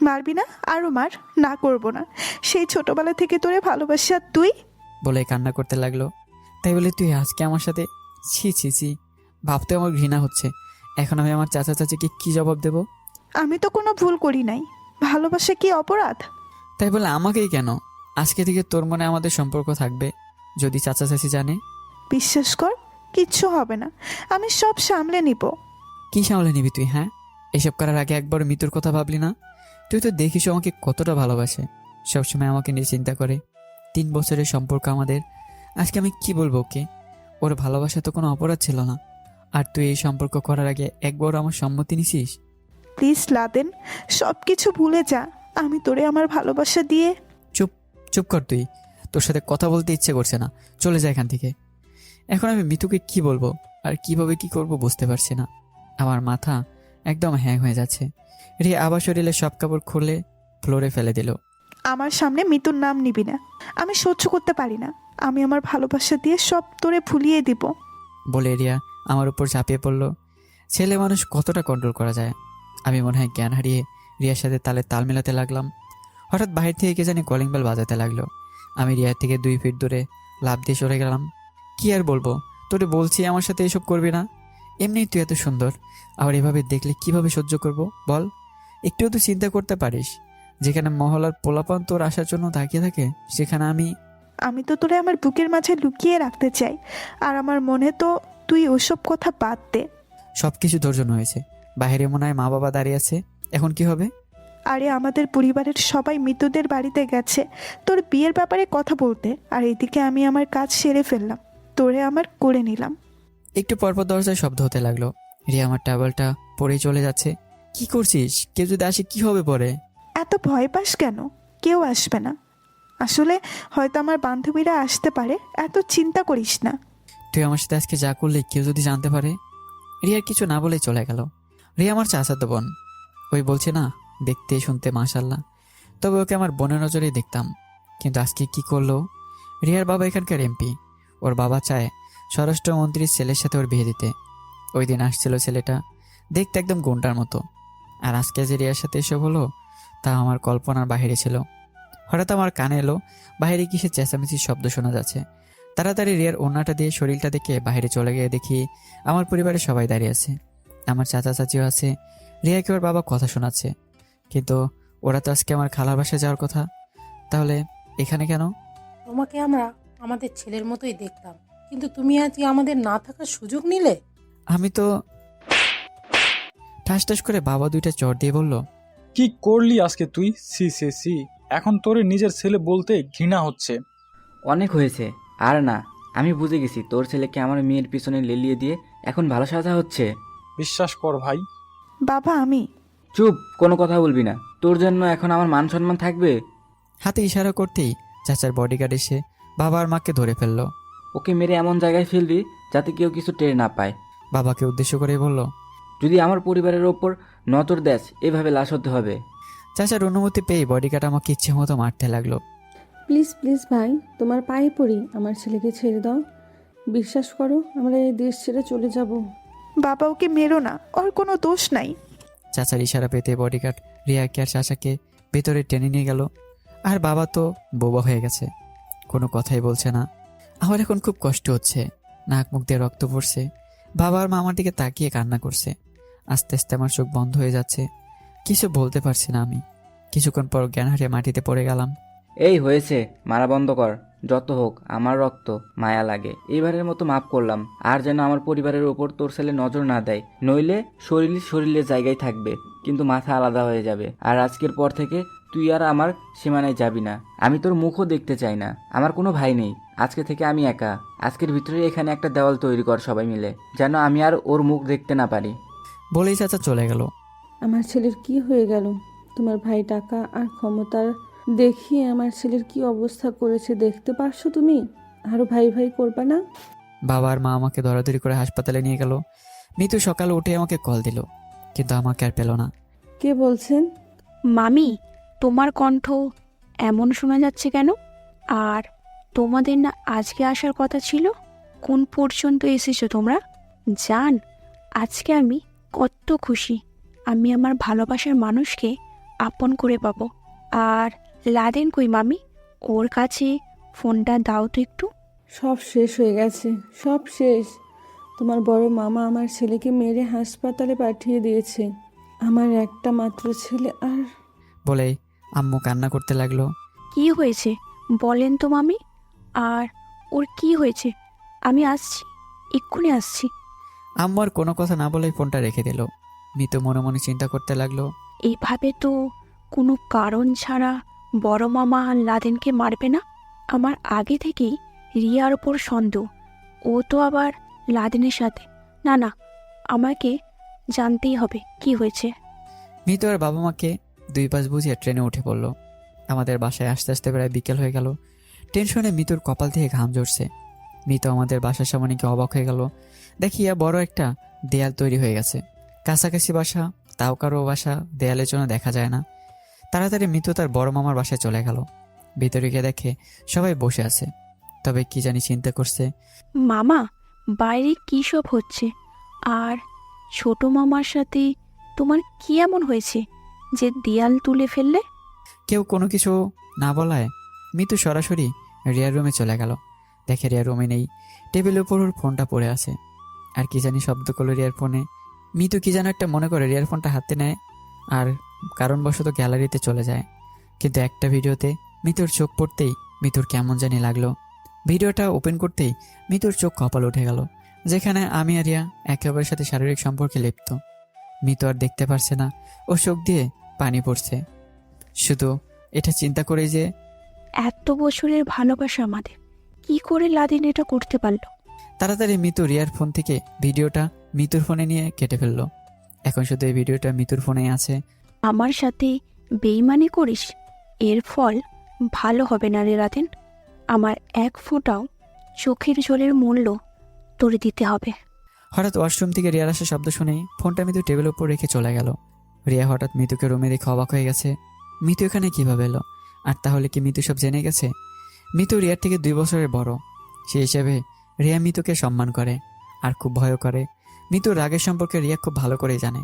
মারবি না? আরও মার। না করব না। সেই ছোটবেলা থেকে তোরে ভালোবাসি, আর তুই? বলে কান্না করতে লাগলো। তাই বলে তুই আজকে আমার সাথে? ছি ছি ছি, ভাবতে আমার ঘৃণা হচ্ছে। এখন আমি আমার চাচা চাচিকে কি জবাব দেব? আমি তো কোনো ভুল করি নাই। ভালোবাসা কি অপরাধ? তাই বলে আমাকেই কেন? আজকে থেকে তোর মনে আমাদের সম্পর্ক থাকবে, যদি চাচা চাচি জানে। বিশ্বাস কর, কিচ্ছু হবে না। আমি সব সামলে নিব। কি সামলে নিবি তুই? হ্যাঁ, এসব করার আগে একবার মৃত্যুর কথা ভাবলি না? তুই তো দেখিস ও আমাকে কতটা ভালোবাসে, সবসময় আমাকে নিয়ে চিন্তা করে। 3 বছরের সম্পর্ক আমাদের। আজকে আমি কি বলবো ওকে? ওর ভালোবাসা তো কোনো অপরাধ ছিল না। আর তুই এই সম্পর্ক করার আগে একবার আমার সম্মতি নিছিস? প্লিজ লাদেন, সব কিছু ভুলে যা। আমি তোরে আমার ভালোবাসা দিয়ে। চুপ, চুপ কর তুই। তোর সাথে কথা বলতে ইচ্ছে করছে না, চলে যা এখান থেকে। এখন আমি মিতুকে কি বলবো আর কিভাবে কি করব বুঝতে পারছি না। আমার মাথা একদম হ্যাং হয়ে যাচ্ছে। রিয়া আবার শরীরে সব কাপড় খুলে ফ্লোরে ফেলে দিল। আমার সামনে মিতুর নাম নিবি না। আমি সহ্য করতে পারি না। আমি আমার ভালোবাসা দিয়ে সব তোরে ভুলিয়ে দিব। বলে রিয়া আমার উপর ঝাঁপিয়ে পড়ল। ছেলে মানুষ কতটা কন্ট্রোল করা যায়। আমি মনে হয় জ্ঞান হারিয়ে রিয়ার সাথে তালে তাল মেলাতে লাগলাম। হঠাৎ বাহির থেকে কে জানি কলিং বেল বাজাতে লাগলো। আমি রিয়ার থেকে 2 ফিট দূরে লাফ দিয়ে সরে গেলাম। কি আর বলবো, তোরে বলছি আমার সাথে এসব করবি না। এমনি তুই এত সুন্দর, আবার এভাবে দেখলে কিভাবে সহ্য করব বল? একটুও তো চিন্তা করতে পারিস, যেখানে মহলার পোলাপান তোর আসার জন্য তাকিয়ে থাকে, সেখানে আমি। আমি তো তোরে আমার বুকের মাঝে লুকিয়ে রাখতে চাই। আর আমার মনে তো তুই ওসব কথা বাদ দে। সব কিছু তোর জন্য হয়েছে। বাইরে মনে হয় মা বাবা দাঁড়িয়ে আছে, এখন কি হবে? আরে আমাদের পরিবারের সবাই মৃতদের বাড়িতে গেছে তোর বিয়ের ব্যাপারে কথা বলতে, আর এদিকে আমি আমার কাজ সেরে ফেললাম, তোরে আমার করে নিলাম। একটু পরপর দরজায় শব্দ হতে লাগলো। রিয়া আমার টাওয়েলটা পরেই চলে যাচ্ছে। কি করছিস? কেউ যদি আসে কি হবে পরে? এত ভয় পাস কেন? কেউ আসবে না। আসলে হয়তো আমার বান্ধবীরা আসতে পারে, এত চিন্তা করিস না। তুই আমার সাথে আজকে যা করলি কেউ যদি জানতে পারে? রিয়ার কিছু না বলেই চলে গেল। রিয়া আমার চাচাতো বোন। ওই বলছে না, দেখতে শুনতে মাশাল্লাহ, তবে ওকে আমার বোনের নজরেই দেখতাম। কিন্তু আজকে কি করলো? রিয়ার বাবা এখানকার এমপি। ওর বাবা চায় স্বরাষ্ট্রমন্ত্রীর ছেলের সাথে ওর বিয়ে দিতে। ওই দিন আসছিল ছেলেটা, দেখতে একদম গুন্ডার মতো। আর আজকে যে রিয়ার সাথে এসব হলো, তা আমার কল্পনার বাইরে ছিল। হঠাৎ আমার কানে এলো বাইরে কিসের চেঁচামেচির শব্দ শোনা যাচ্ছে। তাড়াতাড়ি রিয়ার ওড়নাটা দিয়ে শরীরটা দেখে বাইরে চলে গিয়ে দেখি আমার পরিবারের সবাই দাঁড়িয়ে আছে। আমার চাচা চাচিও আছে। রিয়াকে ওর বাবা কথা শোনাচ্ছে, কিন্তু ওরা তো আজকে আমার খালার বাসায় যাওয়ার কথা। তাহলে এখানে কেন? তোমাকে আমরা আমাদের ছেলের মতোই দেখতাম, কিন্তু তুমি আজকে আমাদের না থাকার সুযোগ নিলে। আমি তো। ঠাস ঠাস করে বাবা 2টা চড় দিয়ে বলল, কি করলি আজকে তুই? সি সি সি, এখন তোরে নিজের ছেলে বলতে ঘৃণা হচ্ছে। অনেক হয়েছে। আর না, আমি বুঝে গেছি তোর ছেলেকে আমার মেয়ের পিছনে লেলিয়ে দিয়ে এখন ভালো সাজা হচ্ছে। বিশ্বাস কর ভাই। বাবা আমি। চুপ, কোনো কথা বলবি না। তোর জন্য এখন আমার মান সম্মান থাকবে? হাতে ইশারা করতেই চাচার বডিগার্ড এসে বাবা আর মাকে ধরে ফেললো। ওকে মেরে এমন জায়গায় ফেলবি যাতে কেউ কিছু টের না পায়। বাবাকে উদ্দেশ্য করে বলল, যদি আমার পরিবারের ওপর নজর দেস, এভাবে লাশ হতে হবে। চাচার অনুমতি পেয়ে বডিগার্ড আমাকে ইচ্ছে মতো মারতে লাগলো। প্লিজ প্লিজ ভাই, তোমার পায়ে পড়ি, আমার ছেলেকে ছেড়ে দাও। বিশ্বাস করো, আমরা এই দেশ ছেড়ে চলে যাব। বাবা ওকে মেরো না, ওর কোনো দোষ নাই। চাচার ইশারা পেতে বডিগার্ড রিয়াকে আর চাচাকে ভেতরে টেনে নিয়ে গেল। আর বাবা তো বোবা হয়ে গেছে, কোনো কথাই বলছে না। আমার এখন খুব কষ্ট হচ্ছে, নাক মুখ দিয়ে রক্ত পড়ছে। বাবা আর মা আমার দিকে তাকিয়ে কান্না করছে। আস্তে আস্তে আমার চোখ বন্ধ হয়ে যাচ্ছে, কিছু বলতে পারছি না আমি। কিছুক্ষণ পর জ্ঞান হারিয়ে মাটিতে পড়ে গেলাম। এই হয়েছে, মারা বন্ধ কর। যত হোক আমার রক্ত, মায়া লাগে। এবারের মতো মাফ করলাম। আর যেন আমার পরিবারের ওপর তোর ছেলে নজর না দেয়, নইলে শরীর শরীরের জায়গায় থাকবে, কিন্তু মাথা আলাদা হয়ে যাবে। আর আজকের পর থেকে তুই আর আমার সীমানায় যাবি না। আমি তোর মুখও দেখতে চাই না। আমার কোনো ভাই নেই, আজকে থেকে আমি একা। আজকের ভিতরে এখানে একটা দেওয়াল তৈরি কর সবাই মিলে, যেন আমি আর ওর মুখ দেখতে না পারি। বলেই চাচা চলে গেল। আমার ছেলের কি হয়ে গেল? তোমার ভাই টাকা আর ক্ষমতার দেখিয়ে আমার ছেলের কি অবস্থা করেছে দেখতে পারছো তুমি? আরো ভাই ভাই করবা না? বাবা আর মা আমাকে ধরাধরি করে হাসপাতালে নিয়ে গেল। মিতু সকালে উঠে আমাকে কল দিল, কিন্তু আমাকে আর পেল না। কে বলছেন? মামি, তোমার কণ্ঠ এমন শোনা যাচ্ছে কেন? আর তোমাদের না আজকে আসার কথা ছিল? কোন পর্যন্ত এসেছো তোমরা? জান, আজকে আমি কত খুশি। আমি আমার ভালোবাসার মানুষকে আপন করে পাবো। আর লাদেন কই মামি? ওর কাছে ফোনটা দাও তো একটু। সব শেষ হয়ে গেছে, সব শেষ। তোমার বড় মামা আমার ছেলেকে মেরে হাসপাতালে পাঠিয়ে দিয়েছে। আমার একটা মাত্র ছেলে, আর বলে আম্মু কান্না করতে লাগলো। কি হয়েছে বলেন তো মামি? আর ওর কি হয়েছে? আমি আসছি, এক্ষুনি আসছি। আম্মু আর কোনো কথা না বলেই ফোনটা রেখে দিল। মিতু মনে মনে চিন্তা করতে লাগলো। এইভাবে তো কোনো কারণ ছাড়া বড় মামা আর লাদেনকে মারবে না। আমার আগে থেকেই রিয়ার ওপর সন্দেহ। ও তো আবার লাদেনের সাথে। না না, আমাকে জানতেই হবে কি হয়েছে। মিতু আর বাবা মাকে দুই পাশ বুঝিয়ে ট্রেনে উঠে পড়ল। আমাদের বাসায় আস্তে আস্তে প্রায় বিকেল হয়ে গেল। টেনশনে মিতুর কপাল থেকে ঘাম ঝরছে। মিতু আমাদের বাসার সামনে গিয়ে অবাক হয়ে গেল। দেখিয়া বড় একটা দেয়াল তৈরি হয়ে গেছে। কাছাকাছি বাসা, তাও কারো বাসা দেয়ালের জন্য দেখা যায় না। তাড়াতাড়ি মিতু তার বড় মামার বাসায় চলে গেল। ভিতরে গিয়ে দেখে সবাই বসে আছে, তবে কি জানি চিন্তা করছে। মামা, বাইরে কী সব হচ্ছে? আর ছোট মামার সাথে তোমার কি এমন হয়েছে যে দেয়াল তুলে ফেললে? কেউ কোনো কিছু না বলায় মিতু সরাসরি রিয়ার রুমে চলে গেল। দেখে রিয়ার রুমে নেই, টেবিলের উপর ওর ফোনটা পড়ে আছে। আর কি জানি শব্দ করলো রিয়ার ফোনে। মিতু কি যেন একটা মনে করে রিয়ার ফোনটা হাতে নেয় আর কারণবশত গ্যালারিতে চলে যায়। কিন্তু একটা ভিডিওতে মিতুর চোখ পড়তেই মিতুর কেমন জানি লাগলো। ভিডিওটা ওপেন করতেই মিতুর চোখ কপাল উঠে গেল, যেখানে আমি আর রিয়া একে অপরের সাথে শারীরিক সম্পর্কে লিপ্ত। মিতু আর দেখতে পারছে না, ও চোখ দিয়ে পানি পড়ছে। শুধু এটা চিন্তা করে যে এত বছরের ভালোবাসা আমাদের, কি করে লাদেন এটা করতে পারলো? তাড়াতাড়ি মিতু রিয়ার ফোন থেকে ভিডিওটা মিতুর ফোনে নিয়ে কেটে ফেললো। এখন শুধু এই ভিডিওটা মিতুর ফোনেই আছে। আমার সাথে বেইমানি করিস, এর ফল ভালো হবে না রে লাদেন। আমার এক ফোঁটাও চোখের জলের মূল্য তোরে দিতে হবে। হঠাৎ ওয়াশরুম থেকে রিয়ার আসার শব্দ শুনেই ফোনটা মিতু টেবিলের উপর রেখে চলে গেল। রিয়া হঠাৎ মিতুকে রুমে দেখে অবাক হয়ে গেছে। মিতু এখানে কিভাবে এলো? আর তাহলে কি মিতু সব জেনে গেছে? মিতু রিয়ার থেকে 2 বছরের বড়, সেই হিসেবে রিয়া মিতুকে সম্মান করে আর খুব ভয় করে। মিতুর রাগের সম্পর্কে রিয়া খুব ভালো করেই জানে,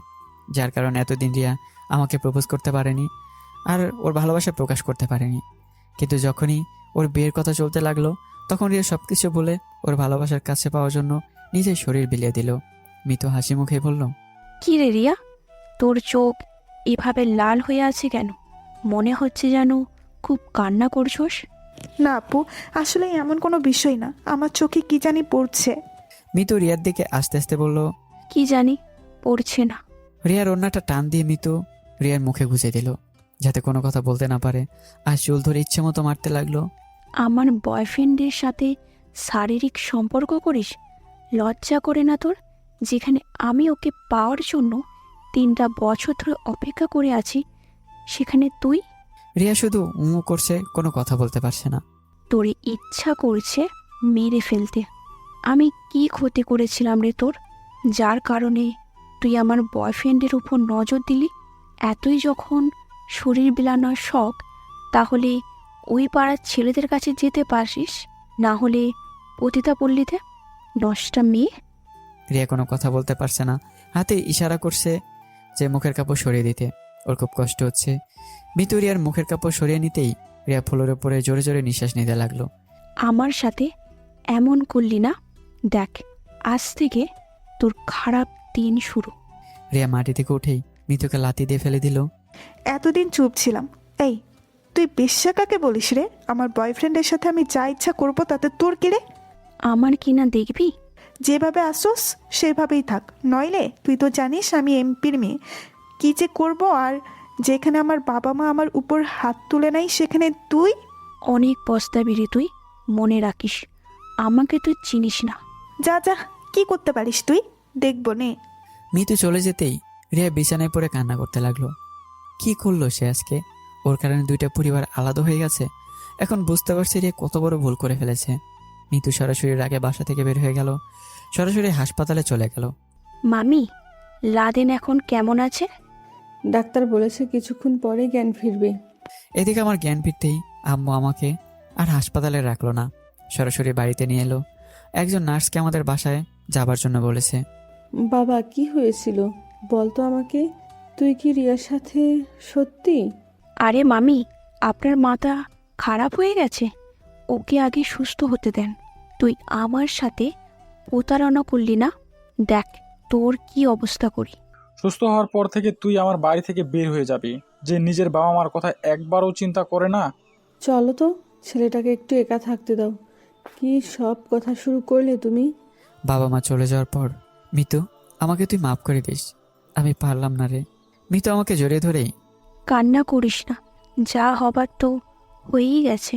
যার কারণে এতদিন রিয়া আমাকে প্রপোজ করতে পারেনি আর ওর ভালোবাসা প্রকাশ করতে পারেনি। কিন্তু যখনই ওর বিয়ের কথা চলতে লাগলো, তখন রিয়া সবকিছু বলে ওর ভালোবাসার কাছে পাওয়ার জন্য নিজের শরীর বিলিয়ে দিল। মিতু হাসি মুখে বলল, কি রে রিয়া, তোর চোখ এভাবে লাল হয়ে আছে কেন? মনে হচ্ছে যেন খুব কান্না করছোস। না আপু, আসলে এমন কোনো বিষয় না, আমার চোখে কি জানি পড়ছে। মিতু রিয়ার দিকে আস্তে আস্তে বলল। কি জানি পড়ছে না। রিয়ার ওড়নাটা টান দিয়ে মিতু রিয়ার মুখে গুজে দিল, যাতে কোনো কথা বলতে না পারে। আর চুল ধরে ইচ্ছে মতো মারতে লাগলো। আমার বয়ফ্রেন্ডের সাথে শারীরিক সম্পর্ক করিস? লজ্জা করে না তোর? যেখানে আমি ওকে পাওয়ার জন্য 3টা বছর ধরে অপেক্ষা করে আছি, সেখানে তুই? রিয়া শুধু উমু করছে, কোনো কথা বলতে পারছে না। তোর ইচ্ছা করছে মেরে ফেলতে। আমি কি ক্ষতি করেছিলাম রে তোর, যার কারণে তুই আমার বয়ফ্রেন্ডের উপর নজর দিলি? এতই যখন শরীর বিলানোর শখ, তাহলে ওই পাড়ার ছেলেদের কাছে যেতে পারিস, না হলে পতিতা পল্লীতে। নষ্টা মেয়ে। রিয়া কোনো কথা বলতে পারছে না, হাতে ইশারা করছে যে মুখের কাপড় সরিয়ে দিতে। ওর খুব কষ্ট হচ্ছে। মিতু রিয়ার মুখের কাপড় সরিয়ে নিতেই রিয়া ফুলের ওপরে জোরে জোরে নিঃশ্বাস নিতে লাগলো। আমার সাথে এমন করলি না, দেখ আজ থেকে তোর খারাপ দিন শুরু। রিয়া মাটি থেকে উঠেই মিতুকে লাথি দিয়ে ফেলে দিল। এতদিন চুপ ছিলাম। এই, তুই বেশ্যা কাকে বলিস রে? আমার বয়ফ্রেন্ডের সাথে আমি যা ইচ্ছা করব, তাতে তোর কি রে? আমার কিনা দেখবি? যেভাবে আসোস সেভাবেই থাক, নইলে তুই তো জানিস আমি এমপির মেয়ে, কী যে করব। আর যেখানে আমার বাবা মা আমার উপর হাত তুলে নাই, সেখানে তুই? অনেক পস্তাবি রে তুই, মনে রাখিস। আমাকে তুই চিনিস না। যা যা, কি করতে পারিস তুই, দেখবো নে। মিতু চলে যেতেই রিয়া বিছানায় পড়ে কান্না করতে লাগলো। কি করলো সে আজকে? ওর কারণে 2টা পরিবার আলাদা হয়ে গেছে। এখন বুঝতে পারছে রিয়া কত বড় ভুল করে ফেলেছে। মিতু সরাসরি রাগে বাসা থেকে বের হয়ে গেল, সরাসরি হাসপাতালে চলে গেল। মামি, লাদেন এখন কেমন আছে? ডাক্তার বলেছে কিছুক্ষণ পরে জ্ঞান ফিরবে। এদিকে আমার জ্ঞান ফিরতেই আম্মু আমাকে আর হাসপাতালে রাখলো না, সরাসরি বাড়িতে নিয়ে এলো। একজন নার্সকে আমাদের বাসায় যাবার জন্য বলেছে। বাবা, কি হয়েছিল বলতো আমাকে? তুই তুই কি রিয়ার সাথে সত্যি? আরে মামি, আপনার মাথা খারাপ হয়ে গেছে? ওকে আগে সুস্থ হতে দেন। তুই আমার সাথে প্রতারণা করলি না? দেখ তোর কি অবস্থা করি। সুস্থ হওয়ার পর থেকে তুই আমার বাড়ি থেকে বের হয়ে যাবি। যে নিজের বাবা মার কথা একবারও চিন্তা করে না। চলো তো, ছেলেটাকে একটু একা থাকতে দাও। কি সব কথা শুরু করলে তুমি? বাবা মা চলে যাওয়ার পর মিতু, আমাকে তুই মাফ করে দিস। আমি পারলাম না রে। মিতু আমাকে জড়িয়ে ধরেই, কান্না করিস না, যা হবার তো হয়েই গেছে।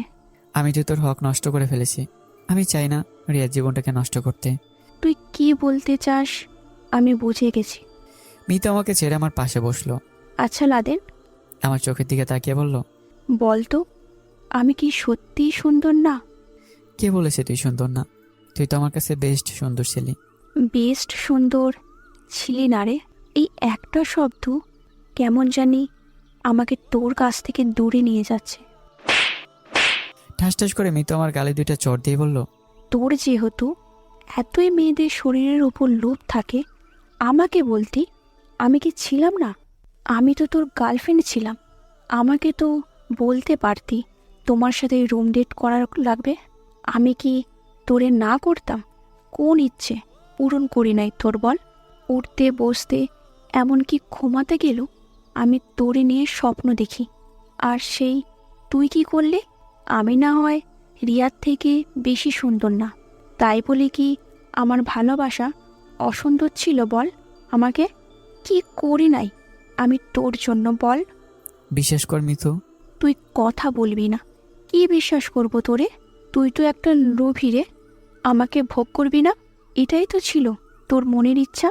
আমি তো তোর হক নষ্ট করে ফেলেছি। আমি চাই না রিয়ার জীবনটাকে নষ্ট করতে। তুই কি বলতে চাস আমি বুঝে গেছি। মিতু আমাকে ছেড়ে আমার পাশে বসলো। আচ্ছা লাদেন, আমার চোখের দিকে তাকিয়ে বলল, বল তো, আমি কি সত্যিই সুন্দর না? কে বলেছে তুই সুন্দর না? তুই তো আমার কাছে বেস্ট সুন্দর ছিলি। বেস্ট সুন্দর ছিলি না রে। এই একটা শব্দ কেমন জানি আমাকে তোর কাছ থেকে দূরে নিয়ে যাচ্ছে। ঠাস ঠাস করে মিতু আমার গালে দুইটা চড় দিয়ে বলল, তোর যেহেতু এতই মেয়েদের শরীরের ওপর লোভ থাকে, আমাকে বলতি, আমি কি ছিলাম না? আমি তো তোর গার্লফ্রেন্ড ছিলাম। আমাকে তো বলতে পারতি তোমার সাথে রুম ডেট করার লাগবে। আমি কি তোরে না করতাম? কোন ইচ্ছে পূরণ করি নাই তোর বল? উঠতে বসতে এমনকি ঘুমাতে গেলেও আমি তোরে নিয়ে স্বপ্ন দেখি। আর সেই তুই কি করলে? আমি না হয় রিয়ার থেকে বেশি সুন্দর না, তাই বলে কি আমার ভালোবাসা অসুন্দর ছিল বল? আমাকে কি করি নাই আমি তোর জন্য বল? বিশ্বাস কর মিতু। তুই কথা বলবি না? কি বিশ্বাস করব তোরে? তুই তো একটা লোভী রে। আমাকে ভোগ করবি না, এটাই তো ছিল তোর মনের ইচ্ছা।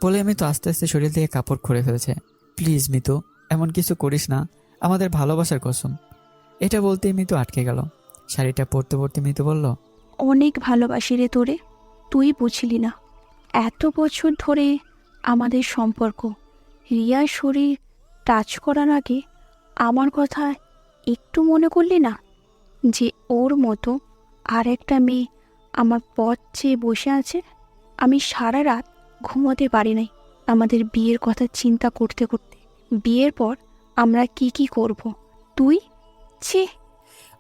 বলে আমি তো আস্তে আস্তে শরীর থেকে কাপড় খুলে ফেলেছে। প্লিজ মিতু, এমন কিছু করিস না, আমাদের ভালোবাসার কসম। এটা বলতেই মিতু আটকে গেল। শাড়িটা পরতে পরতে মিতু বলল, অনেক ভালোবাসি রে তোরে, তুই বুঝলি না। এত বছর ধরে আমাদের সম্পর্ক, রিয়ার শরীর টাচ করার আগে আমার কথা একটু মনে করলি না? যে ওর মতো আর একটা মেয়ে আমার পথ চেয়ে বসে আছে। আমি সারা রাত ঘুমোতে পারি নাই আমাদের বিয়ের কথা চিন্তা করতে করতে। বিয়ের পর আমরা কি কি করব? তুই ছি।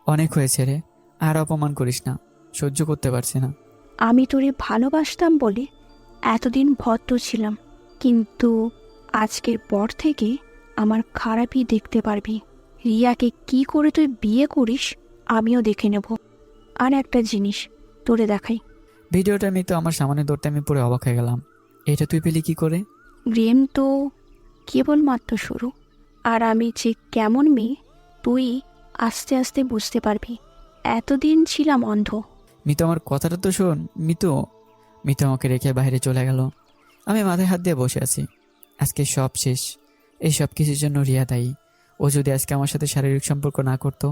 অনেক হয়েছে রে, আর অপমান করিস না, সহ্য করতে পারছি না। আমি তোরে ভালোবাসতাম বলে এতদিন ভদ্র ছিলাম, কিন্তু আজকের পর থেকে আমার খারাপই দেখতে পারবি। রিয়াকে কি করে তুই বিয়ে করিস আমিও দেখে নেব। আর একটা জিনিস তোরে দেখাই। ভিডিওটা মিতু আমার সামনে ধরতে আমি পুরো অবাক হয়ে গেলাম। এটা তুই পেলি কি করে? প্রেম তো কেবলমাত্র শুরু, আর আমি যে কেমন মেয়ে তুই আস্তে আস্তে বুঝতে পারবি। এতদিন ছিলাম অন্ধ। মিতু আমার কথাটা তো শোন। মিতু মিতু আমাকে রেখে বাইরে চলে গেল। আমি মাথায় হাত দিয়ে বসে আছি। আজকে সব শেষ। এই সব কিছুর জন্য রিয়া দায়ী। ও যদি আজকে আমার সাথে শারীরিক সম্পর্ক না করতো,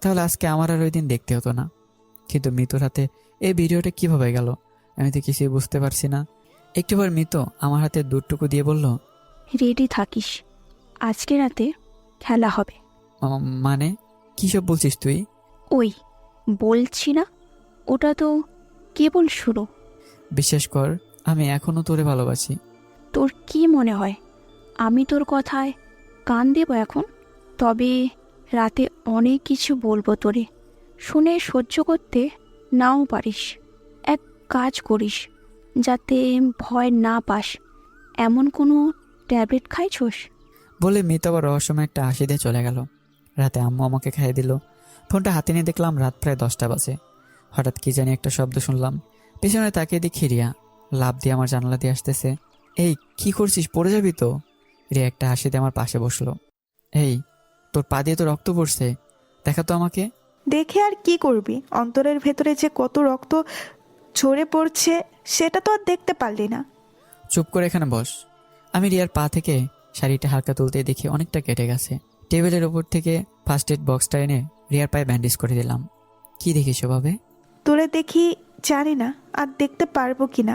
তাহলে আজকে আমার আর ওই দিন দেখতে হতো না। কিন্তু মিতুর হাতে এই ভিডিওটা কিভাবে গেল আমি তো কিছুই বুঝতে পারছি না। একটুবার মিতু আমার হাতে দুধটুকু দিয়ে বলল, রেডি থাকিস, আজকে রাতে খেলা হবে। মানে কী সব বলছিস তুই? ওই বলছি না, ওটা তো কেবল শুরু। বিশ্বাস কর, আমি এখনো তোরে ভালোবাসি। তোর কি মনে হয় আমি তোর কথায় কান দেব এখন? তবে রাতে অনেক কিছু বলবো তোরে, শুনে সহ্য করতে নাও পারিস। এক কাজ করিস, যাতে ভয় না পাস, এমন কোনো ট্যাবলেট খাইছোস? বলে মিতু আবার রহস্যময় একটা হাসি দিয়ে চলে গেল। রাতে আম্মু আমাকে খাইয়ে দিল। ফোনটা হাতে নিয়ে দেখলাম রাত প্রায় 10টা বাজে। হঠাৎ কি জানি একটা শব্দ শুনলাম। পেছনে তাকিয়ে দেখি রিয়া লাফ দিয়ে আমার জানালা দিয়ে আসতেছে। এই কি করছিস, পড়ে যাবি তো? রিয়া একটা হাসি দিয়ে আমার পাশে বসলো। এই, তোর পা দিয়ে তো রক্ত পড়ছে, দেখা তো আমাকে। দেখে আর কি করবি? অন্তরের ভেতরে যে কত রক্ত ঝরে পড়ছে সেটা তো আর দেখতে পারলি না। চুপ করে এখানে বস। আমি রিয়ার পা থেকে শাড়িটা হালকা তুলতে দেখি অনেকটা কেটে গেছে। টেবিলের ওপর থেকে ফার্স্ট এড বক্সটা এনে রিয়ার পায়ে ব্যান্ডেজ করে দিলাম। কি দেখিস ওভাবে? তোরে দেখি জানি না আর দেখতে পারবো কি না।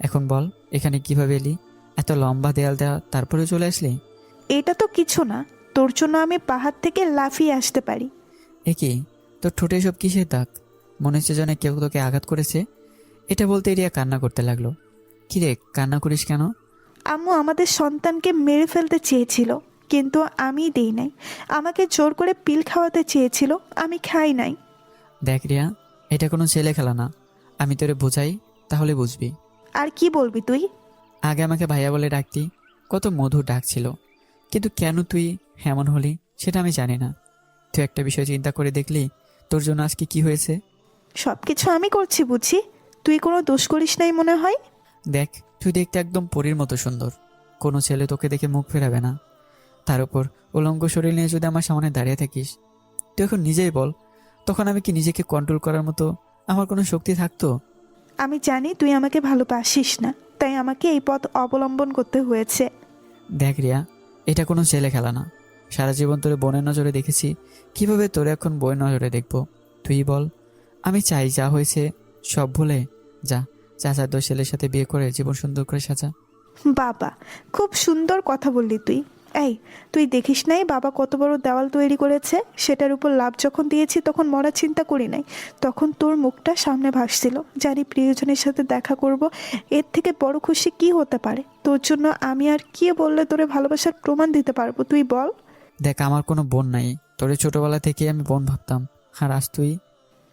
এখন বল, এখানে কিভাবে এলি? এত লম্বা দেয়াল দেওয়া, তারপরে চলে আসলি? এটা তো কিছু না, তোর জন্য আমি পাহাড় থেকে লাফিয়ে আসতে পারি। এ কি, তোর ঠোঁটে সব কিসের দাগ? মনে হচ্ছে যেন কেউ তোকে আঘাত করেছে। এটা বলতে রিয়া কান্না করতে লাগলো। কিরে, কান্না করিস কেন? আম্মু আমাদের সন্তানকে মেরে ফেলতে চেয়েছিল, কিন্তু আমি দেই নাই। আমাকে জোর করে পিল খাওয়াতে চেয়েছিল, আমি খাই নাই। দেখ রিয়া, এটা কোনো ছেলে খেলা না। আমি তোরে বোঝাই, তাহলে বুঝবি। আর কি বলবি তুই? আগে আমাকে ভাইয়া বলে ডাকতি, কত মধুর ডাক ছিল। কিন্তু কেন তুই এমন হলি সেটা আমি জানি না। তুই একটা বিষয় চিন্তা করে দেখলি তোর জন্য আজকে কি হয়েছে? সব কিছু আমি করছি বুঝি, তুই কোনো দোষ করিস নাই মনে হয়। দেখ, তুই দেখতে একদম পরীর মতো সুন্দর। কোনো ছেলে তোকে দেখে মুখ ফেরাবে না। তার উপর উলঙ্গ শরীর নিয়ে যদি আমার সামনে দাঁড়িয়ে থাকিস, তুই এখন নিজেই বল, তখন আমি কি নিজেকে কন্ট্রোল করার মতো আমার কোনো শক্তি থাকতো? আমি জানি তুই আমাকে ভালোবাসিস না, তাই আমাকে এই পথ অবলম্বন করতে হয়েছে। দেখ রিয়া, এটা কোনো ছেলে খেলা না। সারা জীবন তোরে বোনের নজরে দেখেছি, কিভাবে তোরে এখন বইয়ের নজরে দেখবো? তুই বল। আমি চাই যা হয়েছে সব ভুলে যা, চাচার দোষ ছেলের সাথে বিয়ে করে জীবন সুন্দর করে সাজা। বাবা, খুব সুন্দর কথা বললি তুই। এই, তুই দেখিস নাই বাবা কত বড় দেওয়াল তৈরি করেছে? সেটার উপর লাভ যখন দিয়েছি তখন মরার চিন্তা করি নাই। তখন তোর মুখটা সামনে ভাসছিল, জানি প্রিয়জনের সাথে দেখা করব। এর থেকে বড় খুশি কি হতে পারে? তোর জন্য আমি আর কি বললে তোরে ভালোবাসার প্রমাণ দিতে পারবো, তুই বল। দেখ, আমার কোনো বোন নাই। তোরে ছোটবেলা থেকে আমি বোন ভাবতাম, আর আজ তুই।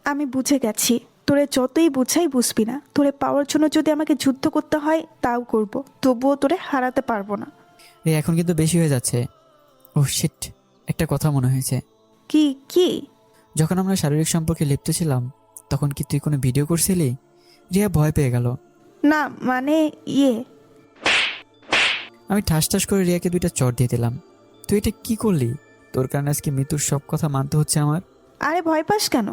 আমি বুঝে গেছি, তোরে যতই বুঝাই বুঝবি না। তোরে পাওয়ার জন্য যদি আমাকে যুদ্ধ করতে হয় তাও করব, তবুও তোরে হারাতে পারবো না। রে, এখন কিন্তু বেশি হয়ে যাচ্ছে। ও শিট, একটা কথা মনে হয়েছে। কি কি? যখন আমরা শারীরিক সম্পর্কে লিপ্ত ছিলাম, তখন কি তুই কোনো ভিডিও করছিলি? রিয়া ভয় পেয়ে গেল। না মানে ইয়ে, আমি ঠাস ঠাস করে রিয়াকে 2টা চড় দিয়ে দিলাম। তুই এটা কি করলি? তোর কারণে আজকে মৃত্যুর সব কথা মানতে হচ্ছে আমার। আরে ভয় পাস কেন?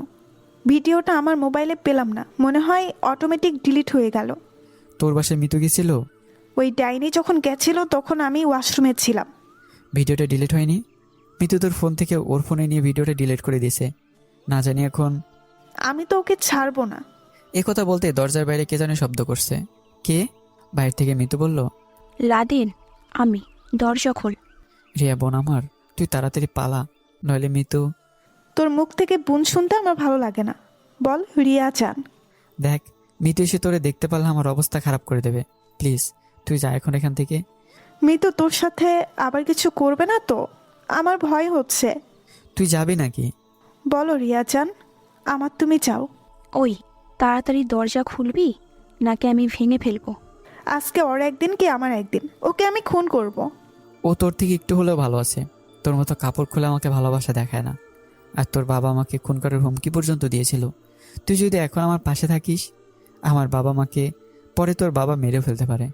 ভিডিওটা আমার মোবাইলে পেলাম না, মনে হয় অটোমেটিক ডিলিট হয়ে গেল। তোর বাসায় মৃত্যু গেছিল? ওই ডাইনি যখন গেছিল তখন আমি ওয়াশরুমে ছিলাম। ভিডিওটা ডিলিট হয়নি? মৃত্যু তোর ফোন থেকে ওর ফোনে নিয়ে ভিডিওটা ডিলিট করে দিয়েছে। না জানি এখন। আমি তো ওকে ছাড়বো না। এ কথা বলতে দরজার বাইরে কে জানে শব্দ করছে। কে? বাইরে থেকে মৃত্যু বলল, লাদেন, আমি, দরজা খোল। রিয়া বোন আমার, তুই তাড়াতাড়ি পালা, নইলে মৃত্যু। তোর মুখ থেকে বোন শুনতে আমার ভালো লাগে না। বল রিয়া চান। দেখ, মৃত্যু এসে তোরে দেখতে পারলে আমার অবস্থা খারাপ করে দেবে। প্লিজ তুই যা এখন এখান থেকে। মিতু তোর সাথে আবার কিছু করবে না তো? আমার ভয় হচ্ছে। তুই যাবি নাকি? বলো রিয়া চান, আমার তুমি চাও। ওই, তাড়াতাড়ি দরজা খুলবি নাকি আমি ভেঙে ফেলবো? আজকে ওর একদিন কি আমার একদিন, ওকে আমি খুন করব। ও তোর থেকে একটু হলেও ভালো আছে। তোর মতো কাপড় খুলে আমাকে ভালোবাসা দেখায় না। আর তোর বাবা আমাকে খুন করার হুমকি পর্যন্ত দিয়েছিল। তুই যদি এখন আমার পাশে থাকিস, আমার বাবা মাকে পরে তোর বাবা মেরেও ফেলতে পারে।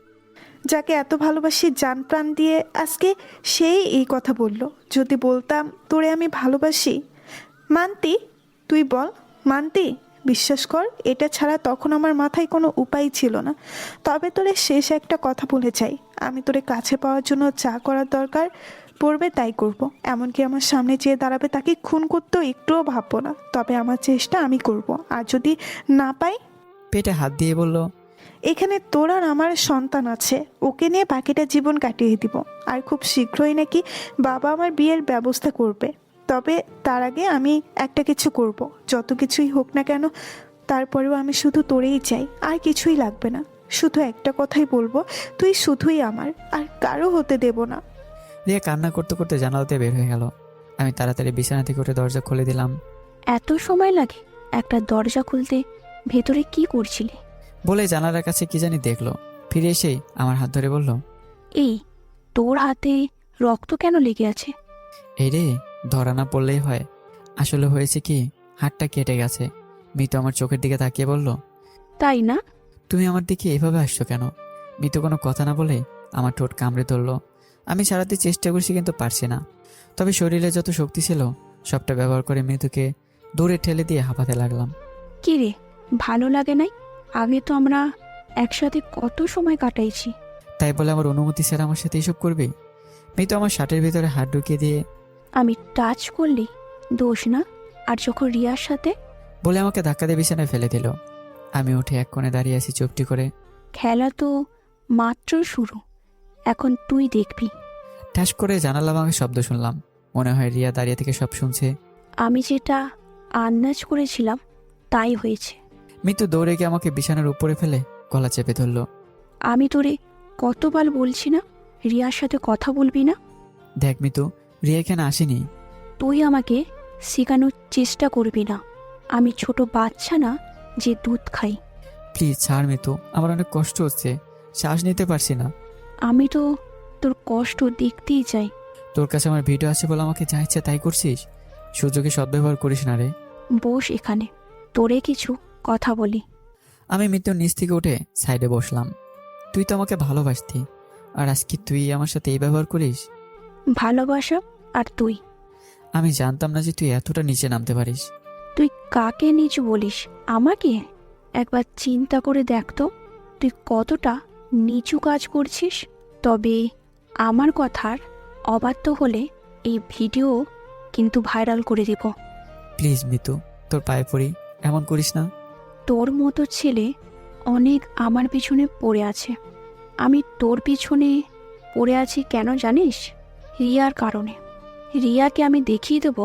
যাকে এত ভালোবাসি জান প্রাণ দিয়ে, আজকে সেই এই কথা বলল। যদি বলতাম তোরে আমি ভালোবাসি, মানতি? তুই বল, মানতি? বিশ্বাস কর, এটা ছাড়া তখন আমার মাথায় কোনো উপায় ছিল না। তবে তোরে শেষ একটা কথা বলে চাই, আমি তোরে কাছে পাওয়ার জন্য যা করার দরকার পড়বে তাই করব। এমনকি আমার সামনে যে দাঁড়াবে তাকে খুন করতেও একটুও ভাববো না। তবে আমার চেষ্টা আমি করব, আর যদি না পাই? পেটে হাত দিয়ে বলল, এখানে তোর আর আমার সন্তান আছে, ওকে নিয়ে বাকিটা জীবন কাটিয়ে দিব। আর খুব শীঘ্রই নাকি বাবা আমার বিয়ের ব্যবস্থা করবে। তবে তার আগে আমি একটা কিছু করব, যত কিছুই হোক না কেন। তারপরেও আমি শুধু তোরেই চাই, আর কিছুই লাগবে না। শুধু একটা কথাই বলবো, তুই শুধুই আমার, আর কারো হতে দেব না। রিয়া কান্না করতে করতে জানালাতে বের হয়ে গেল। আমি তাড়াতাড়ি বিছানা থেকে উঠে দরজা খুলে দিলাম। এত সময় লাগে একটা দরজা খুলতে? ভেতরে কি করছিলি? বলে জানালার কাছে কি জানি দেখলো। ফিরে এসেই আমার হাত ধরে বলল, এই, তোর হাতে রক্ত কেন লেগে আছে? এই রে, ধরা না পড়লেই হয়। আসলে হয়েছে কি, হাতটা কেটে গেছে। মিতু আমার চোখের দিকে তাকিয়ে বলল, তাই না? তুমি আমার দিকে এভাবে আসছো কেন? মিতু কোনো কথা না বলে আমার ঠোঁট কামড়ে ধরলো। আমি ছাড়াতে চেষ্টা করছি কিন্তু পারছি না। তবে শরীরে যত শক্তি ছিল সবটা ব্যবহার করে মৃদুকে দূরে ঠেলে দিয়ে হাঁপাতে লাগলাম। কি রে, ভালো লাগে নাই? আগে তো আমরা একসাথে কত সময় কাটাইছি। তাই বলে আমার অনুমতি ছাড়া আমার সাথে এসব করবে? মৃদু আমার শার্টের ভিতরে হাত ঢুকিয়ে দিয়ে আমি টাচ করলি দোষ না? আর যখন রিয়ার সাথে? বলে আমাকে ধাক্কা দিয়ে বিছানায় ফেলে দিল। আমি উঠে এক কোণে দাঁড়িয়ে আছি চুপটি করে। খেলা তো মাত্র শুরু, এখন তুই দেখবি। ঠাস করে জানালা ভাঙা শব্দ শুনলাম। মনে হয় রিয়া দাঁড়িয়ে থেকে সব শুনছে। আমি যেটা আন্দাজ করেছিলাম তাই হয়েছে। মৃত্যু দৌড়ে গিয়ে আমাকে বিছানার উপরে ফেলে গলা চেপে ধরল। আমি তোরে কতবার বলছি না রিয়ার সাথে কথা বলবি না? দেখ মিতু, রিয়া এখানে আসেনি। তুই আমাকে শেখানোর চেষ্টা করবি না। আমি ছোট বাচ্চা না যে দুধ খাই। প্লিজ ছাড় মিতু, আমার অনেক কষ্ট হচ্ছে, শ্বাস নিতে পারছি না। আমি তো তোর কষ্ট দেখতেই চাই। তোর কাছে আমার ভিডিও আছে বলে আমাকে যা ইচ্ছে তাই করছিস। সুযোগে সদ্ব্যবহার করিস না রে। বস এখানে, তোরে কিছু কথা বলি। আমি মিতুর নিচ থেকে উঠে সাইডে বসলাম। তুই তো আমাকে ভালোবাসতি, আর আজকে তুই আমার সাথে এই ব্যবহার করিস। ভালোবাসা আর তুই? আমি জানতাম না যে তুই এতটা নিচে নামতে পারিস। তুই কাকে নিচু বলিস? আমাকে? একবার চিন্তা করে দেখ তো, তুই কতটা নিচু কাজ করছিস। তবে আমার কথার অবাধ্য হলে এই ভিডিও কিন্তু ভাইরাল করে দিব। প্লিজ মিতু, তোর পায়ে পড়ি, এমন করিস না। তোর মতো ছেলে অনেক আমার পিছনে পড়ে আছে। আমি তোর পিছনে পড়ে আছি কেন জানিস? রিয়ার কারণে। রিয়াকে আমি দেখিয়ে দেব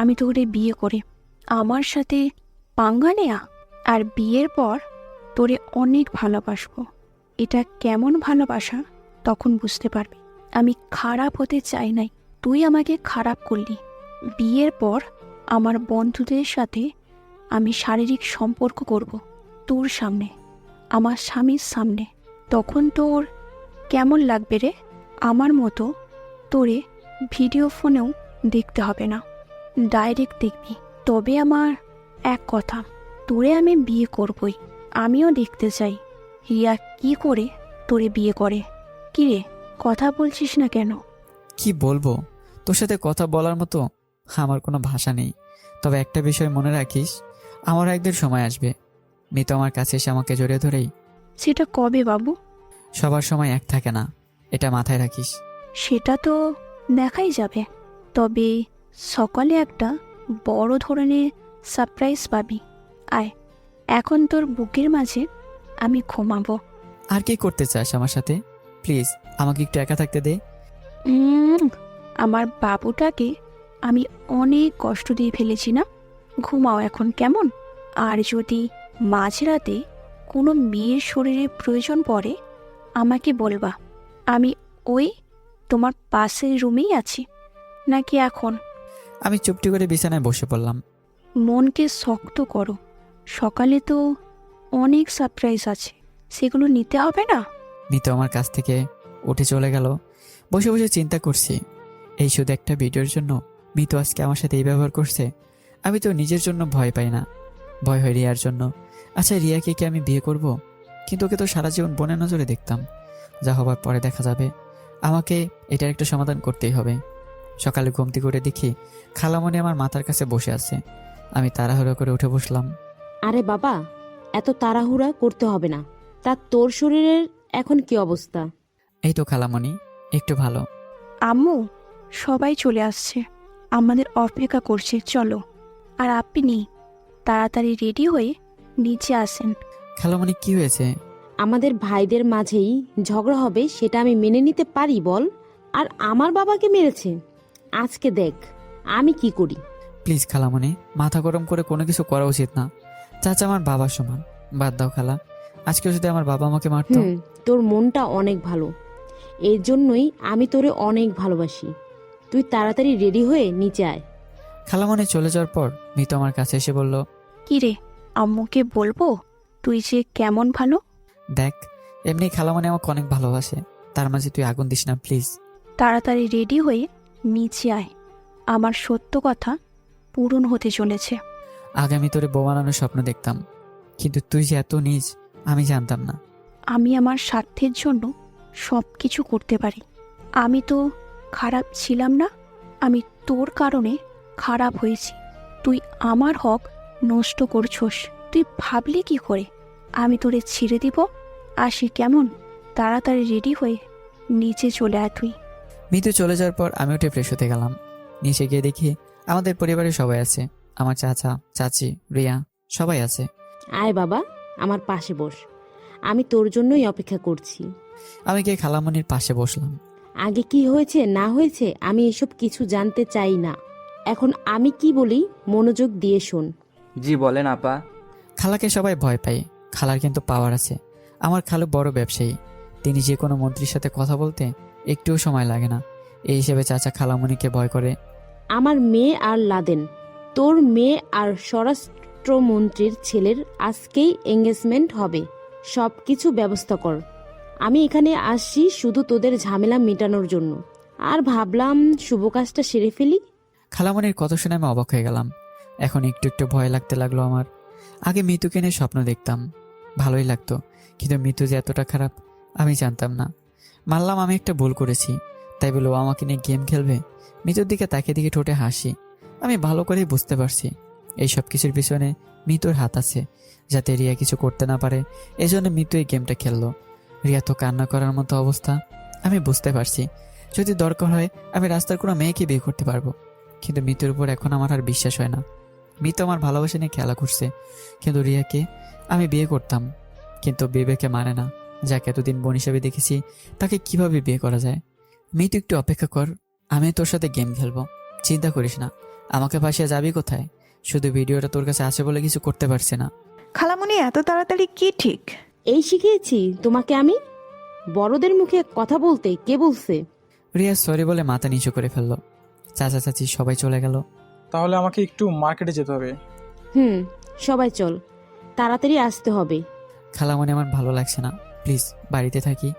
আমি তোরে বিয়ে করে আমার সাথে পাঙ্গা নেয়া, আর বিয়ের পর তোরে অনেক ভালোবাসবো। এটা কেমন ভালোবাসা তখন বুঝতে পারবি। আমি খারাপ হতে চাই নাই, তুই আমাকে খারাপ করলি। বিয়ের পর আমার বন্ধুদের সাথে আমি শারীরিক সম্পর্ক করব তোর সামনে, আমার স্বামীর সামনে। তখন তোর কেমন লাগবে রে? আমার মতো তোরে ভিডিও ফোনেও দেখতে হবে না, ডাইরেক্ট দেখবি। তবে আমার এক কথা, তোরে আমি বিয়ে করবই। আমিও দেখতে চাই রিয়া কি করে তোরে বিয়ে করে। কি রে, কথা বলছিস না কেন? কি বলবো, তোর সাথে কথা বলার মতো আমার কোনো ভাষা নেই। তবে একটা বিষয় মনে রাখিস, আমার একদিন সময় আসবে মিতু আমার কাছে এসে আমাকে জড়িয়ে ধরেই। সেটা কবে বাবু? সবার সময় এক থাকে না, এটা মাথায় রাখিস। সেটা তো দেখাই যাবে। তবে সকালে একটা বড় ধরনের সারপ্রাইজ পাবি। আয়, এখন তোর বুকের মাঝে আমি ঘুমাবো। আর কি করতে চাস আমার সাথে? প্লিজ আমাকে একটু একা থাকতে দে। আমার বাবুটাকে আমি অনেক কষ্ট দিয়ে ফেলেছি না? ঘুমাও এখন কেমন? আর যদি মাঝরাতে কোনো মেয়ের শরীরে প্রয়োজন পড়ে আমাকে বলবা। আমি ওই তোমার পাশের রুমেই আছি। নাকি এখন? আমি চুপটি করে বিছানায় বসে পড়লাম। মনকে শক্ত করো, সকালে তো অনেক সারপ্রাইজ আছে, সেগুলো নিতে হবে না? মিতু আমার কাছ থেকে উঠে চলে গেল। বসে বসে চিন্তা করছি, এই শুধু একটা ভিডিওর জন্য মিতু আজকে আমার সাথে এই ব্যবহার করছে। আমি তো নিজের জন্য ভয় পাই না, ভয় হয় রিয়ার জন্য। আচ্ছা, রিয়াকে কি আমি বিয়ে করব? কিন্তু ওকে তো সারা জীবন বোনের নজরে দেখতাম। যা হবার পরে দেখা যাবে। আমাকে এটার একটা সমাধান করতেই হবে। সকালে ঘুম থেকে উঠে দেখি খালামণি আমার মাথার কাছে বসে আছে। আমি তাড়াহুড়ো করে উঠে বসলাম। আরে বাবা, এত তাড়াহুড়া করতে হবে না। তা তোর শরীরের এখন কি অবস্থা? এই তো খালামণি, একটু ভালো। আম্মু, সবাই চলে আসছে, আমাদের অপেক্ষা করছে, চলো। আর আপনি তাড়াতাড়ি রেডি হয়ে নিচে আসেন। খালামণি, কি হয়েছে? আমাদের ভাইদের মাঝেই ঝগড়া হবে সেটা আমি মেনে নিতে পারি বল? আর আমার বাবাকে মেরেছে, আজকে দেখ আমি কি করি। প্লিজ খালামণি, মাথা গরম করে কোনো কিছু করা উচিত না। চাচা আমার বাবার সমান, বাদ দাও খালা। আজকে যদি আমার বাবা আমাকে মারতো। তোর মনটা অনেক ভালো, এর জন্যই আমি তোরে অনেক ভালোবাসি। তুই তাড়াতাড়ি রেডি হয়ে নিচে আয়। খালামণি চলে যাওয়ার পর মিতু আমার কাছে এসে বলল, কি রে, আম্মুকে বলবো তুই যে কেমন ভালো? দেখ, এমনি খালামণি আমাকে অনেক ভালোবাসে, তার মাঝে তুই আগুন দিস না প্লিজ। তাড়াতাড়ি রেডি হয়ে নিচে আয়, আমার সত্য কথা পূরণ হতে চলেছে। আগে আমি তোরে বউ বানানোর স্বপ্ন দেখতাম, কিন্তু তুই যে এত নিজ আমি জানতাম না। আমি আমার স্বার্থের জন্য সব কিছু করতে পারি। আমি তো খারাপ ছিলাম না, আমি তোর কারণে খারাপ হয়েছি। তুই আমার হক নষ্ট করছস। তুই ভাবলি কি করে আমি তোরে ছেড়ে দিব? আসি কেমন? তাড়াতাড়ি রেডি হয়ে নিচে চলে আয় তুই। মিতু চলে যাওয়ার পর আমি উঠে ফ্রেশ হতে গেলাম। নিচে গিয়ে দেখি আমাদের পরিবারের সবাই আছে। আমার চাচা, চাচি, রিয়া সবাই আছে। আয় বাবা, আমার পাশে বস, আমি তোর জন্যই অপেক্ষা করছি। আমি গিয়ে খালামণির পাশে বসলাম। আগে কি হয়েছে না হয়েছে আমি এসব কিছু জানতে চাই না। এখন আমি কি বলি মনোযোগ দিয়ে শোন। জি বলেন আপা। খালাকে সবাই ভয় পায়, খালার কিন্তু পাওয়ার আছে। আমার খালু বড় ব্যবসায়ী, তিনি যে কোনো মন্ত্রীর সাথে কথা বলতে একটুও সময় লাগে না। এই হিসেবে চাচা খালামণিকে ভয় করে। আমার মেয়ে আর লাদেন, তোর মেয়ে আর স্বরাষ্ট্রমন্ত্রীর ছেলের আজকেই এঙ্গেজমেন্ট হবে। সব কিছু ব্যবস্থা কর। আমি এখানে আসছি শুধু তোদের ঝামেলা মেটানোর জন্য, আর ভাবলাম শুভ কাজটা সেরে ফেলি। খালামণির কথা শুনে আমি অবাক হয়ে গেলাম। এখন একটু একটু ভয় লাগতে লাগলো আমার। আগে মিতুকে নিয়ে স্বপ্ন দেখতাম, ভালোই লাগতো, কিন্তু মিতু যে এতটা খারাপ আমি জানতাম না। মানলাম আমি একটা ভুল করেছি, তাই বলে ও আমাকে নিয়ে গেম খেলবে। মিতুর দিকে তাকিয়ে দিকে ঠোঁটে হাসি। আমি ভালো করেই বুঝতে পারছি এই সব কিছুর পিছনে মিতুর হাত আছে, যাতে রিয়া কিছু করতে না পারে। এই জন্য মিতু এই গেমটা খেললো। রিয়া তো কান্না করার মতো অবস্থা। আমি বুঝতে পারছি যদি দরকার হয় আমি রাস্তার কোনো মেয়েকে বিয়ে করতে পারবো, কিন্তু মিতুর উপর এখন আমার আর বিশ্বাস হয় না। মিতু আমার ভালোবাসা নিয়ে খেলা করছে, কিন্তু রিয়াকে আমি বিয়ে করতাম, কিন্তু বিবেকে মানে না। যাকে এতদিন বোন হিসেবে দেখেছি তাকে কিভাবে বিয়ে করা যায়? মিতু একটু অপেক্ষা কর, আমি তোর সাথে গেম খেলবো, চিন্তা করিস না। আমাকে পাশে যাবি কোথায়? শুধু ভিডিওটা তোর কাছে আছে বলে কিছু করতে পারছি না। খালামণি এত তাড়াতাড়ি কি ঠিক? এই শিখিয়েছি তোমাকে আমি? বড়দের মুখে কথা বলতে কে বলছে? রিয়া সরি বলে মাথা নিচু করে ফেললো। চাচা চাচি সবাই চলে গেল। তাহলে আমাকে একটু মার্কেটে যেতে হবে। সবাই চল, তাড়াতাড়ি আসতে হবে। খালামণি আমার ভালো লাগছে না, প্লিজ বাড়িতে থাকি।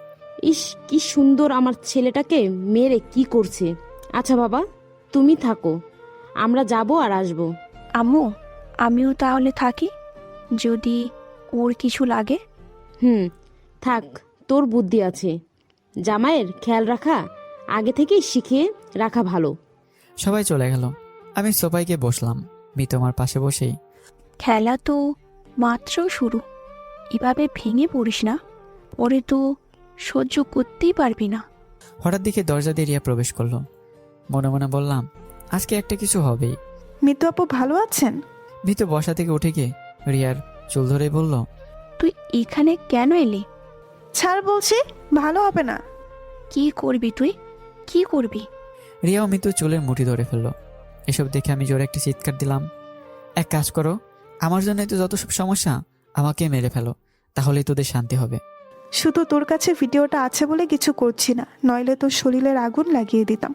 ইস, কি সুন্দর আমার ছেলেটাকে মেরে কি করছে। আচ্ছা বাবা, তুমি থাকো, আমরা যাব আর আসবো। আম্মু, আমিও তাহলে থাকি, যদি ওর কিছু লাগে। থাক, তোর বুদ্ধি আছে। জামাইয়ের খেয়াল রাখা আগে থেকেই শিখে রাখা ভালো। সবাই চলে গেল। আমি সোফায় গিয়ে বসলাম, মিতু আমার পাশে বসেই। খেলা তো মাত্র শুরু, এভাবে ভেঙে পড়িস না, পরে তো সহ্য করতেই পারবি না। হঠাৎ দিকে দরজা দিয়ে রিয়া প্রবেশ করলো। মনে মনে বললাম আজকে একটা কিছু হবেই। মিতু আপু ভালো আছেন? মিতু বসা থেকে উঠে গিয়ে রিয়ার চুল ধরে বলল, তুই এখানে কেন এলি? ছাড় বলছি, ভালো হবে না। কি করবি তুই, কি করবি? রিয়াও মিতু চুলের মুঠি ধরে ফেললো। এসব দেখে আমি জোরে একটা চিৎকার দিলাম। এক কাজ করো, আমার জন্য তো যত সব সমস্যা আমাকে মেরে ফেলো, তাহলেই তোদের শান্তি হবে। শুধু তোর কাছে ভিডিওটা আছে বলে কিছু করছি না, নইলে তোর শরীরের আগুন লাগিয়ে দিতাম।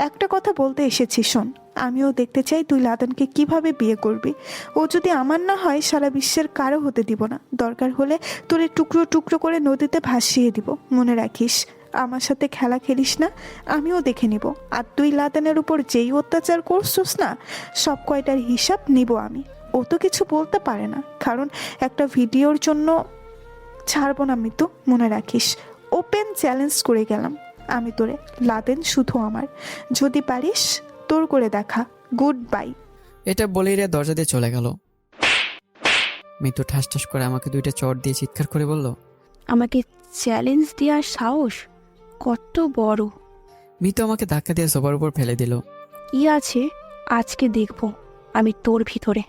একটা কথা বলতে এসেছি, শোন। আমিও দেখতে চাই তুই লাদেনকে কিভাবে বিয়ে করবি। ও যদি আমার না হয় সারা বিশ্বের কারো হতে দিব না। দরকার হলে তোরে টুকরো টুকরো করে নদীতে ভাসিয়ে দিব। মনে রাখিস, আমার সাথে খেলা খেলিস না, আমিও দেখে নিব। আর তুই লাদেনের উপর যেই অত্যাচার করছিস না, সব কয়টার হিসাব নিব আমি। ও তো কিছু বলতে পারে না, কারণ একটা ভিডিওর জন্য ছাড়বো না মিতু, মনে রাখিস। ওপেন চ্যালেঞ্জ করে গেলাম আমি তোরে, লাদেন শুধু আমার। যদি পারিস তোর করে দেখা। Good bye. এটা বলেই রিয়া দরজা দিয়ে চলে গেল। মিতু ঠাস ঠাস করে আমাকে দুইটা চট দিয়ে চিৎকার করে বলল, আমাকে চ্যালেঞ্জ দেওয়ার সাহস কত বড়! মিতু আমাকে ধাক্কা দিয়ে সোফার উপর ফেলে দিল। কি আছে আজকে দেখবো আমি তোর ভিতরে।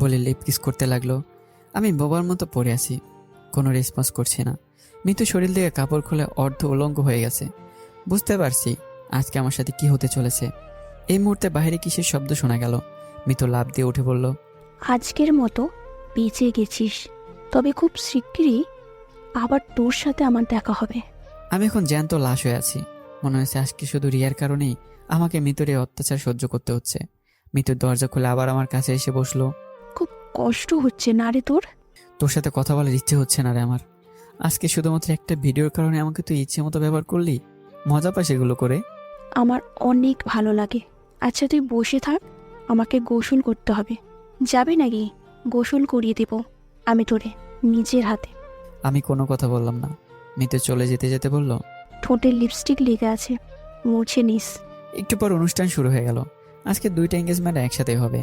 বলে লিপ কিস করতে লাগলো। আমি বোবার মতো পড়ে আছি, কোনো রেসপন্স করছি না। মিতু শরীর থেকে কাপড় খুলে অর্ধ উলঙ্গ হয়ে গেছে। বুঝতে পারছি আজকে আমার সাথে কি হতে চলেছে। এই মুহূর্তে বাইরে কিসের শব্দ শোনা গেল। মিতু লাফ দিয়ে উঠে বলল, আজকের মতো বেঁচে গেছিস, তবে খুব শিগগিরই আবার তোর সাথে আমার দেখা হবে। আমি এখন জ্যান্ত লাশ হয়ে আছি। মনে হয়েছে আজকে শুধু রিয়ার কারণেই আমাকে মিতুর এই অত্যাচার সহ্য করতে হচ্ছে। মিতুর দরজা খুলে আবার আমার কাছে এসে বসলো। খুব কষ্ট হচ্ছে না রে তোর? তোর সাথে কথা বলার ইচ্ছে হচ্ছে না রে আমার। আজকে শুধুমাত্র একটা ভিডিওর কারণে আমাকে তুই ইচ্ছে মতো ব্যবহার করলি। মজা পাস এগুলো করে? আমার অনেক ভালো লাগে। আচ্ছা তুই বসে থাক, আমাকে গোসল করতে হবে। যাবে নাকি? গোসল করিয়ে দেব আমি তোরে নিজের হাতে। আমি কোনো কথা বললাম না। মিতু চলে যেতে যেতে বলল, ঠোঁটে লিপস্টিক লেগে আছে, মুছে নিস। একটু পর অনুষ্ঠান শুরু হয়ে গেল। আজকে দুইটা এঙ্গেজমেন্ট একসাথে হবে।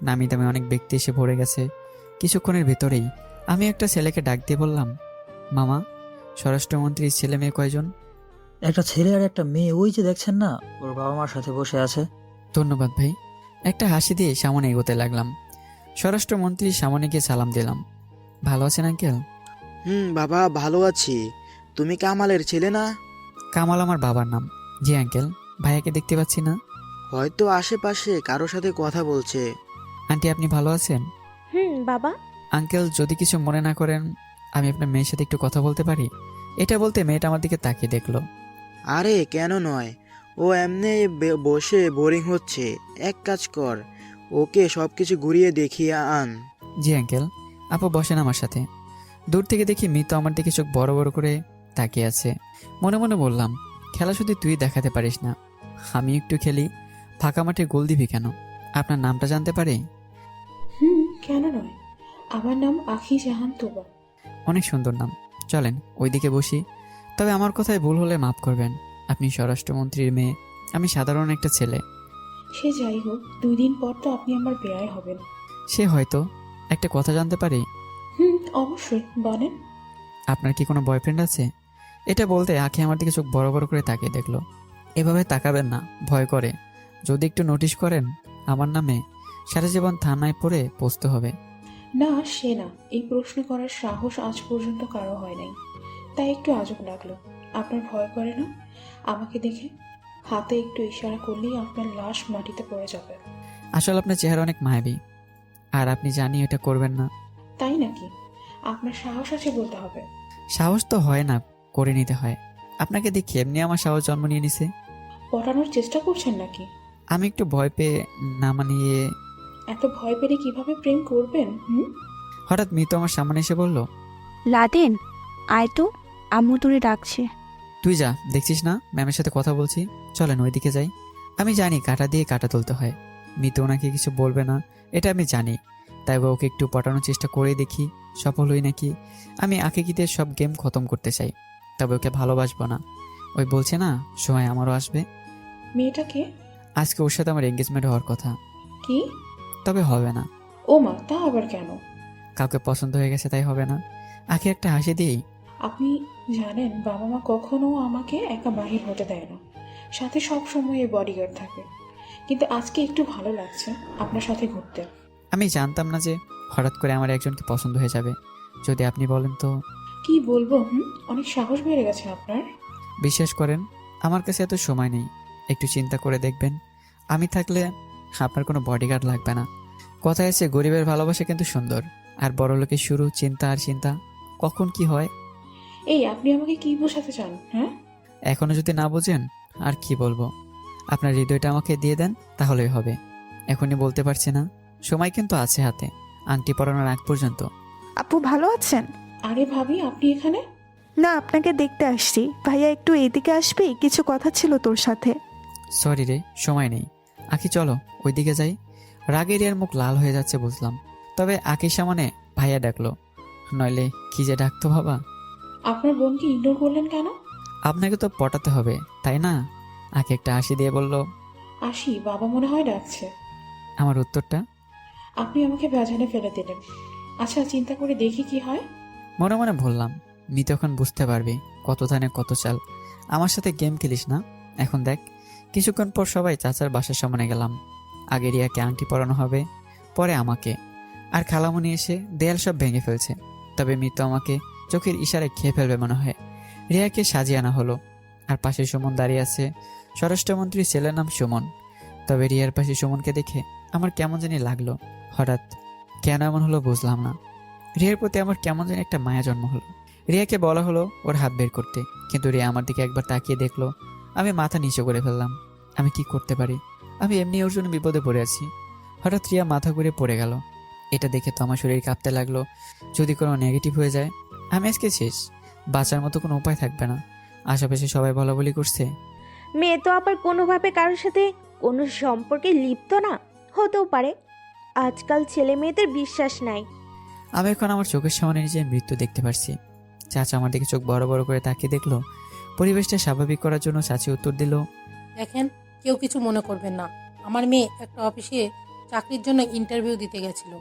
নামি দামি অনেক ব্যক্তি এসে ভরে গেছে। কিছুক্ষণের ভেতরেই আমি একটা ছেলেকে ডাক দিয়ে বললাম, মামা, স্বরাষ্ট্রমন্ত্রীর ছেলে মেয়ে কয়জন? একটা ছেলে আর একটা মেয়ে, ওই যে দেখছেন না, ওর বাবা মার সাথে বসে আছে। ধন্যবাদ ভাই। একটা হাসি দিয়ে সামনে এগোতে লাগলাম। স্বরাষ্ট্রমন্ত্রীর সামনে গিয়ে সালাম দিলাম। ভালো আছেন আঙ্কেল? বাবা ভালো আছি। তুমি কামালের ছেলে না? কামাল আমার বাবার নাম। জি আঙ্কেল। ভাইয়াকে দেখতে পাচ্ছি না। হয়তো আশেপাশে কারোর সাথে কথা বলছে। আন্টি আপনি ভালো আছেন? বাবা। আঙ্কেল যদি কিছু মনে না করেন, আমি আপনার মেয়ের সাথে একটু কথা বলতে পারি? এটা বলতে মেয়েটা আমার দিকে তাকিয়ে দেখলো। আরে কেন নয়, ও এমনি বসে বোরিং হচ্ছে, এক কাজ কর, ওকে সবকিছু ঘুরিয়ে দেখিয়ে আন। জি আঙ্কেল। আপু বসেন আমার সাথে। দূর থেকে দেখি মিতু আমার দিকে চোখ বড় বড় করে তাকিয়ে আছে। মনে মনে বললাম, খেলা শুধু তুই দেখাতে পারিস না, আমি একটু খেলি। ফাঁকা মাঠে গোল দিবি কেন? আপনার নামটা জানতে পারি? কেন নয়, আমার নাম আখি জাহান তোবা। অনেক সুন্দর নাম। চলেন ওইদিকে বসি। তবে আমার কথায় ভুল হলে মাফ করবেন। আপনি স্বরাষ্ট্রমন্ত্রীর মেয়ে, আমি সাধারণ একটা ছেলে। সে যাই হোক, 2 দিন পর তো আপনি আমার বেয়াই হবেন। সে হয়তো। একটা কথা জানতে পারি? অবশ্যই বলেন। আপনার কি কোনো বয়ফ্রেন্ড আছে? এটা বলতে আঁখি আমার দিকে চোখ বড় বড় করে তাকিয়ে দেখলো। এভাবে তাকাবেন না, ভয় করে। যদি একটু নোটিশ করেন আমার নামে, সারা জীবন থানায় পড়ে পচতে হবে। না, সে না, এই প্রশ্ন করার সাহস আজ পর্যন্ত কারো হয় নাই, তাই একটু আজব লাগলো। আপনার ভয় করে না আমাকে দেখে? হাতে একটু ইশারা করলেই আপনার লাশ মাটিতে পড়ে যাবে। আসলে আপনার চেহারা অনেক মায়াবী, আর আপনি জানি এটা করবেন না। তাই নাকি? আপনার সাহস আছে বলতে হবে। সাহস তো হয় না, করে নিতে হয়। আপনাকে দেখি এমনি আমার সাহস জন্ম নিয়ে নিছে। পটানোর চেষ্টা করছেন নাকি? আমি একটু ভয় পেয়ে না মানিয়ে। এত ভয় পেলে কিভাবে প্রেম করবেন? হঠাৎ মিতু আমার সামনে এসে বলল, লাদেন, আয় তো, আম্মু তোরে ডাকছে। তুই যা, দেখছিস না ম্যামের সাথে কথা বলছি, চলেন ওইদিকে যাই। আমি জানি কাঁটা দিয়ে কাঁটা তুলতে হয়। মিতু ওনাকে কিছু বলবে না, এটা আমি জানি। তাই ওকে একটু পটানোর চেষ্টা করে দেখি সফল হই নাকি। আমি আঁকিকিতে সব গেম খতম করতে চাই, তবে ওকে ভালোবাসবো না। ওই বলছে না সময় আমারও আসবে। মেয়েটাকে? আজকে ওর সাথে আমার এঙ্গেজমেন্ট হওয়ার কথা। কি? তবে হবে না। ও মা, তা আবার কেন? কাউকে পছন্দ হয়ে গেছে তাই হবে না। আঁকি একটা হাসি দিই। আপনি জানেন, বাবা মা কখনো আমাকে একা বাহির হতে দেয় না, সাথে সব সময় বডিগার্ড থাকে। কিন্তু আজকে একটু ভালো লাগছে আপনার সাথে ঘুরতে। আমি জানতাম না যে হঠাৎ করে আমার একজনকে পছন্দ হয়ে যাবে। যদি আপনি বলেন তো। কি বলবো, অনেক সাহস বেড়ে গেছে আপনার। বিশ্বাস করেন, আমার কাছে এত সময় নেই। একটু চিন্তা করে দেখবেন, আমি থাকলে আপনার কোনো বডিগার্ড লাগবে না। কথায় আছে গরিবের ভালোবাসা কিন্তু সুন্দর, আর বড় লোকের শুরু চিন্তা আর চিন্তা। কখন কি হয়। এই, আপনি আমাকে কি বোঝাতে চান? এখনো যদি না বোঝেন, আর কি বলবো। আপনার হৃদয়টা আমাকে দিয়ে দেন, তাহলেই হবে। এখনই বলতে পারছি না, সময় কিন্তু আছে হাতে, আংটি পরানোর আগ পর্যন্ত। আপু ভালো আছেন? আরে ভাবি, আপনি এখানে? না, আপনাকে দেখতে আসছি। ভাইয়া একটু এদিকে আসবি, কিছু কথা ছিল তোর সাথে। সরি রে, সময় নেই। আঁকি চলো ওইদিকে যাই। রাগে রিয়ার মুখ লাল হয়ে যাচ্ছে বুঝলাম, তবে আঁকির সামনে ভাইয়া ডাকলো, নইলে কি যে ডাকতো বাবা। আপনার বোনকে ইগনোর করলেন কেন? আপনাকে তো পটাতে হবে তাই না? আঁকি একটা হাসি দিয়ে বলল, আসি, বাবা মনে হয় ডাকছে। আমার উত্তরটা আপনি আমাকে বেজানে ফেলে দিলেন। আচ্ছা, চিন্তা করে দেখি কি হয়। মনে মনে বললাম, মি তখন বুঝতে পারবি কত ধানে কত চাল। আমার সাথে গেম খেলিস না। এখন দেখ, কিছুক্ষণ পর সবাই চাচার বাসার সামনে গেলাম। আগে রিয়াকে আংটি পরানো হবে, পরে আমাকে। আর খালামুনি এসে দেয়াল সব ভেঙে ফেলছে। তবে মিতু আমাকে চোখের ইশারায় খেয়ে ফেলবে মনে হয়। রিয়াকে সাজিয়ে আনা হলো, আর পাশে সুমন দাঁড়িয়ে আছে। স্বরাষ্ট্রমন্ত্রীর ছেলের নাম সুমন। তবে রিয়ার পাশে সুমনকে দেখে আমার কেমন জানি লাগলো। হঠাৎ কেন এমন হলো বুঝলাম না। রিয়ার প্রতি আমার কেমন জানি একটা মায়া জন্ম হলো। রিয়াকে বলা হলো ওর হাত বের করতে, কিন্তু রিয়া আমার দিকে একবার তাকিয়ে দেখলো। আমি মাথা নিচু করে ফেললাম। আমি কি করতে পারি? আমি এমনি ওর জন্য বিপদে পড়ে আছি। হঠাৎ রিয়া মাথা ঘুরে পড়ে গেল। এটা দেখে তো আমার শরীর কাঁপতে লাগলো। যদি কোনো নেগেটিভ হয়ে যায়, আমি আজকে শেষ। বাঁচার মতো কোনো উপায় থাকবে না। আশেপাশে সবাই বলা বলি করছে। মেয়ে তো আবার কোনোভাবে কারোর সাথে কোনো সম্পর্কে লিপ্ত না, হতেও পারে। আজকাল ছেলে মেয়েদের বিশ্বাস নাই। আমি এখন আমার চোখের সামনে নিজের মৃত্যু দেখতে পারছি। চাচা আমার দিকে চোখ বড় বড় করে তাকিয়ে দেখলো। পরিবেশটা স্বাভাবিক করার জন্য চাচি উত্তর দিল, দেখেন, কেউ কিছু মনে করবেন না। আমার মেয়ে একটা অফিসে চাকরির জন্য ইন্টারভিউ দিতে গেছিল।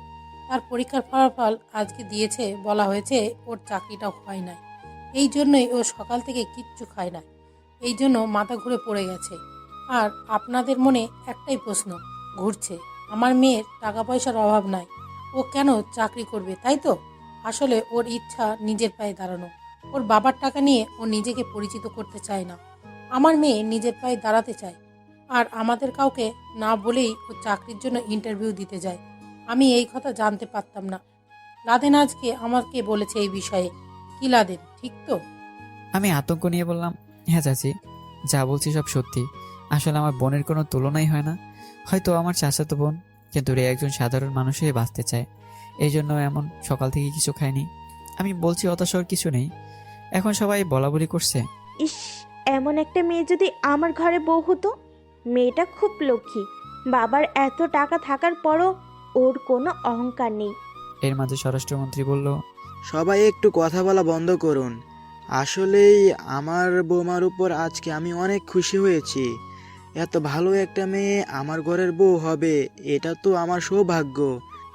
তার পরীক্ষার ফলাফল আজকে দিয়েছে, বলা হয়েছে ওর চাকরিটা হয় নাই। এই জন্যই ও সকাল থেকে কিচ্ছু খায় না। এই জন্য মাথা ঘুরে পড়ে গেছে। আর আপনাদের মনে একটাই প্রশ্ন ঘুরছে, আমার মেয়ের টাকা পয়সার অভাব নাই, ও কেন চাকরি করবে, তাই তো? আসলে ওর ইচ্ছা নিজের পায়ে দাঁড়ানো। ওর বাবার টাকা নিয়ে ও নিজেকে পরিচিত করতে চায় না। আমার মেয়ে নিজের পায়ে দাঁড়াতে চায়, আর আমাদের কাউকে না বলেই ও চাকরির জন্য ইন্টারভিউ দিতে যায়। আমি এই কথা জানতে পারতাম না। লাদেন আজকে আমাকে বলেছে এই বিষয়ে। কি লাদেন, ঠিক তো? আমি আতঙ্ক নিয়ে বললাম, হ্যাঁ চাচি, যা বলছি সব সত্যি। আসলে আমার বোনের কোনো তুলনাই হয় না। হয়তো আমার চাচাতো বোন, কিন্তু রে একজন সাধারণ মানুষ হয়ে বাঁচতে চায়, এই জন্য এমন সকাল থেকে কিছু খায়নি। আমি বলছি হতাশার কিছু নেই, এখন সবাই বলা বলি করছে। ইস, এমন একটা মেয়ে যদি আমার ঘরে বউ হতো। মেয়েটা খুব লক্ষ্মী, বাবার এত টাকা থাকার পরও ওর কোনো অহংকার নেই। এর মাঝে স্বরাষ্ট্রমন্ত্রী বলল, সবাই একটু কথা বলা বন্ধ করুন। আসলেই আমার বৌমার উপর আজকে আমি অনেক খুশি হয়েছি। এত ভালো একটা মেয়ে আমার ঘরের বউ হবে, এটা তো আমার সৌভাগ্য।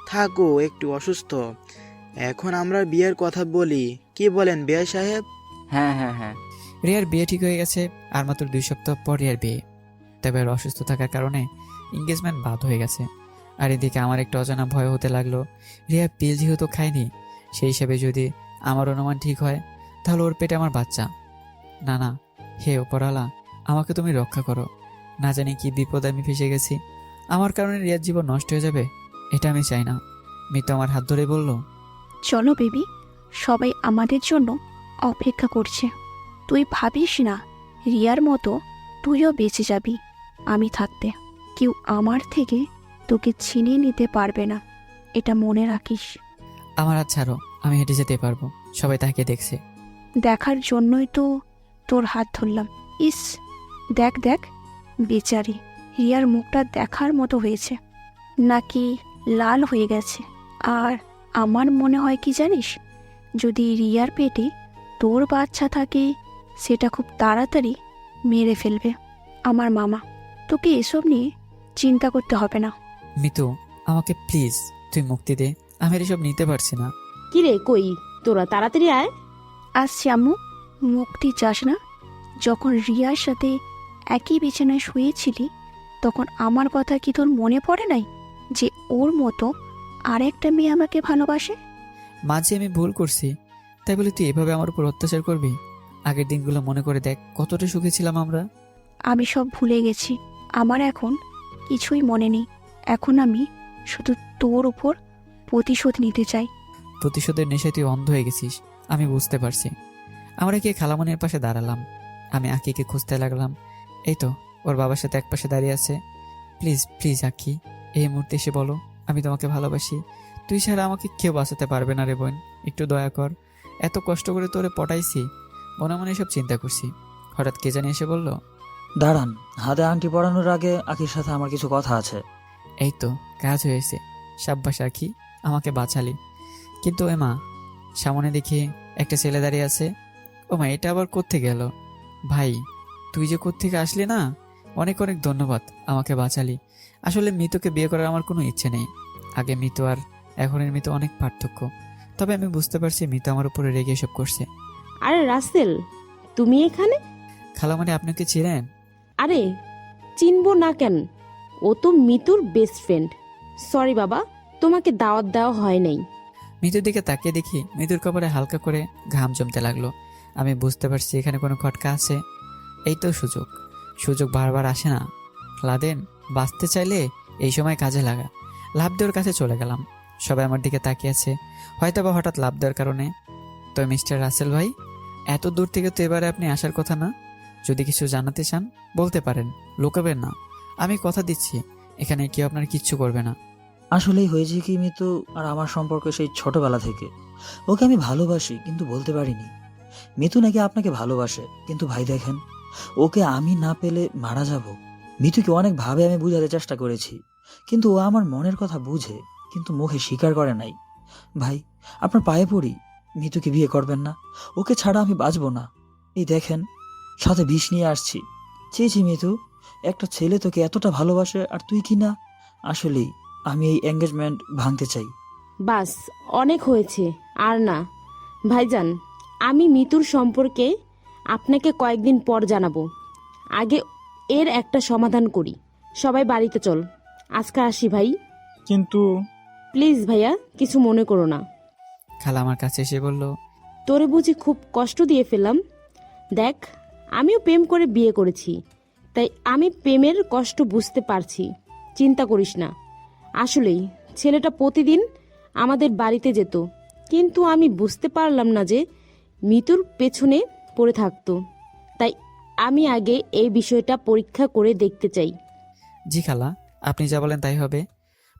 থাকো একটু অসুস্থ, এখন আমরা বিয়ের কথা বলি, কি বলেন বিয়ে সাহেব? হ্যাঁ হ্যাঁ হ্যাঁ। রিয়ার বিয়ে ঠিক হয়ে গেছে, আর মাত্র 2 সপ্তাহ পর রিয়ার বিয়ে। তবে আর অসুস্থ থাকার কারণে এঙ্গেজমেন্ট বাদ হয়ে গেছে। আর এদিকে আমার একটা অজানা ভয় হতে লাগলো। রিয়া পিল যেহেতু খায়নি, সেই হিসাবে যদি আমার অনুমান ঠিক হয়, তাহলে ওর পেটে আমার বাচ্চা। না না, হে ওপরওয়ালা, আমাকে তুমি রক্ষা করো। না জানি কি বিপদে আমি ফেসে গেছি। আমার কারণে রিয়ার জীবন নষ্ট হয়ে যাবে, এটা আমি চাই না। মিতু আমার হাত ধরে বলল, চলো বেবি, সবাই আমাদের জন্য অপেক্ষা করছে। তুই ভাবিস না, রিয়ার মতো তুইও বেঁচে যাবি আমি থাকতে। কেউ আমার থেকে তোকে ছিনিয়ে নিতে পারবে না, এটা মনে রাখিস। আমার হাত ছাড়ো, আমি হেঁটে যেতে পারবো। সবাই তাকে দেখছে। দেখার জন্যই তো তোর হাত ধরলাম। ইস, দেখ দেখ, বেচারি রিয়ার মুখটা দেখার মতো হয়েছে, নাকি লাল হয়ে গেছে। আর আমার মনে হয় কি জানিস, যদি রিয়ার পেটে তোর বাচ্চা থাকে, সেটা খুব তাড়াতাড়ি মেরে ফেলবে আমার মামা। তোকে এসব নিয়ে চিন্তা করতে হবে না। মিতু, আমাকে প্লিজ তুই মুক্তি দে, আমি আর এসব নিতে পারছি না। কিরে কই, তোরা তাড়াতাড়ি আয়। আসছি আম্মু। মুক্তি চাস না? যখন রিয়ার সাথে একই বিছানায় শুয়েছিলি, তখন আমার কথা কি তোর মনে পড়ে নাই যে ওর মতো আরেকটা মেয়ে আমাকে ভালোবাসে? মাঝে আমি ভুল করছি, তাই বলে তুই এভাবে আমার উপর অত্যাচার করবি? আগের দিনগুলো মনে করে দেখ, কতটা সুখে ছিলাম আমরা। আমি সব ভুলে গেছি, আমার এখন কিছুই মনে নেই। এখন আমি শুধু তোর উপর প্রতিশোধ নিতে চাই। প্রতিশোধের নেশায় তুই অন্ধ হয়ে গেছিস, আমি বুঝতে পারছি। আমরা গিয়ে খালামণির পাশে দাঁড়ালাম। আমি আঁকিকে খুঁজতে লাগলাম। এই তো ওর বাবার সাথে এক পাশে দাঁড়িয়ে আছে। প্লিজ প্লিজ আঁকি, এই মুহূর্তে এসে বলো আমি তোমাকে ভালোবাসি। তুই ছাড়া আমাকে কেউ বাঁচাতে পারবে না রে বোন, একটু দয়া কর। এত কষ্ট করে তোরে পটাইছি, মনে মনে সব চিন্তা করছি। হঠাৎ কে জানি এসে বলল, দাঁড়ান, হাতে আংটি পরানোর আগে আখির সাথে আমার কিছু কথা আছে। এই তো কাজ হয়েছে, সাব্বাস আঁকি, আমাকে বাঁচালি। কিন্তু এ মা, সামনে দেখি একটা ছেলে দাঁড়িয়ে আছে। ও মা, এটা আবার কোত্থেকে গেল? ভাই, তুই যে কোত্থেকে আসলি না, অনেক অনেক ধন্যবাদ, আমাকে বাঁচালি। আসলে মিতুকে বিয়ে করার আমার কোনো ইচ্ছে নেই। আগে মিতু আর এখনের মিতু অনেক পার্থক্য। তবে আমি বুঝতে পারছি মিতু আমার উপরে রেগে এসব করছে। আরে রাসেল, তুমি এখানে? খালামণি, আপনি কি ছিলেন? আরে চিনবো না কেন, ও তো মিতুর বেস্ট ফ্রেন্ড। সরি বাবা, তোমাকে দাওয়াত দেওয়া হয় নাই। মিতুর দিকে তাকিয়ে দেখি মিতুর কপালে হালকা করে ঘাম জমতে লাগলো। আমি বুঝতে পারছি এখানে কোনো খটকা আছে। এই তো সুযোগ, সুযোগ বারবার আসে না। লাদেন, বাঁচতে চাইলে এই সময় কাজে লাগা। লাভ দেওয়ার কাছে চলে গেলাম। সবাই আমার দিকে তাকিয়ে আছে, হয়তো বা হঠাৎ লাভ দেওয়ার কারণে। তো মিস্টার রাসেল ভাই, এত দূর থেকে তো এবারে আপনি আসার কথা না? যদি কিছু জানাতে চান বলতে পারেন, লুকাবেন না। আমি কথা দিচ্ছি, এখানে কেউ আপনার কিচ্ছু করবে না। আসলেই হয়েছে কি, মিতু আর আমার সম্পর্ক সেই ছোটবেলা থেকে। ওকে আমি ভালোবাসি, কিন্তু বলতে পারিনি। মিতু নাকি আপনাকে ভালোবাসে, কিন্তু ভাই দেখেন, ওকে আমি না পেলে মারা যাব। মিতুকে অনেকভাবে আমি বুঝাতে চেষ্টা করেছি, কিন্তু ও আমার মনের কথা বুঝে, কিন্তু মুখে স্বীকার করে নাই। ভাই, আপনার পায়ে পড়ি, মিতুকে বিয়ে করবেন না। ওকে ছাড়া আমি বাঁচবো না। এই দেখেন, সাথে বিষ নিয়ে আসছি। চেয়েছি মিতু, একটা ছেলে তোকে এতটা ভালোবাসে, আর তুই কি না। আসলেই আমি এই এঙ্গেজমেন্ট ভাঙতে চাই। বাস, অনেক হয়েছে, আর না। ভাইজান, আমি মিতুর সম্পর্কে আপনাকে কয়েকদিন পর জানাবো। আগে এর একটা সমাধান করি। সবাই বাড়িতে চল, আজকে আসি ভাই। কিন্তু প্লিজ ভাইয়া, কিছু মনে করো না। খালা আমার কাছে এসে বলল, তোরে বুঝি খুব কষ্ট দিয়ে ফেললাম? দেখ, আমিও প্রেম করে বিয়ে করেছি, তাই আমি প্রেমের কষ্ট বুঝতে পারছি। চিন্তা করিস না। আসলেই ছেলেটা প্রতিদিন আমাদের বাড়িতে যেত, কিন্তু আমি বুঝতে পারলাম না যে মিতুর পেছনে পড়ে থাকতো, তাই আমি আগে এই বিষয়টা পরীক্ষা করে দেখতে চাই। জি খালা, আপনি যা বলেন তাই হবে।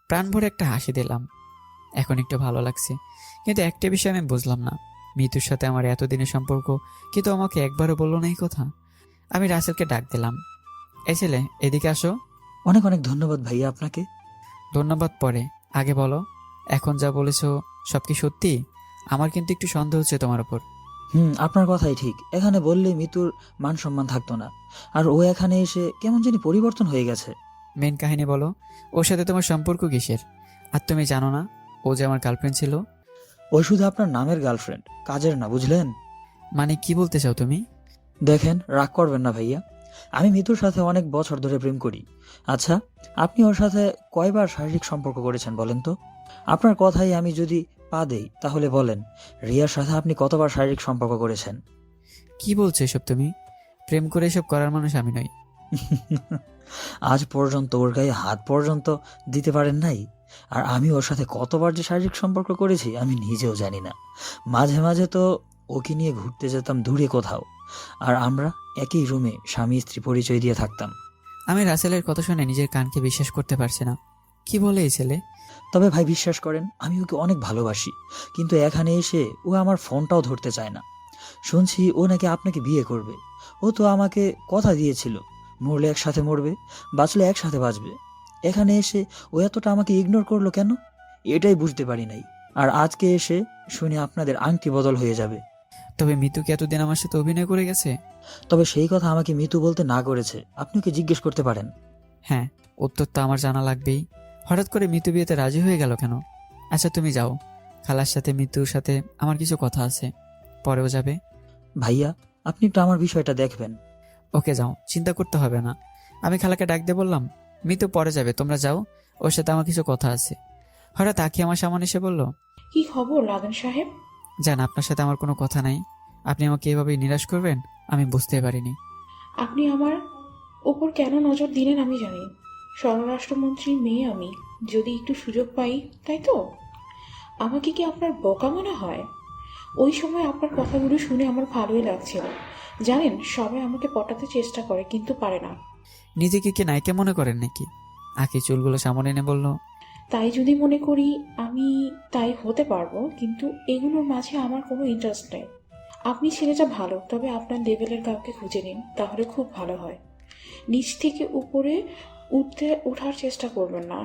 প্রাণ ভরে একটা হাসি দিলাম। এখন একটু ভালো লাগছে, কিন্তু একটা বিষয় আমি বুঝলাম না। মিতুর সাথে আমার এতদিনের সম্পর্ক, কিন্তু আমাকে একবারও বললো না এই কথা। আমি রাসেলকে ডাক দিলাম, এই ছেলে এদিকে আসো। অনেক অনেক ধন্যবাদ ভাইয়া আপনাকে। ধন্যবাদ পরে, আগে বলো এখন যা বলেছো সব কি সত্যি? আমার কিন্তু একটু সন্দেহ হচ্ছে তোমার উপর। আপনার কথাই ঠিক। এখানে বললে মিতুর মান সম্মান থাকতো না, আর ও এখানে এসে কেমন জানি পরিবর্তন হয়ে গেছে। মেন কাহিনী বলো, ওর সাথে তোমার সম্পর্ক কিসের? আর তুমি জানো না ও যে আমার গার্লফ্রেন্ড ছিল? ও শুধু আপনার নামের গার্লফ্রেন্ড, কাজের না, বুঝলেন? মানে কি বলতে চাও তুমি? দেখেন, রাগ করবেন না ভাইয়া, আমি মিতুর সাথে অনেক বছর ধরে প্রেম করি। আচ্ছা, আপনি ওর সাথে কয়বার শারীরিক সম্পর্ক করেছেন বলেন তো? আপনার কথাই আমি যদি পা দেই, তাহলে বলেন, রিয়ার সাথে আপনি কতবার শারীরিক সম্পর্ক করেছেন? কি বলছো এসব তুমি? প্রেম করে এসব করার মানুষ আমি নই। আজ পর্যন্ত ওর গায়ে হাত পর্যন্ত দিতে পারেন নাই? আর আমি ওর সাথে কতবার যে শারীরিক সম্পর্ক করেছি আমি নিজেও জানি না। মাঝে মাঝে তো ওকে নিয়ে ঘুরতে যেতাম দূরে কোথাও, আর আমরা একই রুমে স্বামী স্ত্রী পরিচয় দিয়ে থাকতাম। আমি রাসেলের কথা শুনে নিজের কানকে বিশ্বাস করতে পারছি না। কি বলে এই ছেলে? তবে ভাই বিশ্বাস করেন, আমি ওকে অনেক ভালোবাসি, কিন্তু এখানে এসে ও আমার ফোনটাও ধরতে চায় না। শুনছি ও নাকি আপনাকে বিয়ে করবে। ও তো আমাকে কথা দিয়েছিল, মরলে একসাথে মরবে, বাঁচলে একসাথে বাঁচবে। এখানে এসে ও এতটা আমাকে ইগনোর করলো কেন, এটাই বুঝতে পারি নাই। আর আজকে এসে শুনে আপনাদের আংটি বদল হয়ে যাবে। তবে মিতু কি এতদিন আমার সাথে অভিনয় করে গেছে? তবে সেই কথা আমাকে মিতু বলতে না করেছে, আপনি ওকে জিজ্ঞেস করতে পারেন। হ্যাঁ, উত্তর তো আমার জানা লাগবেই। হঠাৎ করে মিতু বিয়েতে রাজি হয়ে গেল কেন? আচ্ছা তুমি যাও, খালার সাথে মিতুর সাথে আমার কিছু কথা আছে, পরেও যাবে। ভাইয়া, আপনি একটু আমার বিষয়টা দেখবেন। ওকে যাও, চিন্তা করতে হবে না। আমি খালাকে ডাক দিয়ে বললাম, মিতু পরে যাবে, তোমরা যাও, ওর সাথে আমার কিছু কথা আছে। হঠাৎ আঁকি আমার সামনে এসে বলল, কি খবর লাদেন সাহেব? জান আপনার সাথে আমার কোনো কথা নাই, আপনি আমাকে এভাবে নিরাশ করবেন আমি বুঝতে পারিনি। আপনি আমার ওপর কেন নজর দিলেন আমি জানি। স্বরাষ্ট্রমন্ত্রীর মেয়ে আমি, যদি একটু সুযোগ পাই, তাই তো? আমাকে কি আপনার বোকা মনে হয়? ওই সময় আপনার কথাগুলো শুনে আমার ভালোই লাগছিল। জানেন, সবাই আমাকে পটাতে চেষ্টা করে কিন্তু পারে না। নিজেকে কি নায়িকা মনে করেন নাকি? আঁকি চুলগুলো সামনে এনে বলল, তাই যদি মনে করি আমি তাই হতে পারবো, কিন্তু এগুলোর মাঝে আমার কোনো ইন্টারেস্ট নেই। আপনি ছেলেটা ভালো, তবে আপনার লেভেলের কাউকে খুঁজে নিন, তাহলে খুব ভালো হয়। নিচ থেকে উপরে ওঠার চেষ্টা করবেন না,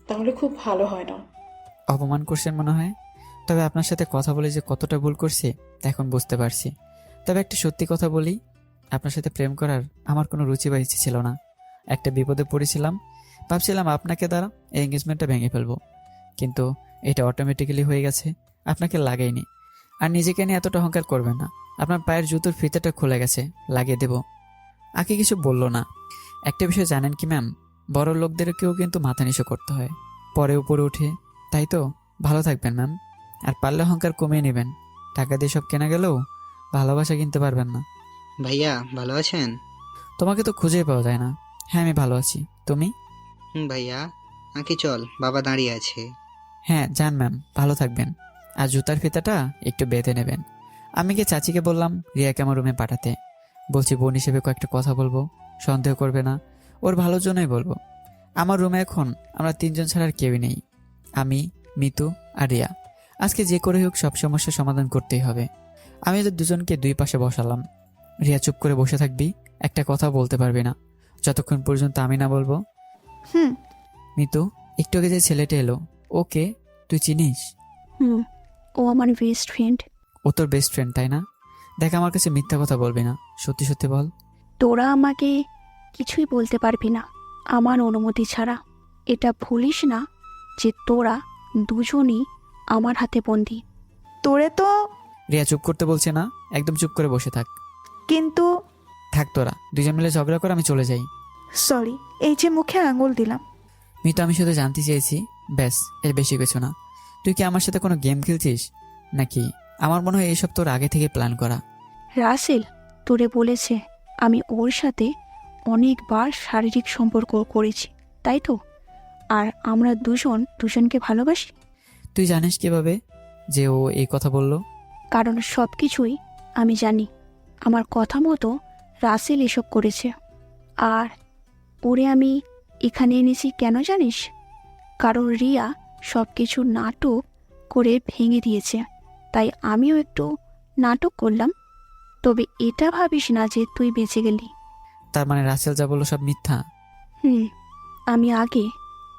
তাহলে খুব ভালো হয় না। অপমান করছেন মনে হয়। তবে আপনার সাথে কথা বলে যে কতটা ভুল করছি তা এখন বুঝতে পারছি। তবে একটা সত্যি কথা বলি, আপনার সাথে প্রেম করার আমার কোনো রুচি বা ইচ্ছে ছিল না। একটা বিপদে পড়েছিলাম, ভাবছিলাম আপনাকে দ্বারা এই এঙ্গেজমেন্টটা ভেঙে ফেলবো, কিন্তু এটা অটোমেটিক্যালি হয়ে গেছে, আপনাকে লাগাইনি। আর নিজেকে নিয়ে এতটা অহংকার করবেন না। আপনার পায়ের জুতোর ফিতাটা খুলে গেছে, লাগিয়ে দেব। আগে কিছু বললো না। একটা বিষয় জানেন কি ম্যাম, বড় লোকদেরকেও কিন্তু মাথা নিচু করতে হয়, পরে উপরে উঠে। তাই তো ভালো থাকবেন ম্যাম, আর পারলে অহংকার কমিয়ে নেবেন। টাকা দিয়ে সব কেনা গেলেও ভালোবাসা কিনতে পারবেন না। ভাইয়া ভালো আছেন? তোমাকে তো খুঁজেই পাওয়া যায় না। হ্যাঁ আমি ভালো আছি, তুমি? ভাইয়া আঁকি চল, বাবা দাঁড়িয়ে আছে। হ্যাঁ যান ম্যাম, ভালো থাকবেন। আর জুতার ফিতাটা একটু বেঁধে নেবেন। আমি গিয়ে চাচিকে বললাম রিয়াকে আমার রুমে পাঠাতে। বলছি বোন হিসেবে কয়েকটা কথা বলবো, সন্দেহ করবে না, ওর ভালোর জন্যই বলবো। আমার রুমে এখন আমরা তিনজন ছাড়া আর কেউই নেই, আমি, মিতু আর রিয়া। আজকে যে করে হোক সব সমস্যার সমাধান করতেই হবে। আমি ওদের দুজনকে দুই পাশে বসালাম। রিয়া চুপ করে বসে থাকবি, একটা কথা বলতে পারবি না যতক্ষণ পর্যন্ত আমি না বলবো। হুম। মিতু, একটু আগে যে ছেলেটা এলো, ওকে তুই চিনিস? ও আমার বেস্ট ফ্রেন্ড। ও তোর বেস্ট ফ্রেন্ড তাই না? দেখ আমার কাছে মিথ্যা কথা বলবি না, সত্যি সত্যি বল। তোরা আমাকে কিছুই বলতে পারবি না আমার অনুমতি ছাড়া। এটা ভুলিস না যে তোরা দুজনই আমার হাতে বন্দি। তোরে তো। রিয়া চুপ করতে বলছে না, একদম চুপ করে বসে থাক। কিন্তু থাক তোরা দুজন মিলে ঝগড়া করে আমি চলে যাই। সরি, এই যে মুখে আঙুল দিলাম। মিতু আমি শুধু জানতে চেয়েছি, ব্যাস, এর বেশি কিছু না। তুই কি আমার সাথে কোনো গেম খেলছিস নাকি? আমার মনে হয় এইসব তোর আগে থেকে প্ল্যান করা। রাসেল তোরে বলেছে আমি ওর সাথে অনেকবার শারীরিক সম্পর্ক করেছি, তাই তো? আর আমরা দুজনকে ভালোবাসি। তুই জানিস কিভাবে যে ও এই কথা বলল? কারণ সব কিছুই আমি জানি। আমার কথা মতো রাসেল এসব করেছে। আর ওরে আমি এখানে এনেছি কেন জানিস? কারণ রিয়া সব কিছু নাটক করে ভেঙে দিয়েছে, তাই আমিও একটু নাটক করলাম। তবে এটা ভাবিস না যে তুই বেঁচে গেলি। তার মানে রাসেল যা বললো সব মিথ্যা? আমি আগে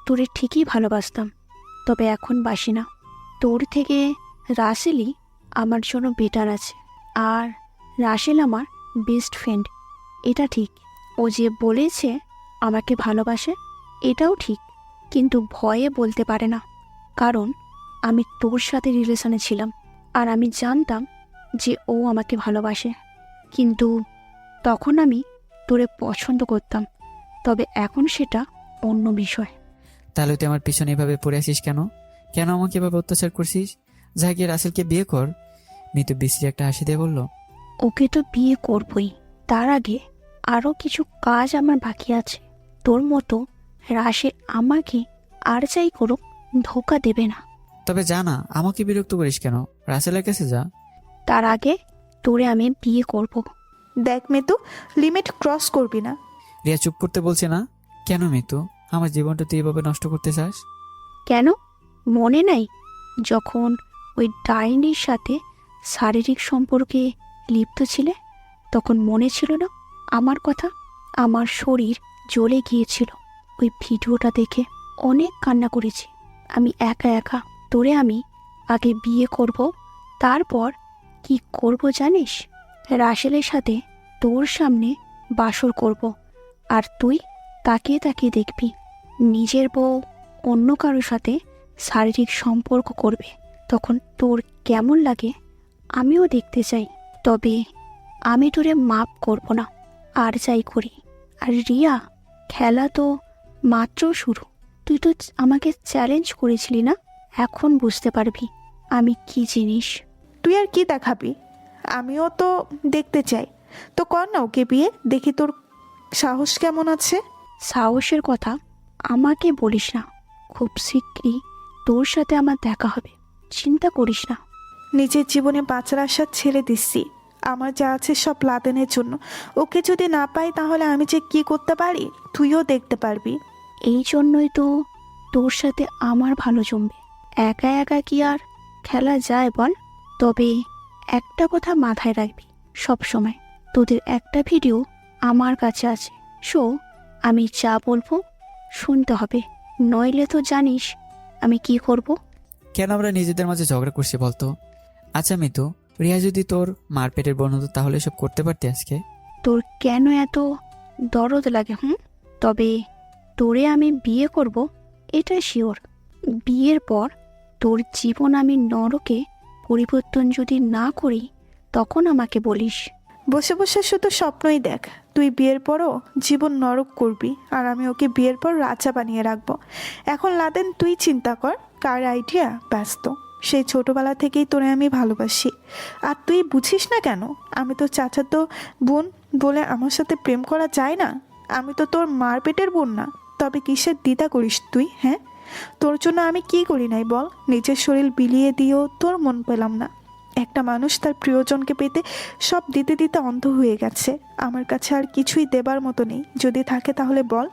তোরে ঠিকই ভালোবাসতাম, তবে এখন বাসি না। তোর থেকে রাসেলই আমার জন্য বেটার আছে। আর রাসেল আমার বেস্ট ফ্রেন্ড, এটা ঠিক। ও যে বলেছে আমাকে ভালোবাসে, এটাও ঠিক, কিন্তু ভয়ে বলতে পারে না। কারণ আমি তোর সাথে রিলেশনে ছিলাম, আর আমি জানতাম যে ও আমাকে ভালোবাসে। কিন্তু তখন আমি তোরে পছন্দ করতাম, তবে এখন সেটা অন্য বিষয়। তাহলে তুই আমার পিছনে এভাবে পড়ে আসিস কেন? কেন আমাকে এভাবে অত্যাচার করছিস? যা গিয়ে রাসেলকে বিয়ে কর। মিতু বিশ্রী একটা হাসি দিয়ে বলল, ওকে তো বিয়ে করবই, তার আগে আরও কিছু কাজ আমার বাকি আছে। তোর মতো রাসেল আমাকে আর যাই করুক ধোকা দেবে না। তবে জানা আমাকে বিরক্ত করিস কেন? রাসেলের কাছে যা। তার আগে তোরে আমি বিয়ে করব। দেখ মিতু, লিমিট ক্রস করবি না। রিয়া চুপ করতে বলছে না কেন? মিতু, আমার জীবনটা তুই এভাবে নষ্ট করতে চাস? কেন মনে নাই যখন ওই ডাইনির সাথে শারীরিক সম্পর্কে লিপ্ত ছিলে? তখন মনে ছিল না আমার কথা? আমার শরীর জ্বলে গিয়েছিল ওই ভিডিওটা দেখে। অনেক কান্না করেছি আমি একা একা। তোরে আমি আগে বিয়ে করব, তারপর কি করব জানিস? রাসেলের সাথে তোর সামনে বাসর করব, আর তুই তাকিয়ে তাকিয়ে দেখবি নিজের বউ অন্য কারোর সাথে শারীরিক সম্পর্ক করবে। তখন তোর কেমন লাগে আমিও দেখতে চাই। তবে আমি তোরে মাপ করব না, আর যাই করি। আর রিয়া, খেলা তো মাত্র শুরু। তুই তো আমাকে চ্যালেঞ্জ করেছিলি না? এখন বুঝতে পারবি আমি কি জিনিস। তুই আর কি দেখাবি? আমিও তো দেখতে চাই। তো কর না ওকে বিয়ে, দেখি তোর সাহস কেমন আছে। সাহসের কথা আমাকে বলিস না। খুব শীঘ্রই তোর সাথে আমার দেখা হবে, চিন্তা করিস না। নিজের জীবনে বাঁচার আশা ছেড়ে দিচ্ছি। আমার যা আছে সব লাদেনের জন্য। ওকে যদি না পাই তাহলে আমি যে কি করতে পারি তুইও দেখতে পারবি। এই জন্যই তো তোর সাথে আমার ভালো জমবে। একা একা কি আর খেলা যায় বল? তবে একটা কথা মাথায় রাখবি সব সময়, তোদের একটা ভিডিও আমার কাছে আছে। সো আমি যা বলবো শুনতে হবে, নইলে তো জানিস আমি কি করব। কেন আমরা নিজেদের মাঝে ঝগড়া করছি বলতো? আচ্ছা মিতু, রিয়া যদি তোর মারপেটের বোন হতো তাহলে এসব করতে পারতি আজকে? তোর কেন এত দরদ লাগে? তবে তোরে আমি বিয়ে করব এটা শিওর। বিয়ের পর তোর জীবন আমি নরকে পরিবর্তন যদি না করি তখন আমাকে বলিস। বসে বসে শুধু স্বপ্নই দেখ। তুই বিয়ের পরও জীবন নরক করবি, আর আমি ওকে বিয়ের পর রাজা বানিয়ে রাখবো। এখন লাদেন তুই চিন্তা কর, কার আইডিয়া ব্যস্ত। সেই ছোটবেলা থেকেই তোরে আমি ভালোবাসি, আর তুই বুঝিস না কেন? আমি তো চাচাতো বোন বলে আমার সাথে প্রেম করা যায় না? আমি তো তোর মার পেটের বোন না। তবে কিসের দ্বিধা করিস তুই? হ্যাঁ, তোর জন্য আমি কি করি নাই বল? নিজের শরীর বিলিয়ে দিয়েও তোর মন পেলাম না। একটা মানুষ তার প্রিয়জনকে পেতে সব দিতে দিতে অন্ধ হয়ে গেছে। আমার কাছে আর কিছুই দেবার মতো নেই। যদি থাকে তাহলে বল,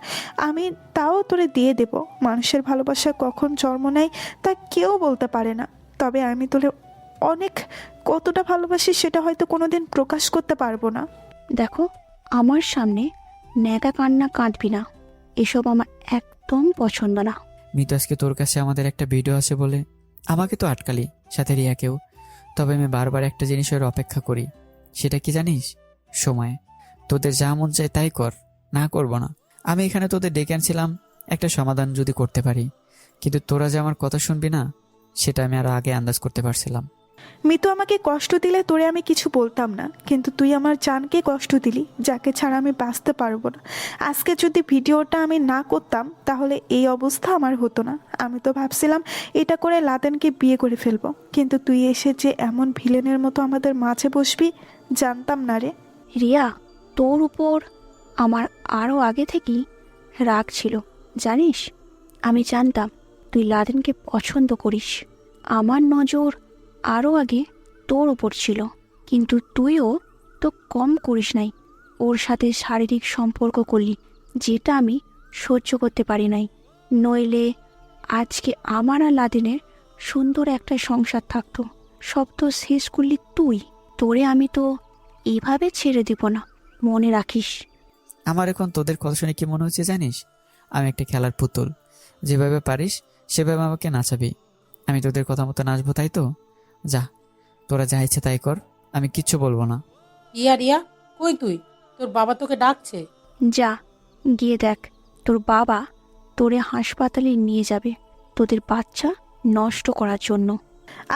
আমি তাও তোরে দিয়ে দেব। মানুষের ভালোবাসা কখন জন্ম নেয় তা কেউ বলতে পারে না। তবে আমি তোরে অনেক কতটা ভালোবাসি সেটা হয়তো কোনোদিন প্রকাশ করতে পারবো না। দেখো, আমার সামনে ন্যাকা কান্না কাঁদবি না, এসব আমার একদম পছন্দ না। মিতু, আজকে তোর কাছে আমাদের একটা ভিডিও আছে বলে আমাকে তো আটকালি, সাথে রিয়াকেও। তবে আমি বারবার একটা জিনিসের অপেক্ষা করি, সেটা কি জানিস? সময়। তোদের যা মন চায় তাই কর, না করব না। আমি এখানে তোদের ডেকে আনছিলাম একটা সমাধান যদি করতে পারি, কিন্তু তোরা যে আমার কথা শুনবি না সেটা আমি আরো আগে আন্দাজ করতে পারছিলাম। মিতু, আমাকে কষ্ট দিলে তোরে আমি কিছু বলতাম না, কিন্তু তুই আমার জানকে কষ্ট দিলি, যাকে ছাড়া আমি বাঁচতে পারবো না। আজকে যদি ভিডিওটা আমি না করতাম তাহলে এই অবস্থা আমার হতো না। আমি তো ভাবছিলাম এটা করে লাদেনকে বিয়ে করে ফেলবো, কিন্তু তুই এসে যে এমন ভিলেনের মতো আমাদের মাঝে বসবি জানতাম না রে। রিয়া, তোর উপর আমার আরও আগে থেকেই রাগ ছিল জানিস। আমি জানতাম তুই লাদেনকে পছন্দ করিস। আমার নজর আরও আগে তোর ওপর ছিল, কিন্তু তুইও তো কম করিস নাই, ওর সাথে শারীরিক সম্পর্ক করলি, যেটা আমি সহ্য করতে পারি নাই। নইলে আজকে আমার আর লাদেনের সুন্দর একটা সংসার থাকতো। সব তো শেষ করলি তুই। তোরে আমি তো এইভাবে ছেড়ে দিব না, মনে রাখিস। আমার এখন তোদের কথা শুনে কি মনে হচ্ছে জানিস? আমি একটা খেলার পুতুল, যেভাবে পারিস সেভাবে আমাকে নাচাবি। আমি তোদের কথা মতো নাচবো, তাই তো? যা, তোরা যা ইচ্ছে তাই কর, আমি কিচ্ছু বলবো না। রিয়া রিয়া, কই তুই? তোর বাবা তোকে ডাকছে। যা, গিয়ে দেখ, তোর বাবা তোরে হাসপাতালে নিয়ে যাবে তোদের বাচ্চা নষ্ট করার জন্য।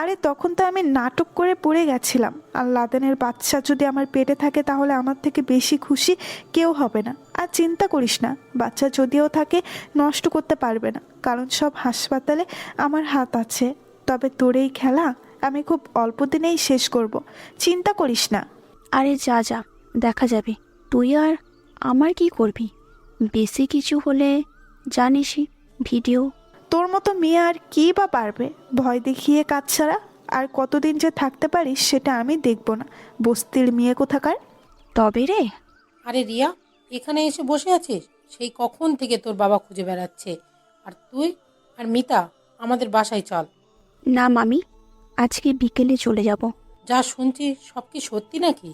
আরে তখন তো আমি নাটক করে পড়ে গেছিলাম, আর লাদেনের বাচ্চা যদি আমার পেটে থাকে তাহলে আমার থেকে বেশি খুশি কেউ হবে না। আর চিন্তা করিস না, বাচ্চা যদিও থাকে নষ্ট করতে পারবে না, কারণ সব হাসপাতালে আমার হাত আছে। তবে তোর এই খেলা আমি খুব অল্প দিনেই শেষ করব, চিন্তা করিস না। আরে যা যা, দেখা যাবে। তুই আর আমার কি করবি? বেশি কিছু হলে জানিসই, ভিডিও। তোর মতো মেয়ে আর কী বা পারবে ভয় দেখিয়ে কাজ ছাড়া? আর কতদিন যে থাকতে পারিস সেটা আমি দেখব না, বস্তির মেয়ে কোথাকার। তবে রে, আরে রিয়া, এখানে এসে বসে আছিস? সেই কখন থেকে তোর বাবা খুঁজে বেড়াচ্ছে। আর তুই আর মিতা আমাদের বাসায় চল। না মামি, আজকে বিকেলে চলে যাব। যা শুনছি সব কি সত্যি নাকি?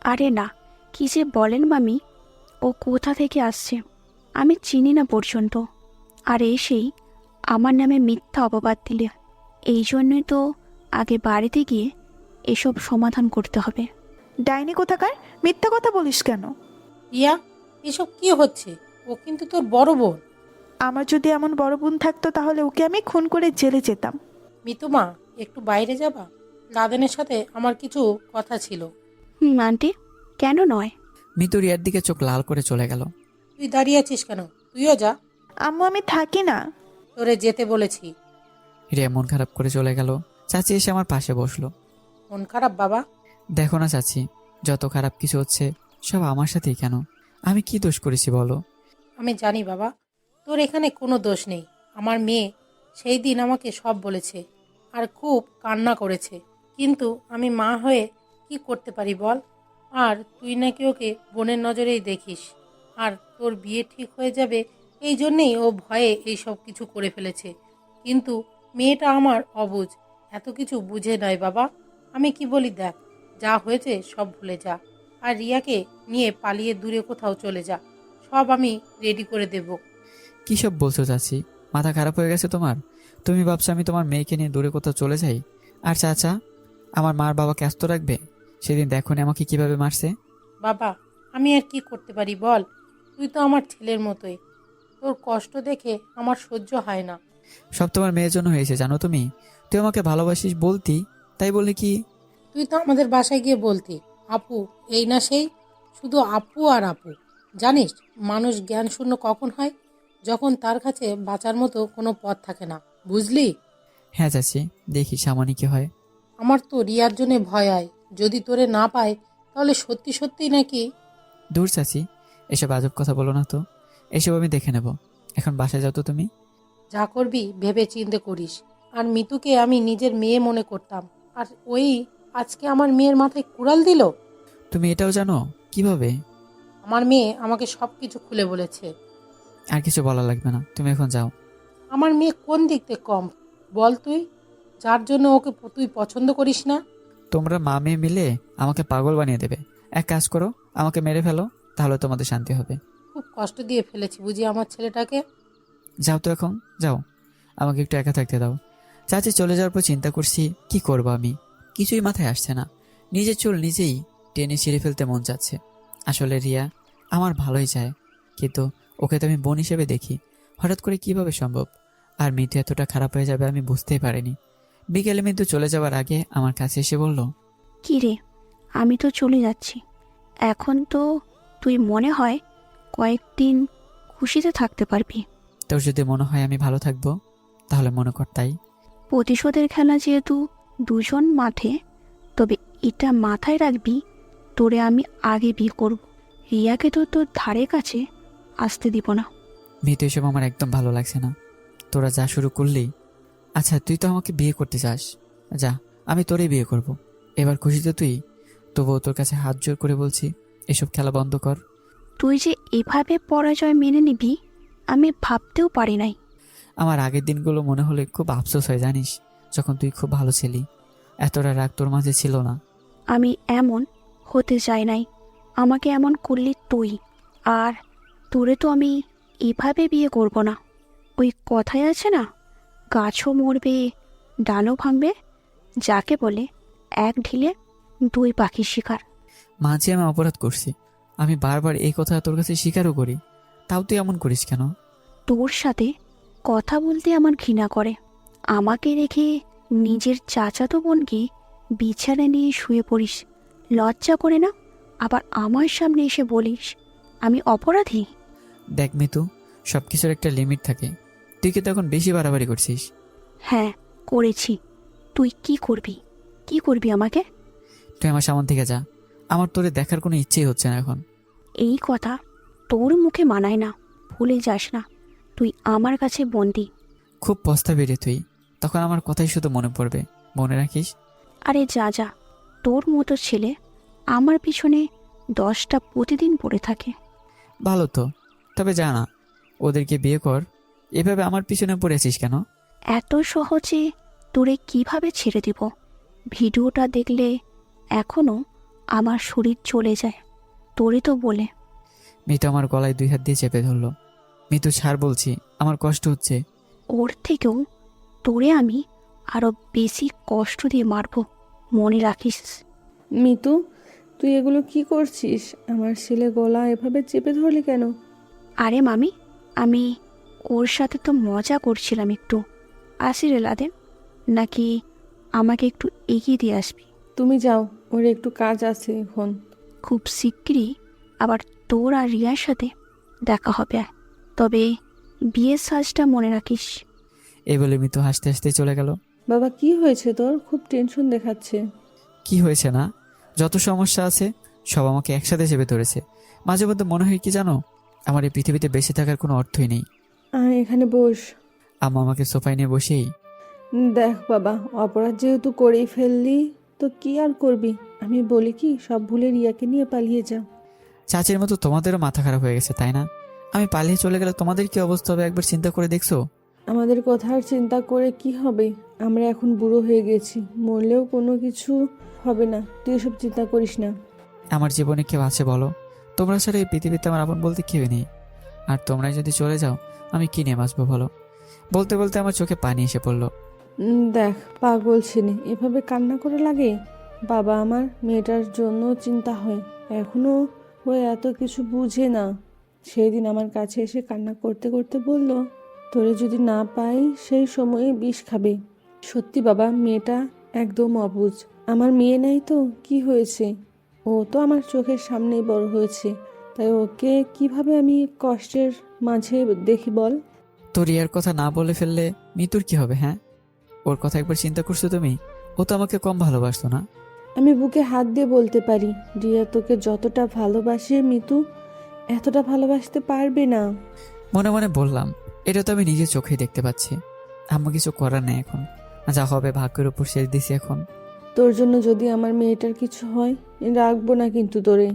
আরে না, কি যে বলেন মামি, ও কোথা থেকে আসছে আমি চিনি না পর্যন্ত। আর এসেই আমার নামে মিথ্যা অপবাদ দিলে, এই জন্যই তো আগে বাড়িতে গিয়ে এসব সমাধান করতে হবে। ডাইনি কোথাকার, মিথ্যা কথা বলিস কেন? রিয়া, এসব কি হচ্ছে? ও কিন্তু তোর বড় বোন। আমার যদি এমন বড় বোন থাকতো তাহলে ওকে আমি খুন করে জেলে যেতাম। মিতুমা, একটু বাইরে যাবা? লাদেনের সাথে আমার কিছু কথা ছিল। আন্টি, কেন নয়? মিতু রিয়ার দিকে চোখ লাল করে চলে গেল। তুই দাঁড়িয়ে আছিস কেন? তুইও যা। আম্মু আমি থাকি না। তোরে যেতে বলেছি। রিয়া মন খারাপ করে চলে গেল। চাচি এসে আমার পাশে বসলো। মন খারাপ বাবা? দেখো না চাচি, যত খারাপ কিছু হচ্ছে সব আমার সাথেই কেন? আমি কি দোষ করেছি বলো? আমি জানি বাবা, তোর এখানে কোনো দোষ নেই। আমার মেয়ে সেই দিন আমাকে সব বলেছে আর খুব কান্না করেছে, কিন্তু আমি মা হয়ে কি করতে পারি বল? আর তুই নাকি ওকে বোনের নজরেই দেখিস, আর তোর বিয়ে ঠিক হয়ে যাবে এই জন্যেই ও ভয়ে এই সব কিছু করে ফেলেছে। কিন্তু মেয়েটা আমার অবুঝ, এত কিছু বুঝে নয় বাবা। আমি কি বলি দেখ, যা হয়েছে সব ভুলে যা, আর রিয়াকে নিয়ে পালিয়ে দূরে কোথাও চলে যা। সব আমি রেডি করে দেব। কি সব বলছো চাচি? মাথা খারাপ হয়ে গেছে তোমার? তুমি ভাবছো আমি তোমার মেয়েকে নিয়ে দূরে কোথাও চলে যাই? আর চাচা আমার মার বাবাকে আস্ত রাখবে? সেদিন দেখো না আমাকে কিভাবে মারছে। বাবা, আমি আর কি করতে পারি বল? তুই তো আমার ছেলের মতোই, তোর কষ্ট দেখে আমার সহ্য হয় না। সব তোমার মেয়ের জন্য হয়েছে জানো তুমি। তুই আমাকে ভালোবাসিস বলতি, তাই বলে কি? তুই তো আমাদের বাসায় গিয়ে বলতি আপু এই না সেই, শুধু আপু আর আপু। জানিস মানুষ জ্ঞান শূন্য কখন হয়? যখন তার কাছে বাঁচার মতো কোনো পথ থাকে না, বুঝলি? হ্যাঁ চাচি, দেখি সামনে কি হয়। আমার তো রিয়ার জন্য ভয় হয়, যদি তোরে না পায় তাহলে সত্যি সত্যি নাকি। দূর চাচি, এসব আজব কথা বলো না তো। এসব আমি দেখে নেব। এখন বাসায় যাও তো তুমি। যা করবি ভেবে চিন্তে করিস। আর মিতুকে আমি নিজের মেয়ে মনে করতাম, আর ওই আজকে আমার মেয়ের মাথায় কুড়াল দিল। তুমি এটাও জানো? কিভাবে? আমার মেয়ে আমাকে সব কিছু খুলে বলেছে। আর কিছু বলা লাগবে না, তুমি এখন যাও। আমার মেয়ে কোন দিক থেকে কম বল তুই, যার জন্য ওকে তুই পছন্দ করিস না? তোমরা মা মেয়ে মিলে আমাকে পাগল বানিয়ে দেবে। এক কাজ করো, আমাকে মেরে ফেলো, তাহলে তোমাদের শান্তি হবে। খুব কষ্ট দিয়ে ফেলেছি বুঝি আমার ছেলেটাকে। যাও তো এখন, যাও। আমাকে একটু একা থাকতে দাও। চাচি চলে যাওয়ার পর চিন্তা করছি কি করব আমি। কিছুই মাথায় আসছে না। নিজের চুল নিজেই টেনে ছিঁড়ে ফেলতে মন যাচ্ছে। আসলে রিয়া আমার ভালোই চায়, কিন্তু ওকে তো আমি বোন হিসেবে দেখি। হঠাৎ করে কিভাবে সম্ভব? আর মিতু এতটা খারাপ হয়ে যাবে আমি বুঝতেই পারিনি। বিকেলে মিতু চলে যাওয়ার আগে আমার কাছে এসে বলল, কি রে, আমি তো চলে যাচ্ছি। এখন তো তুই মনে হয় কয়েকদিন খুশিতে থাকতে পারবি। তোর যদি মনে হয় আমি ভালো থাকবো তাহলে মনে কর তাই। প্রতিশোধের খেলা যেহেতু দুজন মাঠে, তবে এটা মাথায় রাখবি, তোরে আমি আগে বিয়ে করব। রিয়াকে তো তোর ধারে কাছে আসতে দিব না। মিতু এসব আমার একদম ভালো লাগছে না। তোরা যা শুরু করলি। আচ্ছা তুই তো আমাকে বিয়ে করতে চাস, যা আমি তোরেই বিয়ে করব। এবার খুশিতে তুই তবুও তোর কাছে হাত জোর করে বলছি, এসব খেলা বন্ধ কর। তুই যে এভাবে পরাজয় মেনে নিবি আমি ভাবতেও পারি নাই। আমার আগের দিনগুলো মনে হলে খুব আফসোস হয় জানিস, যখন তুই খুব ভালো ছিলি। এতটা রাগ তোর মাঝে ছিল না। আমি এমন হতে চাই নাই, আমাকে এমন করলি তুই। আর তোরে তো আমি এভাবে বিয়ে করব না। ওই কথাই আছে না, গাছও মরবে ডালও ভাঙবে, যাকে বলে এক ঢিলে দুই পাখি শিকার। মাঝে আমি অপরাধ করছি, আমি বারবার এই কথা তোর কাছে স্বীকারও করি, তাও তুই এমন করিস কেন? তোর সাথে কথা বলতে আমার ঘৃণা করে। আমাকে রেখে নিজের চাচাতো বোনকে বিছানায় নিয়ে শুয়ে পড়িস, লজ্জা করে না? আবার আমার সামনে এসে বলিস আমি অপরাধী। দেখ মিতু, সব কিছুর একটা লিমিট থাকে, তুই কি তখন বেশি বাড়াবাড়ি করছিস। হ্যাঁ করেছি। তুই কি করবি? কি করবি আমাকে? তুই আমার সামনে থেকে যা, আমার তোরে দেখার কোনো ইচ্ছেই হচ্ছে না এখন। এই কথা তোর মুখে মানায় না, ভুলে যাস না তুই আমার কাছে বন্দি। খুব পস্তাবি রে তুই, তখন আমার কথাই শুধু মনে পড়বে, মনে রাখিস। আরে যা যা, তোর মতো ছেলে আমার পিছনে 10টা প্রতিদিন পড়ে থাকে। ভালো তো, তবে যা না, ওদেরকে বিয়ে কর। এভাবে আমার পিছনে পড়েছিস কেন? এত সহজে তোরে কিভাবে ছেড়ে দিব? ভিডিওটা দেখলে এখনো আমার শরীর চলে যায়। তোরে তো বলে। মিতু আমার গলায় 2 হাত দিয়ে চেপে ধরলো। মিতু ছাড় বলছি, আমার কষ্ট হচ্ছে। ওর থেকেও তোরে আমি আরো বেশি কষ্ট দিয়ে মারবো, মনে রাখিস। মিতু, তুই এগুলো কি করছিস? আমার ছেলে গলা এভাবে চেপে ধরলি কেন? আরে মামি, আমি ওর সাথে তো মজা করছিলাম একটু। আসি রে লাদেন, নাকি আমাকে একটু এগিয়ে দিয়ে আসবি? তুমি যাও, ওর একটু কাজ আছে এখন। খুব শিগগিরই আবার তোর আর রিয়ার সাথে দেখা হবে, তবে বিয়ের সাজটা মনে রাখিস। এই বলে মিতু হাসতে হাসতে চলে গেল। বাবা কি হয়েছে তোর? খুব টেনশন দেখাচ্ছে। কি হয়েছে না, যত সমস্যা আছে সব আমাকে একসাথে চেপে ধরেছে। মাঝে মধ্যে মনে হয় কি জানো, আমার এই পৃথিবীতে বেঁচে থাকার কোনো অর্থই নেই। এখানে বস। আম্মা আমাকে সোফায় নিয়ে বসেই, দেখ বাবা, অপরাধ যেহেতু করেই ফেললি তো কি আর করবি। আমি বলি কি, সব ভুলে রিয়াকে নিয়ে পালিয়ে যা। চাচির মতো তোমাদেরও মাথা খারাপ হয়ে গেছে তাই না? আমি পালিয়ে চলে গেলে তোমাদের কি অবস্থা হবে একবার চিন্তা করে দেখছো? আমাদের কথা আর চিন্তা করে কি হবে? আমরা এখন বুড়ো হয়ে গেছি, মরলেও কোনো কিছু হবে না। তুই এসব চিন্তা করিস না। আমার জীবনে কেউ আছে বলো? তোমরা ছাড়া এই পৃথিবীতে আমার আপন বলতে কেউ নেই। আর তোমরাই যদি চলে যাও আমি কি নিয়ে বাঁচবো বলো? বলতে বলতে আমার চোখে পানি এসে পড়লো। দেখ পাগল ছেলে, এভাবে কান্না করে লাগে? বাবা, আমার মেয়েটার জন্য চিন্তা হয়। এখনো ও এত কিছু বুঝে না। সেই দিন আমার কাছে এসে কান্না করতে করতে বলল, তোরে যদি না পাই সেই সময়ে বিষ খাবে। সত্যি বাবা, মেয়েটা একদম অবুঝ। আমার মেয়ে নাই তো কি হয়েছে? ও তো আমার চোখের সামনেই বড় হয়েছে, তাই ওকে কিভাবে আমি কষ্টের মাঝে দেখি বল? তো রিয়ার কথা না বলে ফেললে মিতুর কি হবে? হ্যাঁ, ওর কথা একবার চিন্তা করছো তুমি? ও তো আমাকে কম ভালোবাসতো না। আমি বুকে হাত দিয়ে বলতে পারি, রিয়া তোকে যতটা ভালোবাসে মিতু এতটা ভালোবাসতে পারবে না। মনে মনে বললাম, এটা তো আমি নিজের চোখেই দেখতে পাচ্ছি। আম্মু কিছু করার নেই এখন, যা হবে ভাগ্যের উপর শেষ দিছি এখন। তোর জন্য যদি আমার মেয়েটার কিছু হয় রাখবো না কিন্তু তোরে।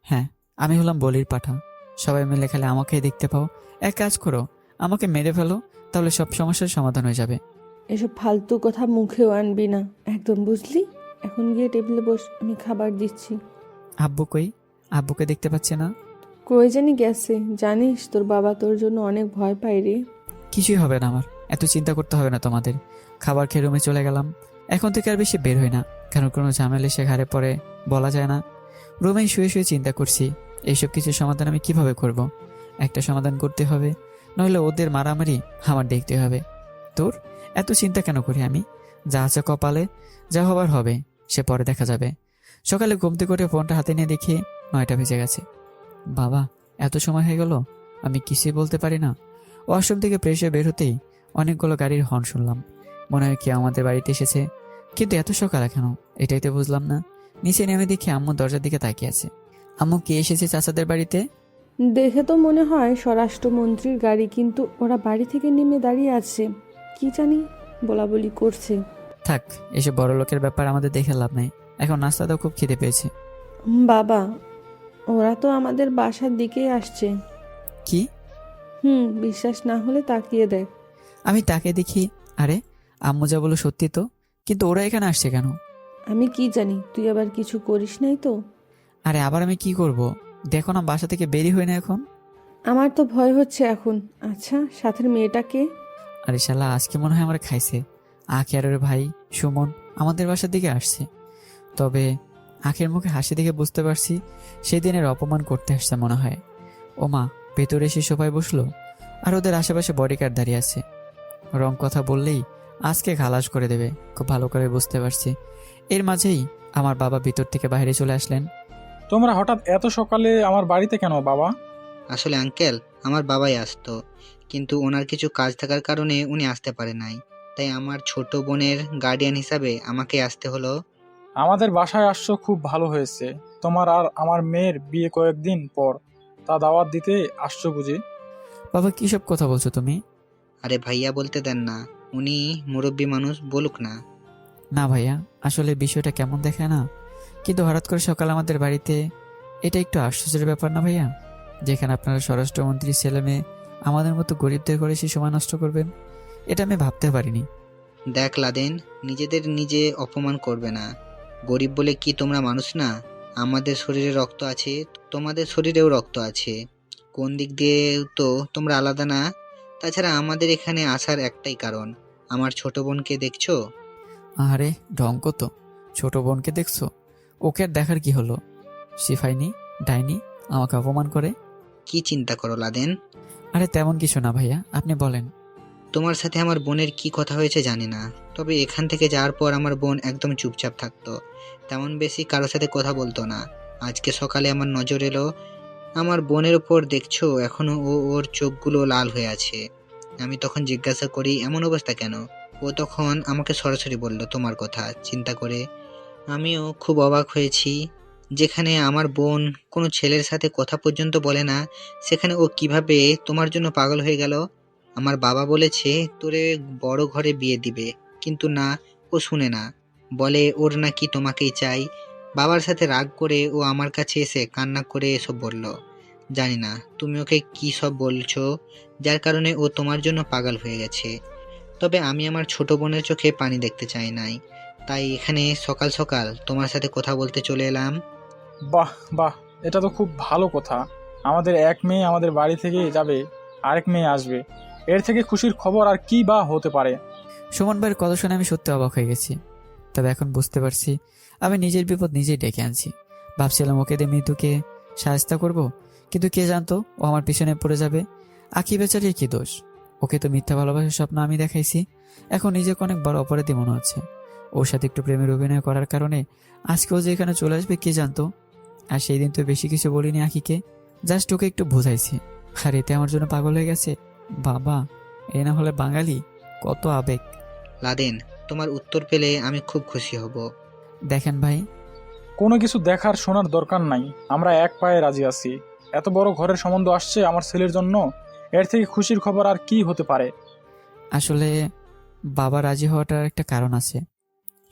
হ্যাঁ, আমি হলাম বলির পাঠা, সবাই মিলে খেলে আমাকেই দেখতে পাও। এক কাজ করো, আমাকে মেরে ফেলো, তাহলে সব সমস্যার সমাধান হয়ে যাবে। এসব ফালতু কথা মুখেও আনবি না একদম, বুঝলি? এখন গিয়ে টেবিলে বস, আমি খাবার দিচ্ছি। আব্বু কই? আব্বুকে দেখতে পাচ্ছে না। কই জানি গেছে। জানিস তোর বাবা তোর জন্য অনেক ভয় পায় রে। কিছুই হবে না আমার, এত চিন্তা করতে হবে না তোমাদের। খাবার খেয়ে রুমে চলে গেলাম। এখন থেকে আর বেশি বের হই না, কারণ কোনো ঝামেলা সে ঘাড়ে পড়ে বলা যায় না। রুমেই শুয়ে শুয়ে চিন্তা করছি এইসব কিছুর সমাধান আমি কিভাবে করব। একটা সমাধান করতে হবে, নইলে ওদের মারামারি আমার দেখতে হবে। তোর এত চিন্তা কেন করি আমি? যা আছে কপালে, যা হবার হবে, সে পরে দেখা যাবে। সকালে ঘুমতে করে ফোনটা হাতে নিয়ে দেখি 9টা বেজে গেছে। বাবা, এত সময় হয়ে গেল, আমি কিছুই বলতে পারি না। ওয়াশরুম থেকে ফ্রেশ হয়ে বের হতেই অনেকগুলো গাড়ির হর্ন শুনলাম। মনে হয় কেউ আমাদের বাড়িতে এসেছে, কিন্তু এত সকালে কেন এটাই তো বুঝলাম না। নিচে নেমে দেখি আম্মু দরজার দিকে তাকিয়ে আছে। আম্মু, কে এসেছে চাচাদের বাড়িতে? দেখে তো মনে হয় স্বরাষ্ট্রমন্ত্রীর গাড়ি, কিন্তু ওরা বাড়ি থেকে নেমে দাঁড়িয়ে আছে, কি জানি বলা বলি করছে। থাক, এসব বড় লোকের ব্যাপার আমাদের দেখে লাভ নাই, এখন নাস্তা দাও, খুব খিদে পেয়েছে। বাবা, ওরা তো আমাদের বাসার দিকেই আসছে। কি? বিশ্বাস না হলে তাকিয়ে দেখ। আমি তাকে দেখি, আরে আম্মু যা বলো সত্যি তো, কিন্তু ওরা এখানে আসছে কেন? আমি কি জানি, তুই আবার কিছু করিস নাই তো? আরে আবার আমি কি করব? দেখো না বাসা থেকে বেরি হয় না এখন। আমার তো ভয় হচ্ছে এখন। আচ্ছা, সাথের মেয়েটাকে? আরে শালা, আজকে মনে হয় আমার খাইছে। আখি আর ওর ভাই সুমন আমাদের বাসার দিকে আসছে। তবে আখের মুখে হাসি দেখে বুঝতে পারছি সেদিনের অপমান করতে আসছে মনে হয়। ও মা, ভেতরে এসে সবাই বসলো আর ওদের আশেপাশে বডিগার্ড দাঁড়িয়ে আছে। রং কথা বললেই আজকে খালাস করে দেবে, খুব ভালো করে বুঝতে পারছি। এর মাঝেই আমার বাবা ভিতর থেকে বাইরে চলে আসলেন। তোমরা হঠাৎ এত সকালে আমার বাড়িতে কেন বাবা? আসলে আঙ্কেল, আমার বাবাই আসতো, কিন্তু ওনার কিছু কাজ থাকার কারণে উনি আসতে পারে নাই। তাই আমার ছোট বোনের গার্ডিয়ান হিসাবে আমাকে আসতে হলো। আমাদের বাসায় আসছো, খুব ভালো হয়েছে। তোমার আর আমার মেয়ের বিয়ে কয়েকদিন পর, তা দাওয়াত দিতে আসছো বুঝি? বাবা, কী সব কথা বলছো তুমি? আরে ভাইয়া বলতে দেন না, উনি মুরব্বী মানুষ, বলুক না। না ভাইয়া, আসলে বিষয়টা কেমন দেখায় না, কিন্তু হঠাৎ করে সকাল আমাদের বাড়িতে, এটা একটু আশ্চর্যের ব্যাপার না ভাইয়া? যেখানে আপনারা স্বরাষ্ট্রমন্ত্রীর ছেলে মেয়ে আমাদের মতো গরিবদের করে সে সময় নষ্ট করবেন, এটা আমি ভাবতে পারিনি। দেখ লাদেন, নিজেদের নিজে অপমান করবে না। গরিব বলে কি তোমরা মানুষ না? আমাদের শরীরে রক্ত আছে, তোমাদের শরীরেও রক্ত আছে। কোন দিক দিয়ে তো তোমরা আলাদা না। তাছাড়া আমাদের এখানে আসার একটাই কারণ, আমার ছোট বোনকে দেখছো? আরে ঢঙ্ক তো, ছোট বোনকে দেখছো? ওকে আর দেখার কি হলো? সিফাইনি ডাইনি আমাকে অপমান করে। কি চিন্তা করো লাদেন? আরে তেমন কিছু না ভাইয়া, আপনি বলেন। তোমার সাথে আমার বোনের কি কথা হয়েছে জানি না, তবে এখান থেকে যাওয়ার পর আমার বোন একদম চুপচাপ থাকতো, তেমন বেশি কারোর সাথে কথা বলতো না। আজকে সকালে আমার নজর এলো আমার বোনের উপর, দেখছো এখনো ওর চোখগুলো লাল হয়ে আছে। আমি তখন জিজ্ঞাসা করি এমন অবস্থা কেন? ও তখন আমাকে সরাসরি বলল তোমার কথা। চিন্তা করে আমিও খুব অবাক হয়েছি, যেখানে আমার বোন কোনো ছেলের সাথে কথা পর্যন্ত বলে না, সেখানে ও কিভাবে তোমার জন্য পাগল হয়ে গেল। আমার বাবা বলেছে তোরে বড় ঘরে বিয়ে দিবে, কিন্তু না, ও শুনে না, বলে ওর নাকি তোমাকেই চাই। বাবার সাথে রাগ করে ও আমার কাছে এসে কান্না করে এসব বলল। জানি না তুমি ওকে কি সব বলছো, যার কারণে ও তোমার জন্য পাগল হয়ে গেছে। তবে আমি আমার ছোট বোনের চোখে পানি দেখতে চাই নাই, তাই এখানে সকাল সকাল তোমার সাথে কথা বলতে চলে এলাম। বাহ বাহ, এটা তো খুব ভালো কথা। আমাদের এক মেয়ে আমাদের বাড়ি থেকে যাবে, আরেক মেয়ে আসবে। এর থেকে খুশির খবর আর কি বা হতে পারে? সুমন ভাইয়ের কথা শুনে আমি সত্যি অবাক হয়ে গেছি। তবে এখন বুঝতে পারছি আমি নিজের বিপদ নিজেই ডেকে আনছি। ভাবছিলাম ওকে দিয়ে মৃত্যুকে সাহায্য করব, কিন্তু কে জানতো ও আমার পিছনে পড়ে যাবে। আঁকি বেচারির কি দোষ? ওকে তো মিথ্যা ভালোবাসার স্বপ্ন আমি দেখাইছি। এখন নিজেকে অনেক বড় অপরাধী মনে হচ্ছে। ওর সাথে একটু প্রেমের অভিনয় করার কারণে আজকে ও যে এখানে চলে আসবে কে জানতো। আর সেই দিন তো বেশি কিছু বলিনি আঁকিকে, জাস্ট ওকে একটু বোঝাইছি। আর এতে আমার জন্য পাগল হয়ে গেছে। বাবা, এ না হলে বাঙালি, কত আবেগ। লাদেন, তোমার উত্তর পেলে আমি খুব খুশি হব। দেখেন ভাই, কোনো কিছু দেখার শোনার দরকার নাই, আমরা এক পায়ে রাজি আছি। এত বড় ঘরের সম্বন্ধ আসছে আমার ছেলের জন্য, এর থেকে খুশির খবর আর কি হতে পারে? আসলে বাবা রাজি হওয়াটার একটা কারণ আছে।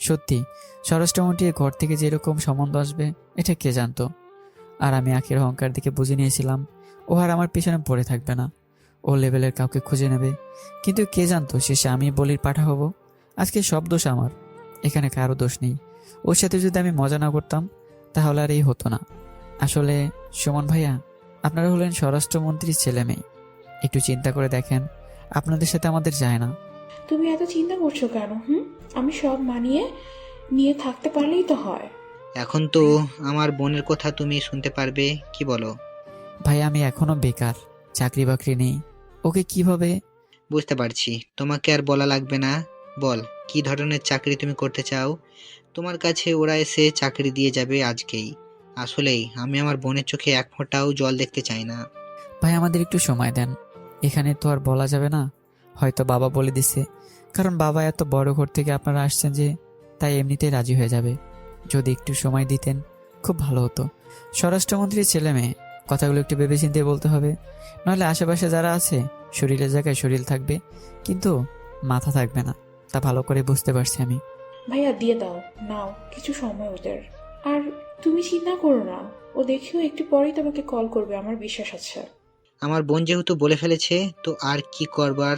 সত্যি স্বরাষ্ট্রমন্ত্রীর ঘর থেকে যেরকম সম্বন্ধ আসবে এটা কে জানতো। আর আমি আখের অহংকার দিকে বুঝে নিয়েছিলাম ও আর আমার পিছনে পড়ে থাকবে না, ও লেভেলের কাউকে খুঁজে নেবে। কিন্তু কে জানতো শেষে আমি বলির পাঠা হব। আজকে সব দোষ আমার, এখানে কারো দোষ নেই। ওর সাথে যদি আমি মজা না করতাম তাহলে আর এই হতো না। আসলে সুমন ভাইয়া, আপনারা হলেন স্বরাষ্ট্রমন্ত্রীর ছেলে মেয়ে। একটু চিন্তা করে দেখেন, আপনাদের সাথে আমাদের যায় না। তুমি এত চিন্তা করছো কেন? আমি সব মানিয়ে নিয়ে থাকতে পারলেই তো হয়। এখন তো আমার বোনের কথা তুমি শুনতে পারবে, কি বলো? ভাই, আমি এখনো বেকার, চাকরি বাকরি নেই। ওকে কিভাবে? বুঝতে পারছি, তোমাকে আর বলা লাগবে না। বল, কি ধরনের চাকরি তুমি করতে চাও? তোমার কাছে ওরা এসে চাকরি দিয়ে যাবে আজকেই। আসলেই আমি আমার বোনের চোখে এক ফোঁটাও জল দেখতে চাই না। ভাই, আমাদের একটু সময় দেন। এখানে তো আর বলা যাবে না, হয়তো বাবা বলে দিছে। কারণ বাবা এত বড় ঘর থেকে আপনারা আসছেন যে, তাই এমনিতেই রাজি হয়ে যাবে। যদি একটু সময় দিতেন খুব ভালো হতো। স্বরাষ্ট্রমন্ত্রীর ছেলে মেয়ে, কথাগুলো একটু ভেবেচিন্তে বলতে হবে, নাহলে আশেপাশে যারা আছে শরীরের জায়গায় শরীর থাকবে কিন্তু মাথা থাকবে না। তা ভালো করে বুঝতে পারছি আমি। ভাইয়া দিয়ে দাও, নাও কিছু সময় ওদের। আর তুমি চিন্তা করো না, ও দেখেও একটু পরেই তোমাকে কল করবে, আমার বিশ্বাস আছে। আমার বোন যেহেতু বলে ফেলেছে তো আর কি করবার,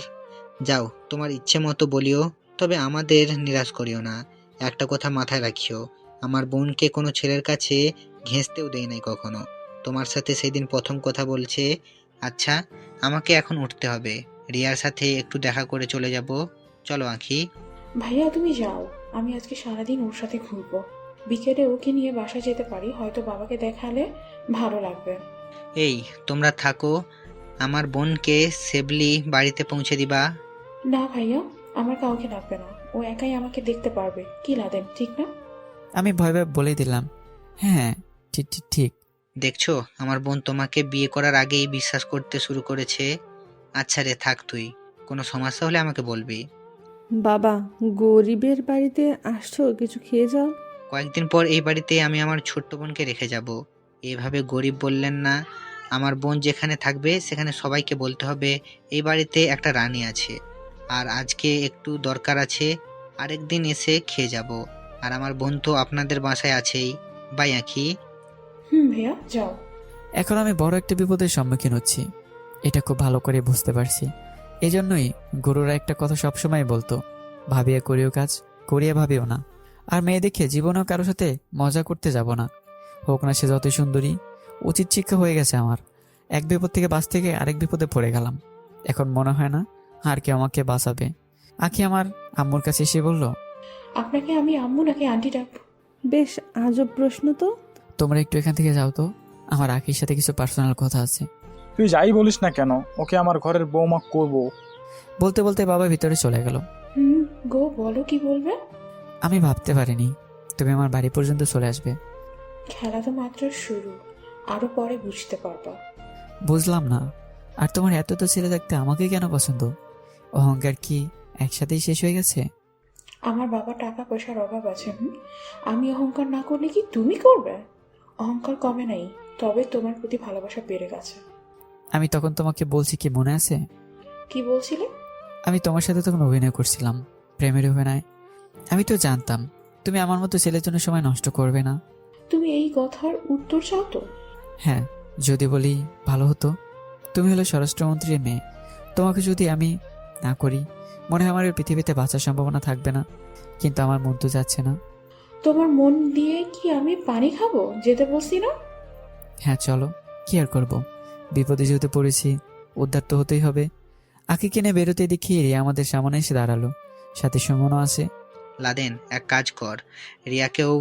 যাও তোমার ইচ্ছে মতো বলিও, তবে আমাদের নিরাশ করিও না। একটা কথা মাথায় রাখিও, আমার বোনকে কোনো ছেলের কাছে ঘেঁষতেও দেয় নাই কখনো। তোমার সাথে সেদিন প্রথম কথা বলছে। আচ্ছা, আমাকে এখন উঠতে হবে, রিয়ার সাথে একটু দেখা করে চলে যাব। চলো আঁখি। ভাইয়া তুমি যাও, আমি আজকে সারাদিন ওর সাথে ঘুরবো। বিকেলে ওকে নিয়ে বাসায় যেতে পারি, হয়তো বাবাকে দেখালে ভালো লাগবে। এই তোমরা থাকো, আমার বোনকে সেবলি বাড়িতে পৌঁছে দিবা। না ভাইয়া, আমার কাউকে লাগবে না, ও একাই আমাকে দেখতে পারবে। কি লাদেন, ঠিক না? আমি ভয় ভয় বলে দিলাম, হ্যাঁ ঠিক ঠিক ঠিক। দেখছো, আমার বোন তোমাকে বিয়ে করার আগেই বিশ্বাস করতে শুরু করেছে। আচ্ছা রে, থাক তুই, কোনো সমস্যা হলে আমাকে বলবি। বাবা, গরিবের বাড়িতে আসছো, কিছু খেয়ে যাও। কয়েকদিন পর এই বাড়িতে আমি আমার ছোট্ট বোনকে রেখে যাব। এভাবে গরিব বললেন না। আমার বোন যেখানে থাকবে সেখানে সবাইকে বলতে হবে এই বাড়িতে একটা রানী আছে। আর আজকে একটু দরকার আছে, আরেকদিন এসে খেয়ে যাব। আর আমার বোন তো আপনাদের বাসায় আছেই। বাই আঁখি। ভাইয়া যাও। এখন আমি বড় একটা বিপদের সম্মুখীন হচ্ছি, এটা খুব ভালো করে বুঝতে পারছি। এজন্যই গুরুরা একটা কথা সবসময় বলতো, ভাবিয়া করিও কাজ, করিয়া ভাবিও না। আর মেয়ে দেখে জীবনেও কারোর সাথে মজা করতে যাব না, হোক না সে যতই সুন্দরী। উচিত শিক্ষা হয়ে গেছে আমার। এক বিপদ থেকে বাঁচতে গিয়ে আরেক বিপদে পড়ে গেলাম। এখন মনে হয় না আর কেউ আমাকে বাঁচাবে। আখি আমার আম্মুর কাছে এসে বলল, আপনাকে আমি আম্মু নাকি আন্টি ডাকবো? বেশ আজব প্রশ্ন তো। তোমরা একটু এখান থেকে যাও তো, আমার আখির সাথে কিছু পার্সোনাল কথা আছে। তুই যাই বলিস না কেন, ওকে আমার ঘরের বৌমা করব। বলতে বলতে বাবা ভিতরে চলে গেল। গো, বলো কি বলবে? আমি ভাবতে পারিনি তুমি আমার বাড়ি পর্যন্ত চলে আসবে। খেলা তো মাত্র শুরু, আরো পরে বুঝতে পারবা। বুঝলাম না, আর তোমার এত তো ছেলে থাকতে আমাকে কেন পছন্দ? অহংকার কি একসাথেই শেষ হয়ে গেছে? আমার বাবা টাকা পয়সার অভাব আছে। আমি অহংকার না করলে কি তুমি করবে? অহংকার কমে নাই, তবে তোমার প্রতি ভালোবাসা বেড়ে গেছে। আমি তখন তোমাকে বলছি, কি মনে আছে? কি বলছিলে? আমি তোমার সাথে তখন অভিনয় করছিলাম, প্রেমের অভিনয়। আমি তো জানতাম তুমি আমার মতো ছেলের জন্য সময় নষ্ট করবে না। তুমি এই কথার উত্তর চাও তো? হ্যাঁ, যদি বলি ভালো হতো। তুমি হলো স্বরাষ্ট্রমন্ত্রীর মেয়ে, তোমাকে যদি আমি না করি মনে হয় আমার এই পৃথিবীতে বাঁচার সম্ভাবনা থাকবে না। কিন্তু আমার মন তো যাচ্ছে না। তোমার মন দিয়ে কি আমি পানি খাবো? যেতে বলছি না? হ্যাঁ চলো, কি আর করবো, বিপদে যেহেতু পড়েছি উদ্ধার তো হতেই হবে। আঁকিকে নিয়ে বেরোতে দেখি রিয়া আমাদের সামনে এসে দাঁড়ালো, সাথে সুমনও আছে। লাদেন, এক কাজ কর, রিয়াকেও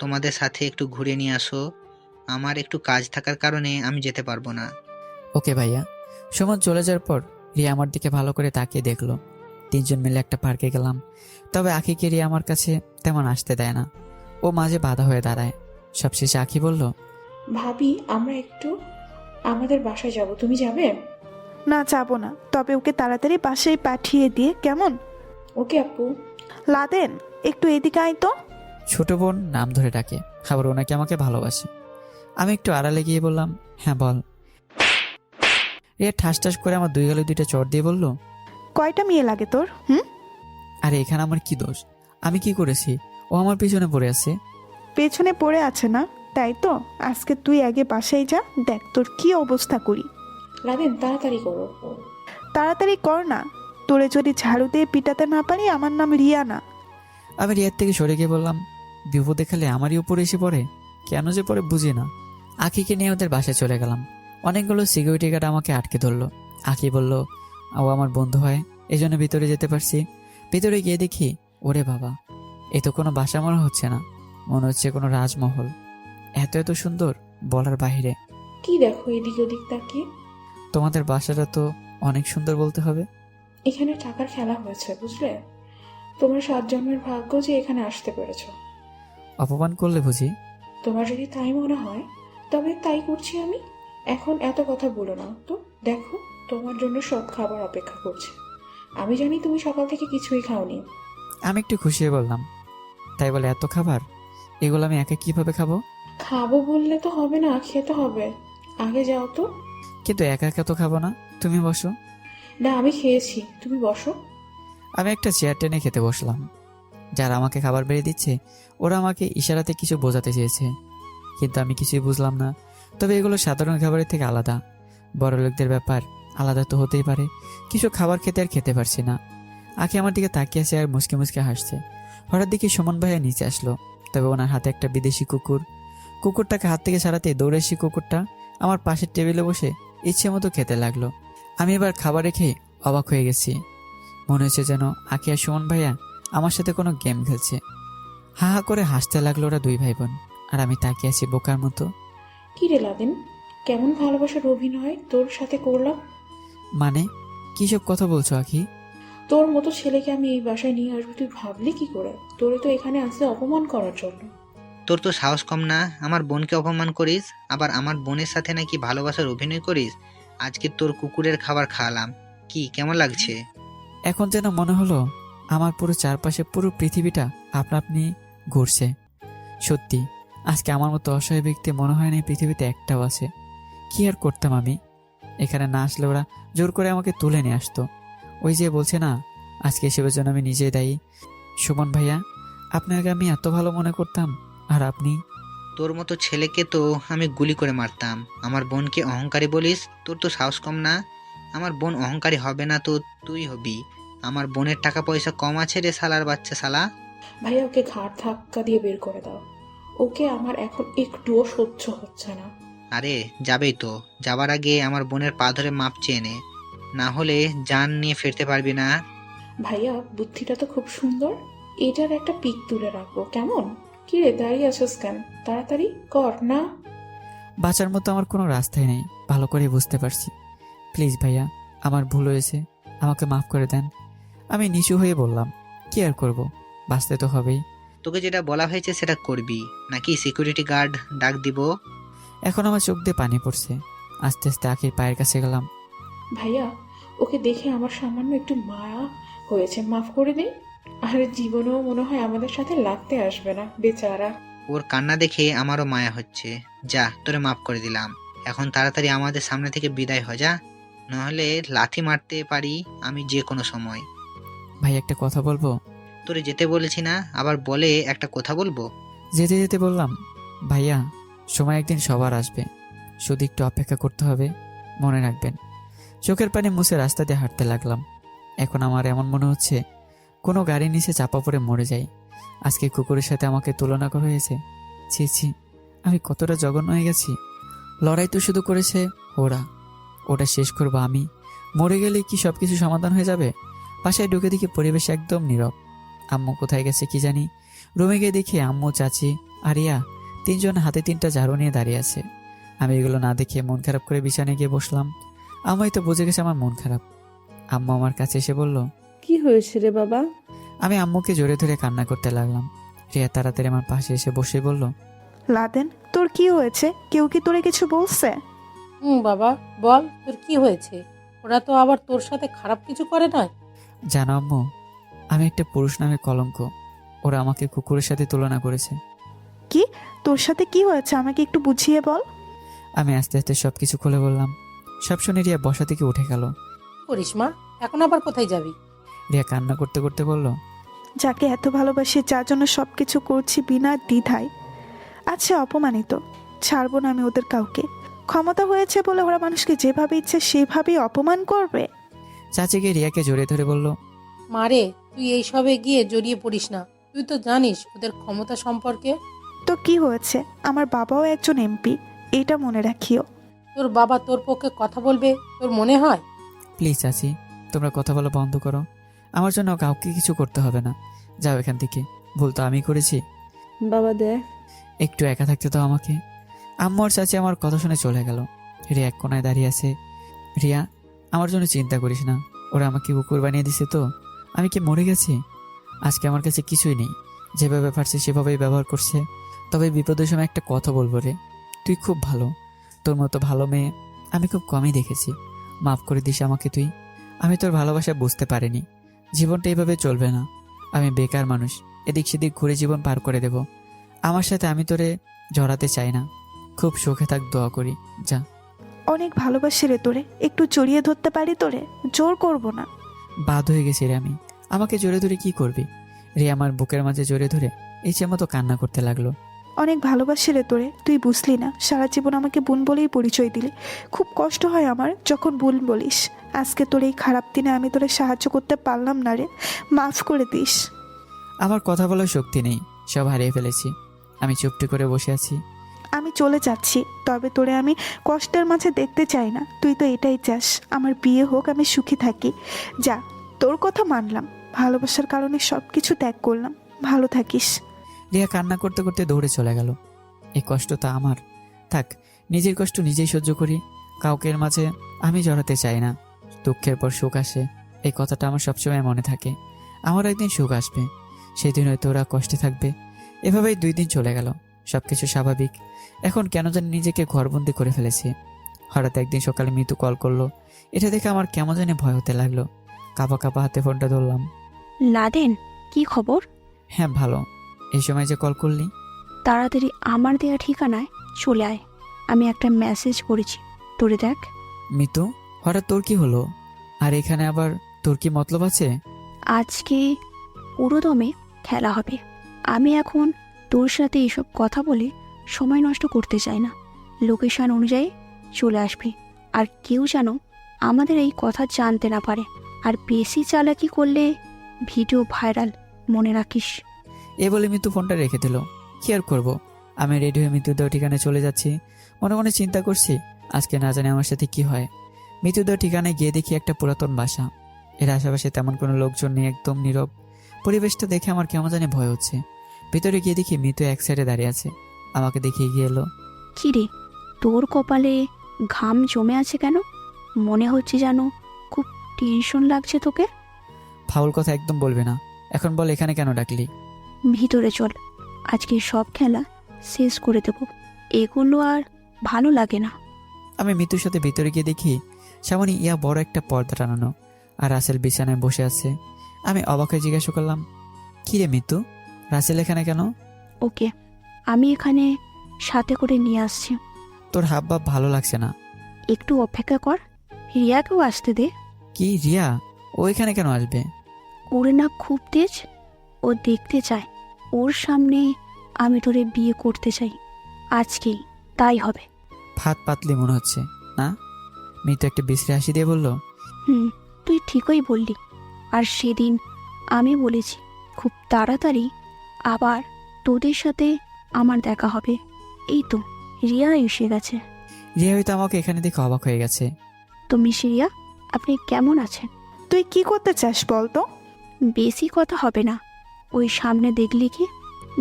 তোমাদের সাথে একটু ঘুরে নিয়ে আসো। আমার একটু কাজ থাকার কারণে আমি যেতে পারবো না। ওকে ভাইয়া। সুমন চলে যাওয়ার পর রিয়া আমার দিকে ভালো করে তাকিয়ে দেখলো। তিনজন মিলে একটা পার্কে গেলাম, তবে আঁকিকে রিয়া আমার কাছে তেমন আসতে দেয় না, ও মাঝে বাধা হয়ে দাঁড়ায়। সবশেষে আঁকি বলল, ভাবি আমরা একটু আমাদের বাসায় যাব, তুমি যাবে? না, যাবো না, তবে ওকে তাড়াতাড়ি বাসায় পাঠিয়ে দিয়ে, কেমন? ওকে আপু। লাদেন, একটু এদিকে আয় তো। ছোট বোন নাম ধরে ডাকে, আবার ওনাকে আমাকে ভালোবাসে। আমি একটু আড়ালে গিয়ে বললাম, হ্যাঁ বল। রিয়া ঠাস ঠাস করে আমার দুই গালে দুইটা চড় দিয়ে বলল, কয়টা মেয়ে লাগে তোর? আরে এখানে আমার কি দোষ? আমি কি করেছি? ও আমার পিছনে পড়ে আছে। পেছনে পড়ে আছে না, তাই তো আজকে তুই আগে বাসায় যা, দেখ তোর কি অবস্থা করি। লাদেন তাড়াতাড়ি করো। তাড়াতাড়ি কর না, তোরে যদি ঝাড়ু দিয়ে পিটাতে না পারি আমার নাম রিয়া না। আমি রিয়ার থেকে সরে গিয়ে বললাম, বিপদে খেলে আমারই উপরে এসে পড়ে, কেন যে পরে বুঝি না। আখিকে নিয়ে ওদের বাসায় চলে গেলাম। অনেকগুলো সিকিউরিটি গার্ড আমাকে আটকে ধরলো। আখি বলল ও আমার বন্ধু হয়, এই জন্য ভিতরে যেতে পারছি। ভিতরে গিয়ে দেখি, ওরে বাবা, এ তো কোনো বাসা মনে হচ্ছে না, মনে হচ্ছে কোনো রাজমহল। এত এত সুন্দর, বলার বাইরে। কি দেখো এদিক ওদিক তাকিয়ে? তোমাদের বাসাটা তো অনেক সুন্দর বলতে হবে। এখানে টাকার খেলা হয়েছে, বুঝলে? তোমার 7 জন্মের ভাগ্য যে এখানে আসতে পেরেছো। অপমান করলে বুঝি? তোমার যদি তাই মনে হয় তবে তাই করছি আমি। এখন এত কথা বলো না তো, দেখো তোমার জন্য সব খাবার অপেক্ষা করছে। আমি জানি তুমি সকাল থেকে কিছুই খাওনি। আমি একটু খুশি হয়ে বললাম, তাই বলে এত খাবার, এগুলো আমি একা কিভাবে খাবো? খাবো বললে তো হবে না, খেতে হবে। আগে যাও তো। কিন্তু একা একা তো খাবো না, তুমি বসো। না আমি খেয়েছি, তুমি বসো। আমি একটা চেয়ার টেনে খেতে বসলাম। যারা আমাকে খাবার বেড়ে দিচ্ছে ওরা আমাকে ইশারাতে কিছু বোঝাতে চেয়েছে, কিন্তু আমি কিছুই বুঝলাম না। তবে এগুলো সাধারণ খাবারের থেকে আলাদা। বড় লোকদের ব্যাপার আলাদা তো হতেই পারে। কিছু খাবার খেতে আর খেতে পারছি না। আঁখি আমার দিকে তাকিয়ে আছে আর মুসকে মুসকে হাসছে। হঠাৎ দেখি সুমন ভাইয়া নিচে আসলো, তবে ওনার হাতে একটা বিদেশি কুকুর। কুকুরটাকে হাত থেকে সারাতে দৌড়ে এসে কুকুরটা আমার পাশের টেবিলে বসে ইচ্ছে মতো খেতে লাগলো। আমি এবার খাবার রেখে অবাক হয়ে গেছি। মনে হচ্ছে যেন আঁখি আর সুমন ভাইয়া আমার সাথে কোনো গেম খেলছে। হা হা করে হাসতে লাগলো ওরা দুই ভাই বোন, আর আমি তাকিয়ে আছি বোকার মতো। কি রে লাদেন, কেমন ভালোবাসার অভিনয় তোর সাথে করলাম। মানে কি সব কথা বলছো আঁখি? তোর মতো ছেলেকে আমি এই বাসায় নিয়ে আসবো তুই ভাবলি কি করে? তোরে তো এখানে আসতে অপমান করার জন্য। তোর তো সাহস কম না, আমার বোনকে অপমান করিস, আবার আমার বোনের সাথে নাকি ভালোবাসার অভিনয় করিস। আজকে তোর কুকুরের খাবার খাওয়ালাম, কি কেমন লাগছে? এখন যেন মনে হলো আমার পুরো চারপাশে পুরো পৃথিবীটা আপনা আপনি ঘুরছে। সত্যি আজকে আমার মতো অসহায় ব্যক্তি মনে হয় না এই পৃথিবীতে একটাও আছে। কি আর করতাম আমি? এখানে না আসলে ওরা জোর করে আমাকে তুলে নিয়ে আসতো। ওই যে বলছে না, আজকে এসবের জন্য আমি নিজেই দায়ী। সুমন ভাইয়া, আপনাকে আমি এত ভালো মনে করতাম, আর আপনি? তোর মতো ছেলেকে তো আমি গুলি করে মারতাম। আমার বোনকে অহংকারী বলিস? তোর তো সাহস কম না। আমার বোন অহংকারী হবে না তো তুই হবি। আমার বোনের টাকা পয়সা কম আছে রে শালার বাচ্চা শালা। ভাইয়া ওকে ঘাট ধাক্কা দিয়ে বের করে দাও। ওকে আমার এখন একটুও সহ্য হচ্ছে না। আরে যাবেই তো, যাবার আগে আমার বোনের পা ধরে মাপ চেয়ে নে, না হলে জান নিয়ে ফিরতে পারবি না। ভাইয়া বুদ্ধিটা তো খুব সুন্দর, এটার একটা পিক তুলে রাখবো কেমন? কি রে দাঁড়িয়ে আছিস কেন? তাড়াতাড়ি কর না। বাঁচার মতো আমার কোনো রাস্তাই নেই, ভালো করে বুঝতে পারছি। প্লিজ ভাইয়া, আমার ভুল হয়েছে, আমাকে মাফ করে দেন। আমি নিচু হয়ে বললাম, কি আর করব, বাঁচতে তো হবেই। তোকে যেটা বলা হয়েছে সেটা করবি, নাকি সিকিউরিটি গার্ড ডাক দিব? এখন আমার চোখ দিয়ে পানি পড়ছে। আস্তে আস্তে আখির পায়ের কাছে গেলাম। ভাইয়া ওকে দেখে আমার সামান্য একটু মায়া হয়েছে, মাফ করে দিন। আরে জীবনেও মনে হয় আমাদের সাথে লাগতে আসবে না, বেচারা। ওর কান্না দেখে আমারও মায়া হচ্ছে। যা, তোরে মাফ করে দিলাম। এখন তাড়াতাড়ি আমাদের সামনে থেকে বিদায় হ যা, নাহলে লাথি মারতে পারি আমি যে কোনো সময়। ভাই একটা কথা বলবো? তোরে যেতে বলেছি না, আবার বলে একটা কথা বলবো? যেতে যেতে বললাম, ভাইয়া সময় একদিন সবার আসবে, শুধু একটু অপেক্ষা করতে হবে, মনে রাখবেন। চোখের পানি মুছে রাস্তা দিয়ে হাঁটতে লাগলাম। এখন আমার এমন মনে হচ্ছে কোনো গাড়ির নিচে চাপা পড়ে মরে যাই। আজকে কুকুরের সাথে আমাকে তুলনা করা হয়েছে। ছি ছি, আমি কতটা জঘন্য হয়ে গেছি। লড়াই তো শুধু করেছে ওরা, ওটা শেষ করবো আমি। মরে গেলে কি সব কিছু সমাধান হয়ে যাবে? বাসায় ঢুকে দেখি পরিবেশ একদম নীরব। আম্মু কোথায় গেছে কি জানি। রুমে গিয়ে দেখি আম্মু, চাচি আর রিয়া তিনজন হাতে 3টা ঝাড়ু নিয়ে দাঁড়িয়ে আছে। আমি এগুলো না দেখে মন খারাপ করে বিছানায় গিয়ে বসলাম। আম্মাই তো বুঝে গেছে আমার মন খারাপ। আম্মু আমার কাছে এসে বলল, কি হয়েছে রে বাবা? আমি আম্মুকে জোরে ধরে কান্না করতে লাগলাম। রিয়া তাড়াতাড়ি আমার পাশে এসে বসে বলল, লাদেন, তোর কি হয়েছে? কেউ কি তোরে কিছু বলছে? বাবা বল, তোর কি হয়েছে? ওরা তো আবার তোর সাথে খারাপ কিছু করে নয়। জানো আম্মু, আমি একটা পুরুষ নামে কলঙ্ক। ওরা আমাকে কুকুরের সাথে তুলনা করেছে। কি? তোর সাথে কি হয়েছে আমাকে একটু বুঝিয়ে বল। আমি আস্তে আস্তে সবকিছু খুলে বললাম। সব শুনে রিয়া বসা থেকে উঠে গেল। করিস মা, এখন আবার কোথায় যাবি? রিয়া কান্না করতে করতে বলল, যাকে এত ভালোবাসি, যার জন্য সবকিছু করছি বিনা দ্বিধায়, আচ্ছা অপমানিত, ছাড়বো না আমি ওদের কাউকে। ক্ষমতা হয়েছে বলে ওরা মানুষকে যেভাবে ইচ্ছে সেভাবেই অপমান করবে। চাচিকে রিয়াকে জড়িয়ে ধরে বলল, মারে, তুই এইসবে গিয়ে জড়িয়ে পড়িস না। তুই তো জানিস ওদের ক্ষমতা সম্পর্কে। তো কি হয়েছে, আমার বাবাও একজন এমপি, এটা মনে রাখিও। তোর বাবা তোর পক্ষে কথা বলবে তোর মনে হয়? প্লিজ চাচি, তোমরা কথা বলা বন্ধ করো। আমার জন্য কাউকে কিছু করতে হবে না। যাও এখান থেকে, ভুল তো আমি করেছি। বাবা দেখ, একটু একা থাকতে দাও আমাকে। আম্মু আর চাচি আমার কথা শুনে চলে গেল। রিয়া এক কোনায় দাঁড়িয়ে আছে। রিয়া, আমার জন্য চিন্তা করিস না। ওরা আমাকে কুকুর বানিয়ে দিছে তো, আমি কি মরে গেছি? আজকে আমার কাছে কিছুই নেই, যেভাবে পারছে সেভাবেই ব্যবহার করছে। তবে বিপদের সময় একটা কথা বলবো রে, তুই খুব ভালো। তোর মতো ভালো মেয়ে আমি খুব কমই দেখেছি। মাফ করে দিস আমাকে তুই। আমি তোর ভালোবাসা বুঝতে পারিনি। জীবনটা এইভাবে চলবে না। আমি বেকার মানুষ, এদিক সেদিক ঘুরে জীবন পার করে দেব। আমার সাথে আমি তোরে জড়াতে চাই না। খুব সুখে থাক, দোয়া করি, যা। অনেক ভালোবাসি রে তোরে, একটু জড়িয়ে ধরতে পারি তোরে, জোর করব না। বাদ হয়ে গেছি রে আমি, আমাকে জোরে ধরে কি করবি? রিয়া আমার বুকের মাঝে জড়িয়ে ধরে ইচ্ছে মতো কান্না করতে লাগলো। অনেক ভালোবাসি রে তোরে, তুই বুঝলি না। সারা জীবন আমাকে বোন বলেই পরিচয় দিলি। খুব কষ্ট হয় আমার যখন বোন বলিস। আজকে তোর এই খারাপ দিনে আমি তোরে সাহায্য করতে পারলাম না রে, মাফ করে দিস। আমার কথা বলার শক্তি নেই, সব হারিয়ে ফেলেছি। আমি চুপটি করে বসে আছি। আমি চলে যাচ্ছি, তবে তোরে আমি কষ্টের মাঝে দেখতে চাই না। তুই তো এটাই চাস, আমার বিয়ে হোক, আমি সুখী থাকি। যা, তোর কথা মানলাম, ভালোবাসার কারণে সব কিছু ত্যাগ করলাম। ভালো থাকিস। রিয়া কান্না করতে করতে দৌড়ে চলে গেল। এই কষ্ট তো আমার, থাক, নিজের কষ্ট নিজেই সহ্য করি। কাউকের মাঝে আমি জড়াতে চাই না। দুঃখের পর সুখ আসে, এই কথাটা আমার সবসময় মনে থাকে। আমার একদিন সুখ আসবে, সেদিন হয়তো ওরা কষ্টে থাকবে। এভাবেই 2 দিন চলে গেল, সবকিছু স্বাভাবিক। এখন কেন জানি নিজেকে ঘরবন্দি করে ফেলেছি। হঠাৎ একদিন সকালে মিতু কল করলো। এটা দেখে আমার কেমন জানি ভয় হতে লাগলো। কাঁপা কাঁপা হাতে ফোনটা ধরলাম। লাদেন, কি খবর? হ্যাঁ ভালো, এই সময় যে কল করলি? তাড়াতাড়ি আমার দেওয়া ঠিকানায় চলে আয়। আমি একটা মেসেজ করেছি, তোরে দেখ। মিতু, হঠাৎ তোর কি হলো? আর এখানে আবার তোর কি মতলব আছে? আজকে পুরোদমে খেলা হবে। আমি এখন তোর সাথে এসব কথা বলে সময় নষ্ট করতে চাই না। লোকেশন অনুযায়ী চলে আসবি। আর কেউ যেন আমাদের এই কথা জানতে না পারে। আর বেশি চালাকি করলে ভিডিও ভাইরাল, মনে রাখিস। এ বলে মিতু ফোনটা রেখে দিল। কি আর করবো, আমি রেডি হয়ে মৃত্যু দেওয়া ঠিকানায় চলে যাচ্ছি। মনে মনে চিন্তা করছি, আজকে না জানি আমার সাথে কি হয়। মৃত্যু দেওয়া ঠিকানায় গিয়ে দেখি একটা পুরাতন বাসা। এর আশেপাশে তেমন কোনো লোকজন নেই, একদম নীরব। পরিবেশটা দেখে আমার কেমন জানি ভয় হচ্ছে। ভিতরে গিয়ে দেখি মৃত্যু এক সাইডে দাঁড়িয়ে আছে, আমাকে দেখে এগিয়ে এলো। কি রে, তোর কপালে ঘাম জমে আছে কেন? মনে হচ্ছে যেন খুব টেনশন লাগছে তোকে। ফাউল কথা একদম বলবে না। এখন বল, এখানে কেন ডাকলি? ভিতরে চল, আজকে সব খেলা শেষ করে দেব। এগুলো আর ভালো লাগে না। আমি মৃত্যুর সাথে ভিতরে গিয়ে দেখি সামনে ইয়া বড় একটা পর্দা টানানো, আর রাসেল বিছানায় বসে আছে। আমি অবাক হয়ে জিজ্ঞাসা করলাম, কি রে মৃত্যু, রাসেল এখানে কেন? ওকে আমি এখানে সাথে করে নিয়ে আসছি। তোর হাব ভাব ভালো লাগছে না। একটু অপেক্ষা কর, রিয়াকেও আসতে দে। কি রিয়া, ও এখানে কেন আসবে? ওর না খুব তেজ, ও দেখতে চায় ওর সামনে আমি তোরে বিয়ে করতে চাই। আজকেই তাই হবে। ফাত পাতলি মনে হচ্ছে না? মৃত্যু একটা বিশ্রী হাসি দিয়ে বলল, তুই ঠিকই বললি। আর সেদিন আমি বলেছি খুব তাড়াতাড়ি আবার তোদের সাথে আমার দেখা হবে। এই তো রিয়া এসে গেছে। রিয়া হয়তো আমাকে এখানে দেখে অবাক হয়ে গেছে। তো মিস রিয়া, আপনি কেমন আছেন? তুই কি করতে চাস বল তো? বেশি কথা হবে না। ওই সামনে দেখলি কি,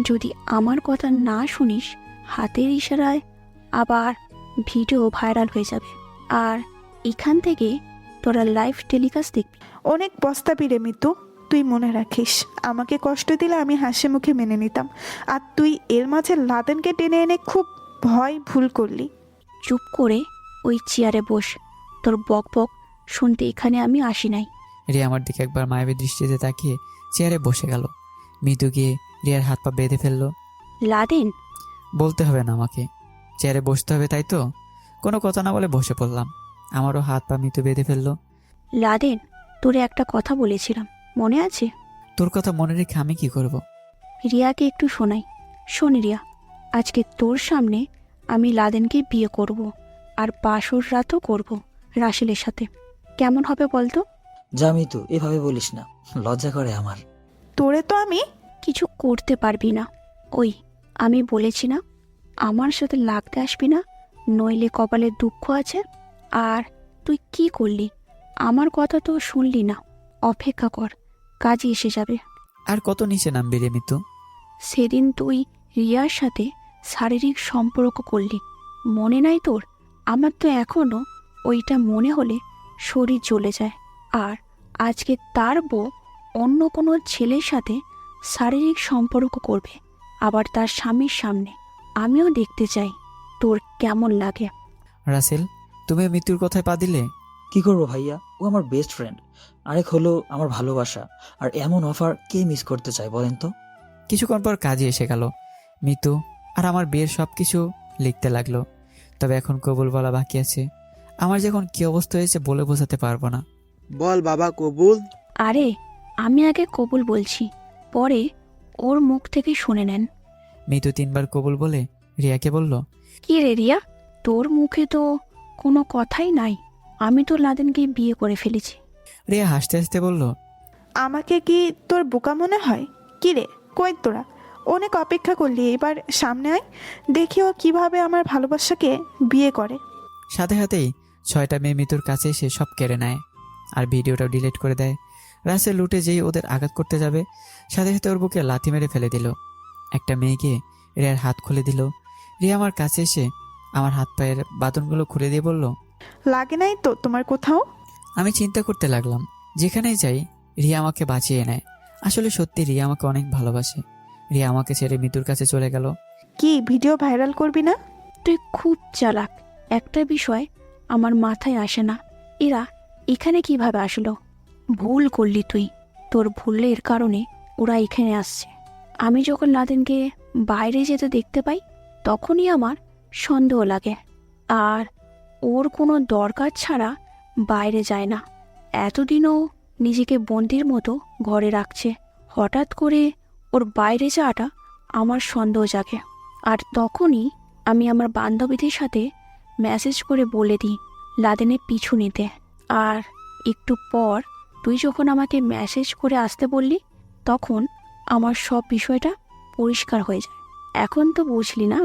যদি আমার কথা না শুনিস, হাতের ইশারায় আবার ভিডিও ভাইরাল হয়ে যাবে। আর এখান থেকে তোরা লাইভ টেলিকাস্ট দেখবি। অনেক পস্তাবি রে মিতু, তুই মনে রাখিস, আমাকে কষ্ট দিলে আমি হাসি মুখে মেনে নিতাম। আর তুই এর মাঝে লাদেনকে টেনে এনে খুব ভুল করলি। চুপ করে ওই চেয়ারে বস। তোর বক বক শুনতে এখানে আমি আসি নাই। রিয়া আমার দিকে একবার মায়াবী দৃষ্টিতে তাকিয়ে চেয়ারে বসে গেল। মৃদু গিয়ে রিয়ার হাত পা বেঁধে ফেললো। লাদেন, বলতে হবে না আমাকে, চেয়ারে বসতে হবে তাই তো? কোনো কথা না বলে বসে পড়লাম। আমারও হাত পা মৃদু বেঁধে ফেললো। লাদেন, তোরে একটা কথা বলেছিলাম, মনে আছে? তোর কথা মনে রেখে আমি কি করব? রিয়াকে একটু শোনাই। শোন রিয়া, আজকে তোর সামনে আমি লাদেনকে বিয়ে করব। আর বাসর রাতও করব রাসেলের সাথে। কেমন হবে বলতো? যা মিতু, এভাবে বলিস না, লজ্জা করে আমার। তোরে তো আমি কিছু করতে পারবি না। ওই আমি বলেছি না, আমার সাথে লাগতে আসবি না, নইলে কপালে দুঃখ আছে। আর তুই কি করলি? আমার কথা তো শুনলি না। অপেক্ষা কর, কাজে এসে যাবে। আর কত নিচে নামবি রে মিতু? সেদিন তুই রিয়ার সাথে শারীরিক সম্পর্ক করলি, মনে নাই তোর? আমার তো এখনো ওইটা মনে হলে শরীর জ্বলে যায়। আর আজকে তার বউ অন্য কোনো ছেলের সাথে শারীরিক সম্পর্ক করবে, আবার তার স্বামীর সামনে। আমিও দেখতে চাই তোর কেমন লাগে। রাসেল, তুমি মৃত্যুর কথায় পা দিলে? কি করবো ভাইয়া, ও আমার বেস্ট ফ্রেন্ড, আরেক হলো আমার ভালোবাসা। আর এমন অফার কে মিস করতে চায় বলেন তো? কিছুক্ষণ পর কাজে এসে গেল। মৃত্যু আর আমার বিয়ের সবকিছু লিখতে লাগলো। তবে এখন কবুল বলা বাকি আছে। আমার যখন কি অবস্থা হয়েছে বলে বোঝাতে পারবো না। বল বাবা, কবুল। আরে আমি আগে কবুল বলছি, পরে ওর মুখ থেকে শুনে নেন। মিতু 3বার কবুল বলে রিয়াকে বলল, কি রে রিয়া, তোর মুখে তো কোনো কথাই নাই। আমি তো লাদেনকে বিয়ে করে ফেলেছি। রিয়া হাসতে হাসতে বলল, আমাকে কি তোর বোকা মনে হয়? কি রে, কই তোরা? অনেক অপেক্ষা করলি, এবার সামনে আয়, দেখি ও কিভাবে আমার ভালোবাসাকে বিয়ে করে। সাথে সাথেই 6টা মেয়ে মিতুর কাছে এসে সব কেড়ে নেয় আর ভিডিওটাও ডিলিট করে দেয়। রাসেল লুটে যেই ওদের আঘাত করতে যাবে, সাথে সাথে ওর বুকে লাথি মেরে ফেলে দিল। একটা মেয়েকে রিয়ার হাত খুলে দিল। রিয়া আমার কাছে এসে আমার হাত পায়ের বাঁধনগুলো খুলে দিয়ে বলল, লাগে নাই তো তোমার কোথাও? আমি চিন্তা করতে লাগলাম, যেখানেই যাই রিয়া আমাকে বাঁচিয়ে নেয়। আসলে সত্যি রিয়া আমাকে অনেক ভালোবাসে। রিয়া আমাকে ছেড়ে মিতুর কাছে চলে গেল। কি ভিডিও ভাইরাল করবি না? তুই খুব চালাক। একটা বিষয় আমার মাথায় আসে না, এরা এখানে কিভাবে আসলো? ভুল করলি তুই, তোর ভুলের কারণে ওরা এখানে আসছে। আমি যখন লাদেনকে বাইরে যেতে দেখতে পাই তখনই আমার সন্দেহ লাগে, আর ওর কোনো দরকার ছাড়া বাইরে যায় না। এতদিনও নিজেকে বন্দির মতো ঘরে রাখছে, হঠাৎ করে ওর বাইরে যাওয়াটা আমার সন্দেহ জাগে। আর তখনই আমি আমার বান্ধবীদের সাথে মেসেজ করে বলে দিই লাদেনের পিছু নিতে। আর একটু পর তুই যখন আমাকে মেসেজ করে আসতে বললি তখন আমার সব বিষয়টা পরিষ্কার হয়ে যায়। এখন তো বুঝলি না,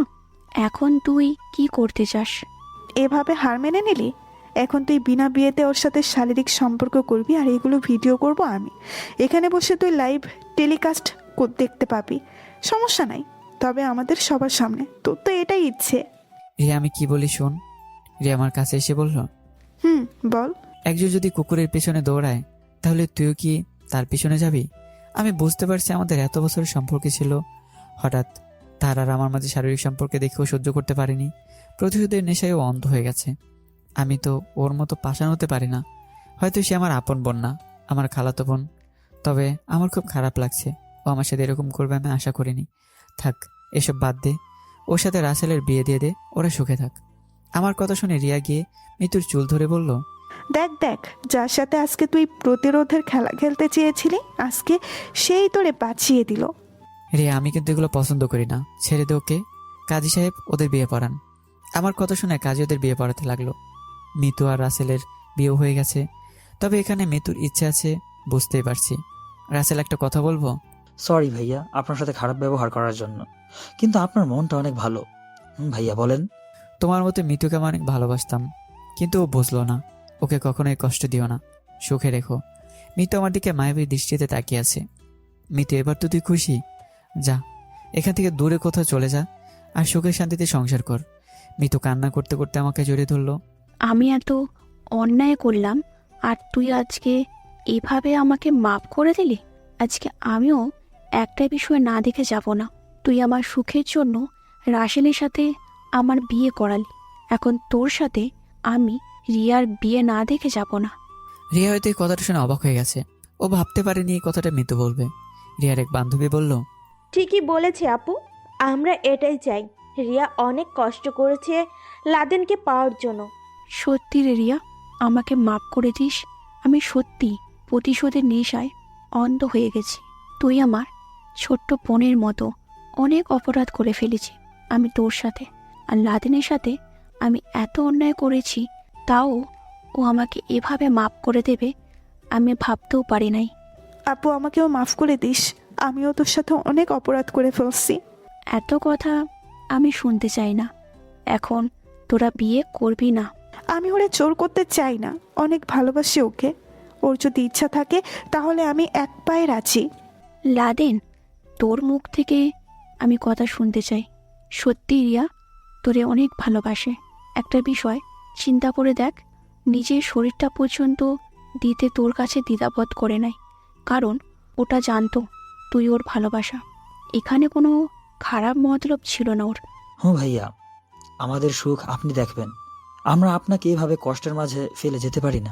এখন তুই কি করতে চাস? এভাবে হার মেনে নিলি? এখন তুই বিনা বিয়েতে ওর সাথে শারীরিক সম্পর্ক করবি আর এগুলো ভিডিও করব আমি। এখানে বসে তুই লাইভ টেলিকাস্ট দেখতে পাবি, সমস্যা নাই, তবে আমাদের সবার সামনে। তোর তো এটাই ইচ্ছে। রিয়া আমি কি বলি শোন। রিয়া আমার কাছে এসে বলল, বল। একজন যদি কুকুরের পেছনে দৌড়ায় তাহলে তুইও কি তার পিছনে যাবি? আমি বুঝতে পারছি আমাদের এত বছরের সম্পর্ক ছিল, হঠাৎ তার আর আমার মাঝে শারীরিক সম্পর্কে দেখেও সহ্য করতে পারিনি। প্রতিশোধের নেশায়ও অন্ধ হয়ে গেছে। আমি তো ওর মতো পাষাণ হতে পারি না। হয়তো সে আমার আপন বোন না, আমার খালাতো বোন। তবে আমার খুব খারাপ লাগছে, ও আমার সাথে এরকম করবে আমি আশা করিনি। থাক, এসব বাদ দে, ওর সাথে রাসেলের বিয়ে দিয়ে দে, ওরা সুখে থাক। আমার কথা শুনে রিয়া গিয়ে মিতুর চুল ধরে বলল, দেখ দেখ, যার সাথে আজকে তুই প্রতিরোধের খেলা খেলতে চেয়েছিলি আজকে সেই তোরে বাঁচিয়ে দিল। রিয়া আমি কিন্তু এগুলো পছন্দ করি না, ছেড়ে দে ওকে। কাজী সাহেব ওদের বিয়ে পড়ান। আমার কথা শুনে কাজী ওদের বিয়ে পড়াতে লাগলো। মিতু আর রাসেলের বিয়েও হয়ে গেছে। তবে এখানে মিতুর ইচ্ছে আছে, বুঝতেই পারছি। রাসেল একটা কথা বলবো? সরি ভাইয়া আপনার সাথে খারাপ ব্যবহার করার জন্য, কিন্তু আপনার মনটা অনেক ভালো। ভাইয়া বলেন। তোমার মতো মিতুকে আমি অনেক ভালোবাসতাম, কিন্তু ও বুঝলো না। ওকে কখনোই কষ্ট দিও না, সুখে রেখো। মিতু আমার দিকে মায়াবী দৃষ্টিতে তাকিয়ে আছে। মিতু এবার তো তুই খুশি? যা, এখান থেকে দূরে কোথাও চলে যা আর সুখের শান্তিতে সংসার কর। মিতু কান্না করতে করতে আমাকে জড়িয়ে ধরলো। আমি এত অন্যায় করলাম আর তুই আজকে এভাবে আমাকে মাপ করে দিলি? আজকে আমিও একটা বিষয় না দেখে যাব না। তুই আমার সুখের জন্য রাসেলের সাথে আমার বিয়ে করালি, এখন তোর সাথে আমি রিয়ার বিয়ে না দেখে যাব না। রিয়া হয়তো এই কথাটা শুনে অবাক হয়ে গেছে। ও ভাবতে পারেনি এই কথাটা মিতু বলবে। রিয়ার এক বান্ধবী বলল, ঠিকই বলেছে আপু, আমরা এটাই চাই। রিয়া অনেক কষ্ট করেছে লাদেনকে পাওয়ার জন্য। সত্যি রে রিয়া, আমাকে মাপ করে দিস। আমি সত্যি প্রতিশোধের নেশায় অন্ধ হয়ে গেছি। তুই আমার ছোট্ট বোনের মতো অনেক অপরাধ করে ফেলেছি আমি তোর সাথে। আর লাদেনের সাথে আমি এত অন্যায় করেছি, তাও ও আমাকে এভাবে মাপ করে দেবে আমি ভাবতেও পারি নাই। আপু আমাকেও মাফ করে দিস, আমিও তোর সাথে অনেক অপরাধ করে ফেলছি। এত কথা আমি শুনতে চাই না। এখন তোরা বিয়ে করবি না? আমি ওরে জোর করতে চাই না, অনেক ভালোবাসি ওকে। ওর যদি ইচ্ছা থাকে তাহলে আমি এক পায়ে রাজি। লাদেন, তোর মুখ থেকে আমি কথা শুনতে চাই। সত্যি রিয়া তোরে অনেক ভালোবাসে। একটা বিষয় চিন্তা করে দেখ, নিজের শরীরটা পর্যন্ত দিতে তোর কাছে দ্বিধাবোধ করে নাই, কারণ ওটা জানতো তুই ওর ভালোবাসা। এখানে কোনো খারাপ মতলব ছিল না ওর। ভাইয়া, আমাদের সুখ আপনি দেখবেন, আমরা আপনাকে এভাবে কষ্টের মাঝে ফেলে যেতে পারি না।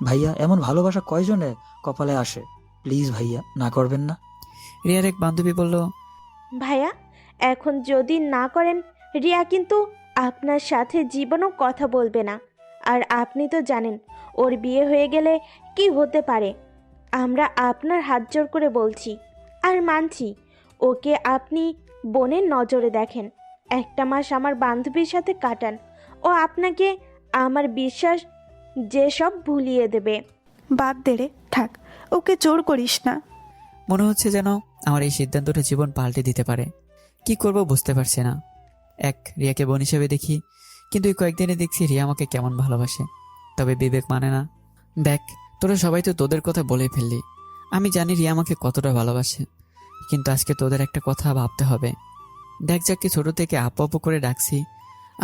ভাইয়া, এমন ভালোবাসা কয়জনে কপালে আসে? প্লিজ ভাইয়া, না করবেন না। রিয়ার এক বান্ধবী বলল, ভাইয়া এখন যদি না করেন রিয়া কিন্তু আপনার সাথে জীবনও কথা বলবে না। আর আপনি তো জানেন ওর বিয়ে হয়ে গেলে কি হতে পারে। আমরা আপনার হাত জোর করে বলছি, আর মানছি ওকে আপনি বোনের নজরে দেখেন, 1 মাস আমার বান্ধবীর সাথে কাটান, ও আপনাকে আমার বিশ্বাস যেসব ভুলিয়ে দেবে। বাদ দে রে, থাক, ওকে জোর করিস না। মনে হচ্ছে যেন আমার এই সিদ্ধান্তটা জীবন পাল্টে দিতে পারে। কি করব বুঝতে পারছি না। রিয়াকে বোন হিসেবে দেখি, কিন্তু এই কয়েকদিনে দেখছি রিয়া আমাকে কেমন ভালোবাসে। তবে বিবেক মানে না। দেখ, তোরা সবাই তো তোদের কথা বলে ফেললি। আমি জানি রিয়া আমাকে কতটা ভালোবাসে, কিন্তু আজকে তোদের একটা কথা ভাবতে হবে। দেখ, যাকে ছোট থেকে আপু আপু করে ডাকছি,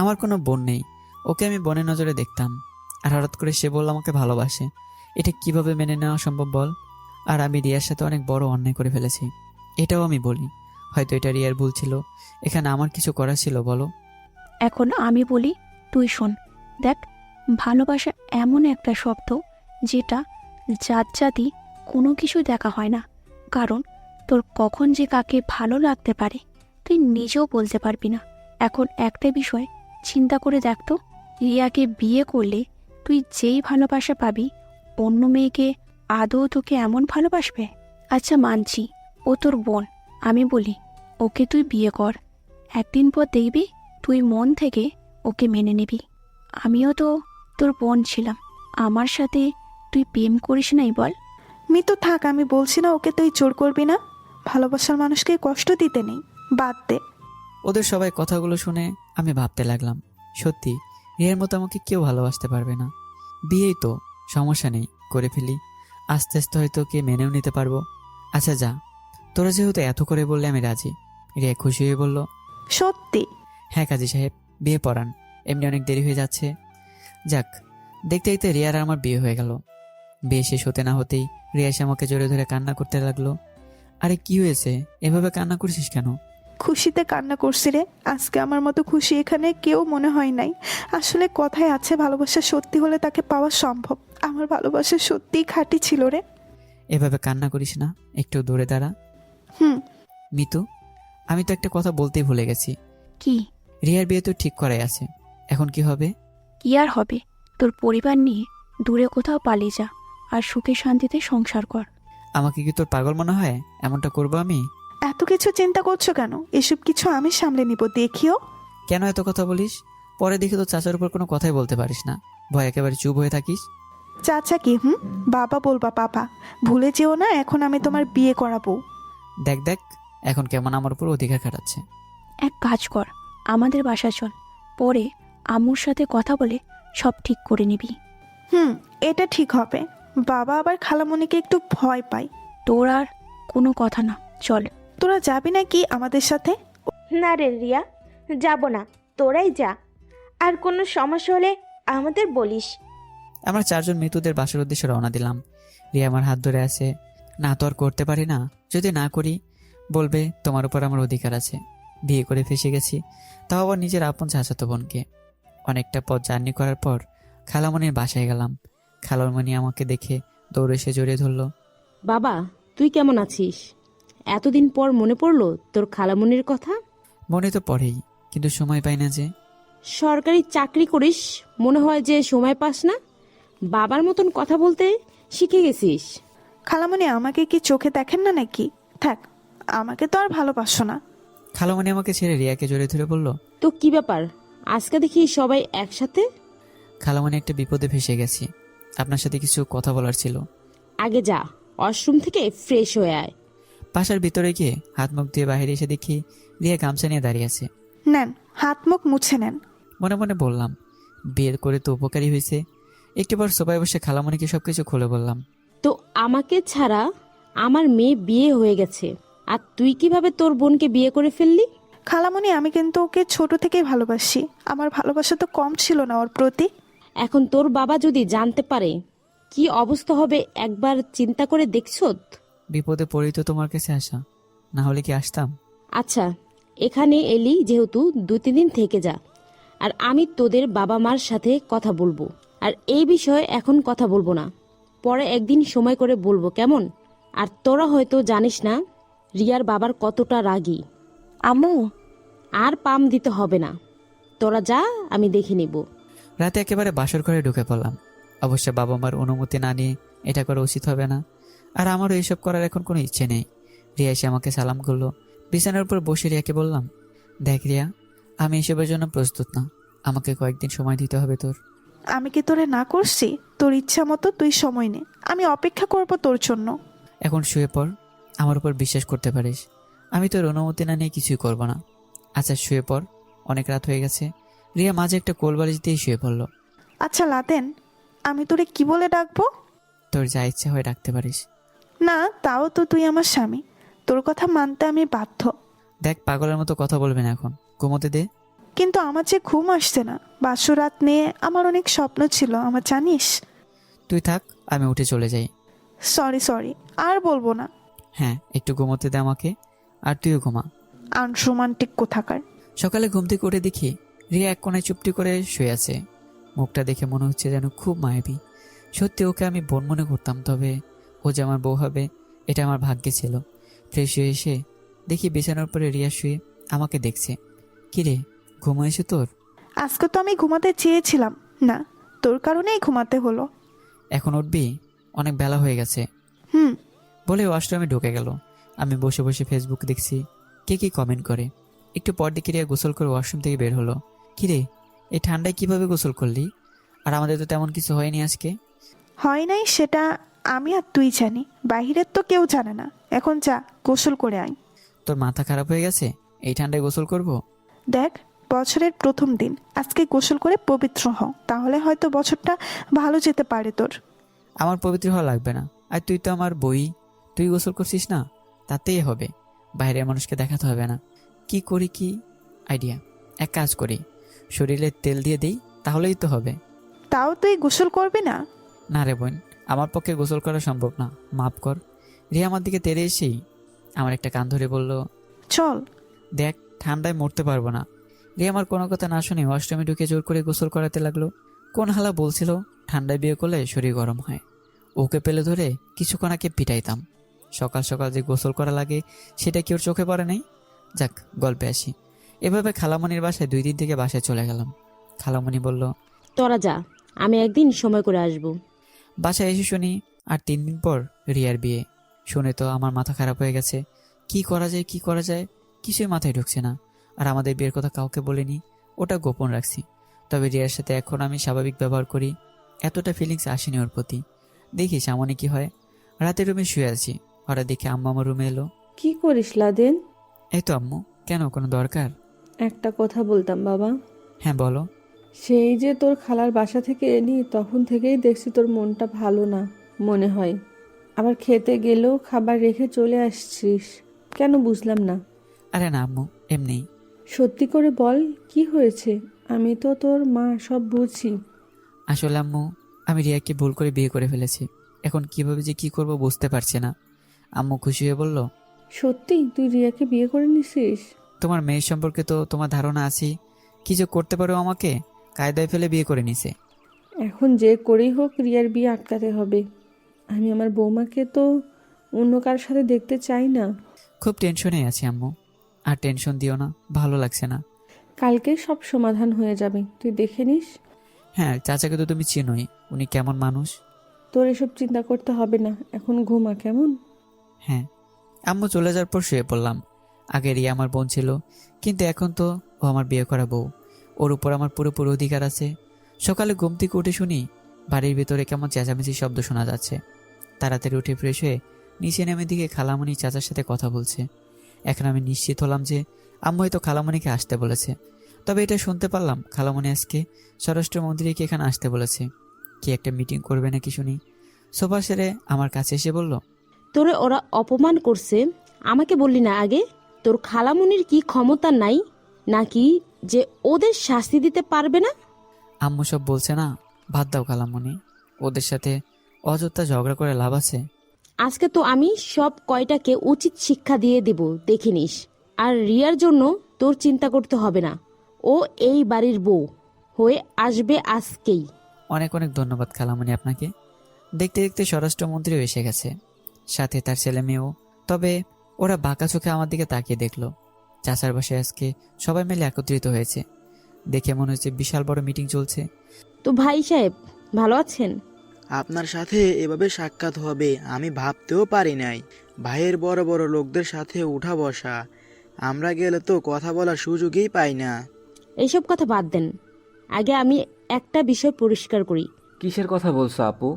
আমার কোনো বোন নেই। ওকে আমি বোনের নজরে দেখতাম, আর হঠাৎ করে সে বলল আমাকে ভালোবাসে। এটা কিভাবে মেনে নেওয়া সম্ভব বল? আর আমি রিয়ার সাথে অনেক বড় অন্যায় করে ফেলেছি, এটাও আমি বলি। হয়তো এটা রিয়ার ভুল ছিল, এখানে আমার কিছু করা ছিল বলো? এখন আমি বলি, তুই শোন। দেখ, ভালোবাসা এমন একটা শব্দ যেটা জাত জাতি কোনো কিছু দেখা হয় না। কারণ তোর কখন যে কাকে ভালো লাগতে পারে তুই নিজেও বলতে পারবি না। এখন একটা বিষয় চিন্তা করে দেখ তো, রিয়াকে বিয়ে করলে তুই যেই ভালোবাসা পাবি, অন্য মেয়েকে আদৌ তোকে এমন ভালোবাসবে? আচ্ছা মানছি ও তোর বোন, আমি বলি ওকে তুই বিয়ে কর। একদিন পর দেখবি তুই মন থেকে ওকে মেনে নিবি। আমিও তো তোর বোন ছিলাম, আমার সাথে তুই প্রেম করিস নাই বল? মিতু থাক, আমি বলছি না ওকে তুই জোর করবি না। ভালোবাসার মানুষকে কষ্ট দিতে নেই, বাদ দে। ওদের সবাই কথাগুলো শুনে আমি ভাবতে লাগলাম, সত্যি রিয়ার মতো আমাকে কেউ ভালোবাসতে পারবে না। বিয়েই তো, সমস্যা নেই, করে ফেলি। আস্তে আস্তে হয়তো কে মেনেও নিতে পারবো। আচ্ছা যা, তোরা যেহেতু এত করে বললে আমি রাজি। রিয়া খুশি হয়ে বলল, সত্যি? হ্যাঁ কাজী সাহেব, বিয়ে পড়ান, এমনি অনেক দেরি হয়ে যাচ্ছে। যাক, দেখতে দেখতে রিয়ার আর আমার বিয়ে হয়ে গেল। বিয়ে শেষ হতে না হতেই রিয়া এসে আমাকে জোরে ধরে কান্না করতে লাগলো। আরে কি হয়েছে, এভাবে কান্না করছিস কেন? খুশিতে কান্না করছি রে। আজকে আমার মতো খুশি এখানে কেউ মনে হয় নাই। আসলে কথায় আছে, ভালোবাসা সত্যি হলে তাকে পাওয়া সম্ভব। আমার ভালোবাসা সত্যিই খাঁটি ছিল রে। এভাবে কান্না করিস না, একটু দূরে দাঁড়া। হুম। মিতু, আমি তো একটা কথা বলতেই ভুলে গেছি। কি? রিয়ার বিয়ে তো ঠিক করাই আছে, এখন কি হবে? কি আর হবে, তোর পরিবার নিয়ে দূরে কোথাও পালিয়ে যা আর সুখে শান্তিতে সংসার কর। আমাকে কি তোর পাগল মনে হয় এমনটা করবো আমি? এত কিছু চিন্তা করছো কেন? এসব কিছু আমি সামলে নিব, দেখিও। কেন এত কথা বলিস? পরে দেখি তো চাচার উপর কোনো কথাই বলতে পারিস না, ভয় একেবারে চুপ হয়ে থাকিস। চাচা কি? বাবা বলবা পাপা। ভুলে যেও না, এখন আমি তোমার বিয়ে করাবো। দেখ দেখ, এখন কেমন আমার উপর অধিকার খাটাচ্ছে। এক কাজ কর, আমাদের বাসা চল, পরে আম্মুর সাথে কথা বলে সব ঠিক করে নিবি। এটা ঠিক হবে। বাবা আবার খালামণিকে একটু ভয় পায়। তোর আর কোনো কথা না, চল। তোরা যাবি নাকি আমাদের সাথে? না রে রিয়া, যাব না, তোরাই যা। আর কোনো সমস্যা হলে আমাদের বলিস। আমরা চারজন মৃতদের বাসার উদ্দেশ্যে রওনা দিলাম। রিয়া আমার হাত ধরে আছে। না তো আর করতে পারি না, যদি না করি বলবে তোমার উপর আমার অধিকার আছে। বিয়ে করে ফেসে গেছি, তাও আবার নিজের আপন চাচাতো বোনকে। অনেকটা পথ জার্নি করার পর খালামণির বাসায় গেলাম। খালামণি আমাকে দেখে দৌড়ে এসে জড়িয়ে ধরলো। বাবা, তুই কেমন আছিস? এতদিন পর মনে পড়লো তোর খালামুনির কথা। মনে তো পড়েই, কিন্তু সময় পাই না যে। সরকারি চাকরি করিস, মনে হয় যে সময় পাস না। বাবার মতন কথা বলতে শিখে গেছিস। খালামণি আমাকে কি চোখে দেখেন না নাকি? থাক, আমাকে তো আর ভালোবাসো না। খালামণি আমাকে ছেড়ে রিয়াকে জড়িয়ে ধরে বলল, তো কি ব্যাপার, আজকে দেখি সবাই একসাথে? খালামণি, একটা বিপদে ফেসে গেছি, আপনার সাথে কিছু কথা বলার ছিল। আগে যা, ওয়াশরুম থেকে ফ্রেশ হয়ে আয়। বাসার ভিতরে গিয়ে হাত মুখ দিয়ে বাইরে এসে দেখি রিয়া গামছা নিয়ে দাঁড়িয়ে আছে। নেন, হাত মুখ মুছে নেন। মনে মনে বললাম, বিয়ের করে তো উপকারী হয়েছে। একটিবার সোফায় বসে খালামণিকে সবকিছু খুলে বললাম। তো আমাকে ছাড়া আমার মেয়ে বিয়ে হয়ে গেছে, আর তুই কিভাবে তোর বোনকে বিয়ে করে ফেললি? খালামণি, আমি কিন্তু ওকে ছোট থেকেই ভালোবাসি। আমার ভালোবাসা তো কম ছিল না ওর প্রতি। এখন তোর বাবা যদি জানতে পারে কি অবস্থা হবে, একবার চিন্তা করে দেখছো? বিপদে পড়েই তো তোমার কাছে আসা, না হলে কি আসতাম? আচ্ছা, এখানে এলি যেহেতু 2-3 দিন থেকে যা, আর আমি তোদের বাবা মার সাথে কথা বলবো। আর এই বিষয়ে এখন কথা বলবো না, পরে একদিন সময় করে বলবো, কেমন? আর তোরা হয়তো জানিস না রিয়ার বাবার কতটা রাগী। আম্মু, আর পাম দিতে হবে না, তোরা যা, আমি দেখে নিব। রাতে একেবারে বাসর ঘরে ঢুকে পড়লাম। অবশ্য বাবা মার অনুমতি না নিয়ে এটা করা উচিত হবে না, আর আমারও এসব করার এখন কোনো ইচ্ছে নেই। রিয়া এসে আমাকে সালাম করলো। বিছানার উপর বসে রিয়াকে বললাম, দেখ রিয়া, আমি এসবের জন্য প্রস্তুত না, আমাকে কয়েকদিন সময় দিতে হবে তোর। আমি কি তোরে না করছি? তোর ইচ্ছা মতো তুই সময় নে, আমি অপেক্ষা করব তোর জন্য। এখন শুয়ে পড়, আমার উপর বিশ্বাস করতে পারিস, আমি তোর অনুমতি না নিয়ে কিছুই করব না। আচ্ছা শুয়ে পড়, অনেক রাত হয়ে গেছে। রিয়া মাঝে একটা কোলবালিশ দিয়ে শুয়ে পড়লো। আচ্ছা লাদেন, আমি তোরে কি বলে ডাকবো? তোর যা ইচ্ছা হয় ডাকতে পারিস। না, তাও তো তুই আমার স্বামী, তোর কথা মানতে আমি বাধ্য। দেখ পাগলের মতো কথা বলবি না, এখন ঘুমোতে দে। কিন্তু আমার যে ঘুম আসছে না, বাসরাত নিয়ে আমার অনেক স্বপ্ন ছিল আমার, জানিস। তুই থাক, আমি উঠে চলে যাই। সরি, আর বলবো না। হ্যাঁ, একটু ঘুমোতে দে আমাকে, আর তুইও ঘুমা। আনরোমান্টিক কোথাকার। সকালে ঘুম থেকে উঠে দেখি রিয়া এক কোণায় চুপটি করে শুয়ে আছে। মুখটা দেখে মনে হচ্ছে যেন খুব মায়াবী। সত্যি ওকে আমি বোন মনে করতাম, তবে ও যে আমার বউ হবে এটা আমার ভাগ্যে ছিল। ফ্রেশ হয়ে এসে দেখি বিছানার উপরে রিয়া শুয়ে আমাকে দেখছে। কিরে, ঘুমো এসে তোর? আজকে তো আমি ঘুমাতে চেয়েছিলাম না, তোর কারণেই ঘুমাতে হলো। এখন উঠবি? অনেক বেলা হয়ে গেছে। হুম। বলে ওয়াশরুমে ঢুকে গেল। আমি বসে বসে ফেসবুক দেখছি কে কি কমেন্ট করে। একটু পর দিকে রিয়া গোসল করে ওয়াশরুম থেকে বের হলো। কিরে, এই ঠান্ডায় কিভাবে গোসল করলি? আর আমাদের তো তেমন কিছু হয়নি আজকে। হয় নাই সেটা আমি আর তুই জানি, বাহিরের তো কেউ জানে না। এখন যা, গোসল করে আয়। তোর মাথা খারাপ হয়ে গেছে? এই ঠান্ডায় গোসল করব? দেখ, বছরের প্রথম দিন, আজকে গোসল করে পবিত্র হও, তাহলে হয়তো বছরটা ভালো যেতে পারে তোর। আমার পবিত্র হওয়া লাগবে না, আর তুই তো আমার বই, তুই গোসল করছিস না, তাতেই হবে। বাইরের মানুষকে দেখাতে হবে না। কি করি, কি আইডিয়া! এক কাজ করি, শরীরে তেল দিয়ে দেই, তাহলেই তো হবে। তাও তুই গোসল করবি না? না রে বোন, আমার পক্ষে গোসল করা সম্ভব না, মাফ কর। রিয়া আমার দিকে তেড়ে এসেই আমার একটা কান ধরে বলল, চল। দেখ, ঠান্ডায় মরতে পারবো না। রিয়া আমার কোনো কথা না শুনে ওয়াশরুমে ঢুকে জোর করে গোসল করাতে লাগলো। কোন হালা বলছিল ঠান্ডায় বিয়ে করলে শরীর গরম হয়। ওকে পেলে ধরে কিছুক্ষণ আগে পিটাইতাম। সকাল সকাল যে গোসল করা লাগে সেটা কি ওর চোখে পড়ে নাই? যাক, গল্পে আসি। এভাবে খালামণির বাসায় 2 দিন থেকে বাসায় চলে গেলাম। খালামণি বলল, তোরা যা, আমি একদিন সময় করে আসব। বাসায় এসে শুনি আর 3 দিন পর রিয়ার বিয়ে। শুনে তো আমার মাথা খারাপ হয়ে গেছে। কি করা যায় কিছুই মাথায় ঢুকছে না। আর আমাদের বিয়ের কথা কাউকে বলিনি, ওটা গোপন রাখছি। তবে রিয়ার সাথে এখন আমি স্বাভাবিক ব্যবহার করি, এতটা ফিলিংস আসেনি ওর প্রতি। দেখি সামনে কি হয়। রাতে রুমে শুয়ে আছি, হঠাৎ দেখে আম্মু আমার রুমে এলো। কি করিস লাদেন? এই তো আম্মু, কেন, কোনো দরকার? একটা কথা বলতাম বাবা। হ্যাঁ বলো। সেই যে তোর খালার বাসা থেকে এলি, তখন থেকেই দেখছি তোর মনটা ভালো না মনে হয়। আবার খেতে গেলেও খাবার রেখে চলে আসছিস, কেন বুঝলাম না। আরে না আম্মু, এমনি। সত্যি করে বল, কি হয়েছে? আমি তো তোর মা, সব বুঝি। আসলে আম্মু, আমি রিয়াকে ভুল করে বিয়ে করে ফেলেছি। এখন কিভাবে যে কি করব বুঝতে পারছি না। আম্মু খুশি হয়ে বলল, সত্যি তুই রিয়াকে বিয়ে করে নিছিস? তোমার মেয়ের সম্পর্কে তো তোমার ধারণা আছে, কি যে করতে পারো আমাকে কায়দায় ফেলে বিয়ে করে নিছে। এখন যে করেই হোক রিয়ার বিয়ে আটকাতে হবে। আমি আমার বৌমাকে তো অন্য কারোর সাথে দেখতে চাই না। খুব টেনশনে আছি আম্মু, আর টেনশন দিও না, ভালো লাগছে না। কালকে সব সমাধান হয়ে যাবে, তুই দেখে নিস। হ্যাঁ, চাচাকে তো তুমি চিনোই, উনি কেমন মানুষ। তোর এসব চিন্তা করতে হবে না, এখন ঘুমা কেমন। হ্যাঁ। আম্মু চলে যাওয়ার পর শুয়ে পড়লাম। আগে রিয়া আমার বোন ছিল, কিন্তু এখন তো ও আমার বিয়ে করা বউ। ওর উপর আমার পুরোপুরি অধিকার আছে। সকালে ঘুম থেকে উঠে শুনি বাড়ির ভিতরে কেমন চেঁচামেচি শব্দ শোনা যাচ্ছে। তাড়াতাড়ি উঠে ফ্রেশ হয়ে নিচে নেমে দিকে খালামণি চাচার সাথে কথা বলছে। এখন আমি নিশ্চিত হলাম যে আম্মু হয়তো খালামণিকে আসতে বলেছে। তবে এটা শুনতে পারলাম খালামণি আজকে স্বরাষ্ট্রমন্ত্রীকে এখানে আসতে বলেছে, কি একটা মিটিং করবে নাকি শুনি। সোফা সেরে আমার কাছে এসে বলল, তোরে ওরা অপমান করছে, আমাকে বললি না আগে? তোর খালামুনির কি ক্ষমতা নাই নাকি যে ওদের শাস্তি দিতে পারবে না? আম্মু সব বলছে না, বাদ দাও খালামণি, ওদের সাথে অযথা ঝগড়া করে লাভ আছে। আজকে তো আমি সব কয়টাকে উচিত শিক্ষা দিয়ে দেব, দেখে নিস। আর রিয়ার জন্য তোর চিন্তা করতে হবে না, ও এই বাড়ির বউ হয়ে আসবে আজকেই। অনেক অনেক ধন্যবাদ খালামণি আপনাকে। দেখতে দেখতে স্বরাষ্ট্রমন্ত্রীও এসে গেছে, সাথে তার ছেলে মেয়েও। তবে ওরা বাঁকা চোখে আমার দিকে তাকিয়ে দেখলো। চাচার বাসায় আজকে সবাই মিলে একত্রিত হয়েছে, দেখে মনে হচ্ছে বিশাল বড় মিটিং চলছে। তো ভাই সাহেব ভালো আছেন? আপনার সাথে এভাবে সাক্ষাৎ হবে আমি ভাবতেও পারি নাই। ভাইয়ের বড় বড় লোকদের সাথে উঠা বসা, আমরা গেলে তো কথা বলার সুযোগই পাই না। এইসব কথা বাদ দেন, আগে আমি একটা বিষয় পরিষ্কার করি। কিসের কথা বলছো আপু?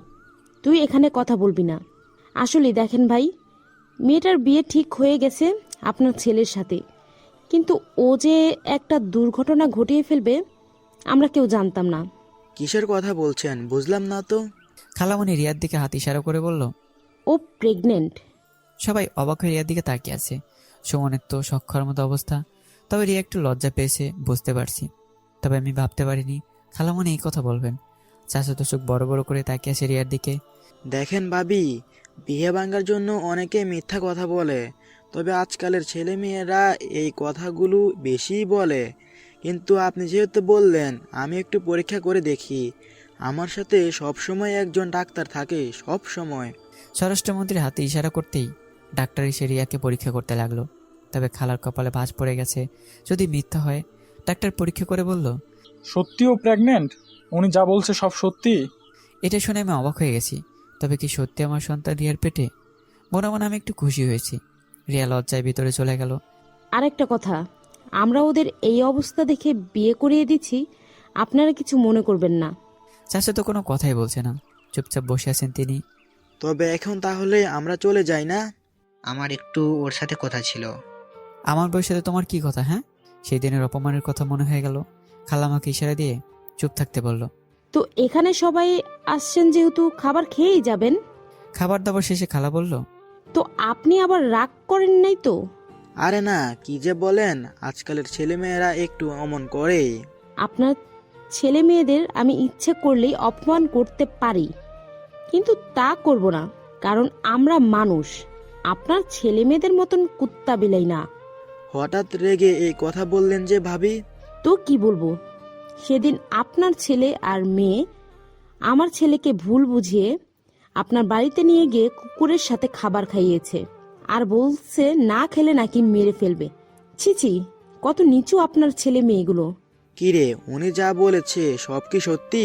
তুই এখানে কথা বলবি না। আসলে দেখেন ভাই, মেয়েটার বিয়ে ঠিক হয়ে গেছে আপনার ছেলের সাথে, কিন্তু ও যে একটা দুর্ঘটনা ঘটিয়ে ফেলবে আমরা কেউ জানতাম না। কিসের কথা বলছেন বুঝলাম না তো। খালামণি রিয়ার দিকে হাত ইশারা করে বলল। ও প্রেগনেন্ট। সবাই অবাক হয়ে রিয়ার দিকে তাকিয়ে আছে। সুমনের তো শখর মতো অবস্থা, তবে রিয়া একটু লজ্জা পেয়েছে বুঝতে পারছি। তবে আমি ভাবতে পারিনি খালামণি এই কথা বলবেন। চাচা তো চোখ বড় বড় করে তাকিয়ে আছে রিয়ার দিকে। দেখেন ভাবি, বিয়ে ভাঙার জন্য অনেকে মিথ্যা কথা বলে, তবে আজকালের ছেলে মেয়েরা এই কথাগুলো বেশিই বলে। কিন্তু আপনি যেহেতু বললেন, আমি একটু পরীক্ষা করে দেখি। আমার সাথে সবসময় একজন ডাক্তার থাকে, সব সময়। স্বরাষ্ট্রমন্ত্রীর হাতে ইশারা করতেই ডাক্তার এসে রিয়াকে পরীক্ষা করতে লাগলো। তবে খালার কপালে ভাঁজ পড়ে গেছে, যদি মিথ্যা হয়। ডাক্তার পরীক্ষা করে বলল, সত্যিও প্রেগনেন্ট? উনি যা বলছে সব সত্যি? এটা শুনে আমি অবাক হয়ে গেছি। তবে কি সত্যি আমার সন্তান রিয়ার পেটে? মনে মনে আমি একটু খুশি হয়েছি। রিয়া লজ্জায় ভিতরে চলে গেল। আরেকটা কথা, আমরা ওদের এই অবস্থা দেখে বিয়ে করিয়ে দিচ্ছি, আপনারা কিছু মনে করবেন না। চাচা তো কোনো কথাই বলছে না, চুপচাপ বসে আছেন তিনি। তবে এখন তাহলে আমরা চলে যাই না? আমার একটু ওর সাথে কথা ছিল। আমার বউয়ের সাথে তোমার কি কথা? হ্যাঁ, সেই দিনের অপমানের কথা মনে হয়ে গেল। খালা আমাকে ইশারা দিয়ে চুপ থাকতে বলল। তো এখানে সবাই আসছেন যেহেতু খাবার খেয়েই যাবেন। খাবার দাবার শেষে খালা বলল, তো আপনি আবার রাগ করেন নাই তো? আরে না, কি যে বলেন, আজকালের ছেলে মেয়েরা একটু অমন করে। আপনার ছেলে মেয়েদের আমি ইচ্ছে করলেই অপমান করতে পারি, কিন্তু তা করব না, কারণ আমরা মানুষ। আপনার ছেলে মেয়েদের মতন কুত্তা বিলাই না। হঠাৎ রেগে এই কথা বললেন যে ভাবি? তো কি বলবো, সেদিন আপনার ছেলে আর মেয়ে আমার ছেলেকে ভুল বুঝিয়ে আপনার বাড়িতে নিয়ে গিয়ে কুকুরের সাথে খাবার খাইয়েছে, আর বলছে না খেলে নাকি মেরে ফেলবে। ছিছি, কত নিচু আপনার ছেলে মেয়েগুলো। কিরে, উনি যা বলেছে সব কি সত্যি?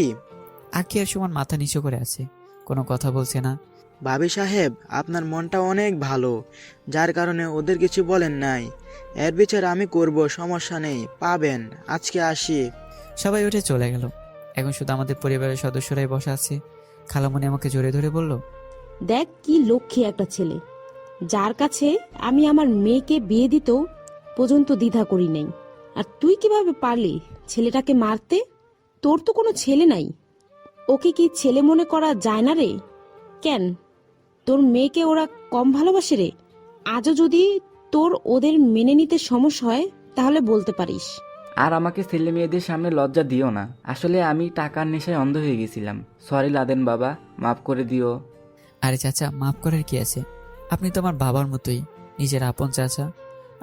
আকি আর সুমন মাথা নিচু করে আছে, কোনো কথা বলছে না। ভাবি সাহেব, আপনার মনটা অনেক ভালো, যার কারণে ওদের কিছু বলেন নাই। এর বিচার আমি করব, সমস্যা নেই, পাবেন। আজকে আসি। সবাই উঠে চলে গেল। এখন শুধু আমাদের পরিবারের সদস্যরাই বসে আছে। খালামণি আমাকে জোরে ধরে বলল, দেখ কি লক্ষ্মী একটা ছেলে, যার কাছে আমি আমার মেয়েকে বিয়ে দিতেও পর্যন্ত দ্বিধা করি নাই। আর তুই কিভাবে পারলি ছেলেটাকে মারতে? তোর তো কোনো ছেলে নাই, ওকে কি ছেলে মনে করা যায় না রে? কেন, তোর মেয়েকে ওরা কম ভালোবাসে রে? আজও যদি তোর ওদের মেনে নিতে সমস্যা হয় তাহলে বলতে পারিস। আর আমাকে ছেলে মেয়েদের সামনে লজ্জা দিও না। আসলে আমি টাকার নেশায় অন্ধ হয়ে গেছিলাম। সরি লাদেন বাবা, মাফ করে দিও। আরে চাচা, মাফ করার কি আছে? আপনি তো আমার বাবার মতোই, নিজের আপন চাচা।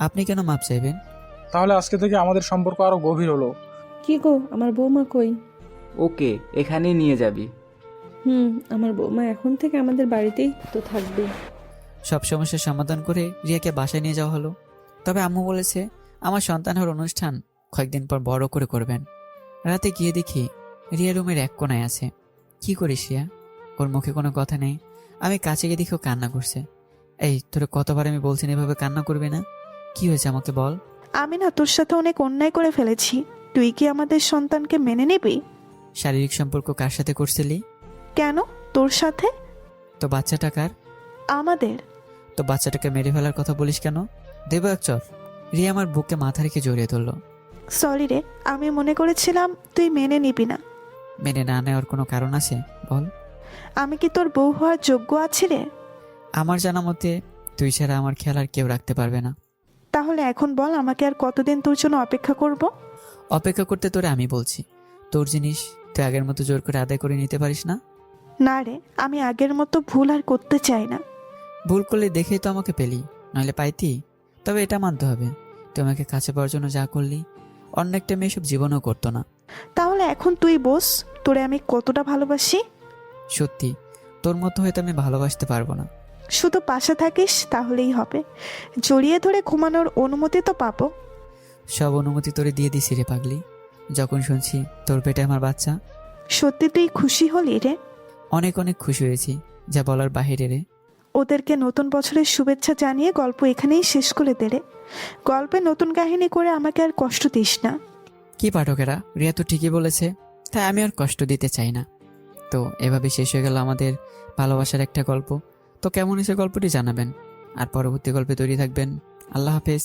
আপনি কেন মাপ চাইবেন? তাহলে আজকে থেকে আমাদের সম্পর্ক আরো গভীর হলো। কি গো, আমার বৌমা কই? ওকে এখানেই নিয়ে যাবি। আমার বৌমা এখন থেকে আমাদের বাড়িতেই তো থাকবে। সব সমস্যার সমাধান করে রিয়াকে বাসায় নিয়ে যাওয়া হলো। তবে আম্মু বলেছে আমার সন্তান হওয়ার অনুষ্ঠান কয়েকদিন পর বড় করে করবেন। রাতে গিয়ে দেখি রিয়া রুমের এক কোনায় আছে। কি করিস রিয়া? ওর মুখে কোনো কথা নেই। আমি কাছে গিয়ে দেখি ও কান্না করছে। এই, তোরে কতবার আমি বলছি এভাবে কান্না করবি না। কি হয়েছে আমাকে বল। আমি না তোর সাথে অনেক অন্যায় করে ফেলেছি। তুই কি আমাদের সন্তানকে মেনে নিবি? শারীরিক সম্পর্ক কার সাথে করছিলি? কেন, তোর সাথে। তো বাচ্চাটা কার? আমাদের। তো বাচ্চাটাকে মেরে ফেলার কথা বলিস কেন? দেব এক চর। রিয়া আমার বুকে মাথা রেখে জড়িয়ে ধরলো। সরি রে, আমি মনে করেছিলাম তুই মেনে নিবি না। মেনে না নেওয়ার কোনো কারণ আছে বল? আমি কি তোর বউ হওয়ার যোগ্য আছি রে? আমার জানা মতে তুই ছাড়া আমার খেয়াল আর কেউ রাখতে পারবে না। তাহলে এখন বল, আমাকে আর কতদিন তোর জন্য অপেক্ষা করব? অপেক্ষা করতে তোরে আমি বলছি। তোর জিনিস তুই আগের মতো জোর করে আদায় করে নিতে পারিস না? না রে, আমি আগের মতো ভুল আর করতে চাই না। ভুল করলে দেখেই তো আমাকে পেলি, নইলে পাইতি। তবে এটা মানতে হবে, তুই আমাকে কাছে পাওয়ার জন্য যা করলি অন্য একটা মেয়ে সব জীবনেও করতো না। তাহলে এখন তুই বস, তোরে আমি কতটা ভালোবাসি। সত্যি তোর মতো হয়তো আমি ভালোবাসতে পারবো না। শুধু পাশে থাকিস তাহলেই হবে। জড়িয়ে ধরে ঘুমানোর অনুমতি তো পাবো। সব অনুমতি তোরে দিয়ে দিছি রে পাগলি। যখন শুনছি তোর পেটে আমার বাচ্চা, সত্যি তুই খুশি হলি রে? অনেক অনেক খুশি হয়েছি, যা বলার বাহিরে রে। ওদেরকে নতুন বছরের শুভেচ্ছা জানিয়ে গল্প এখানেই শেষ করে দে রে। গল্পে নতুন কাহিনী করে আমাকে আর কষ্ট দিস না। কি পাঠকেরা, রিয়া তো ঠিকই বলেছে, তাই আমি আর কষ্ট দিতে চাই না। তো এভাবে শেষ হয়ে গেল আমাদের ভালোবাসার একটা গল্প। তো কেমন হয়েছে গল্পটি জানাবেন, আর পরবর্তী গল্পে তৈরি থাকবেন। আল্লাহ হাফেজ।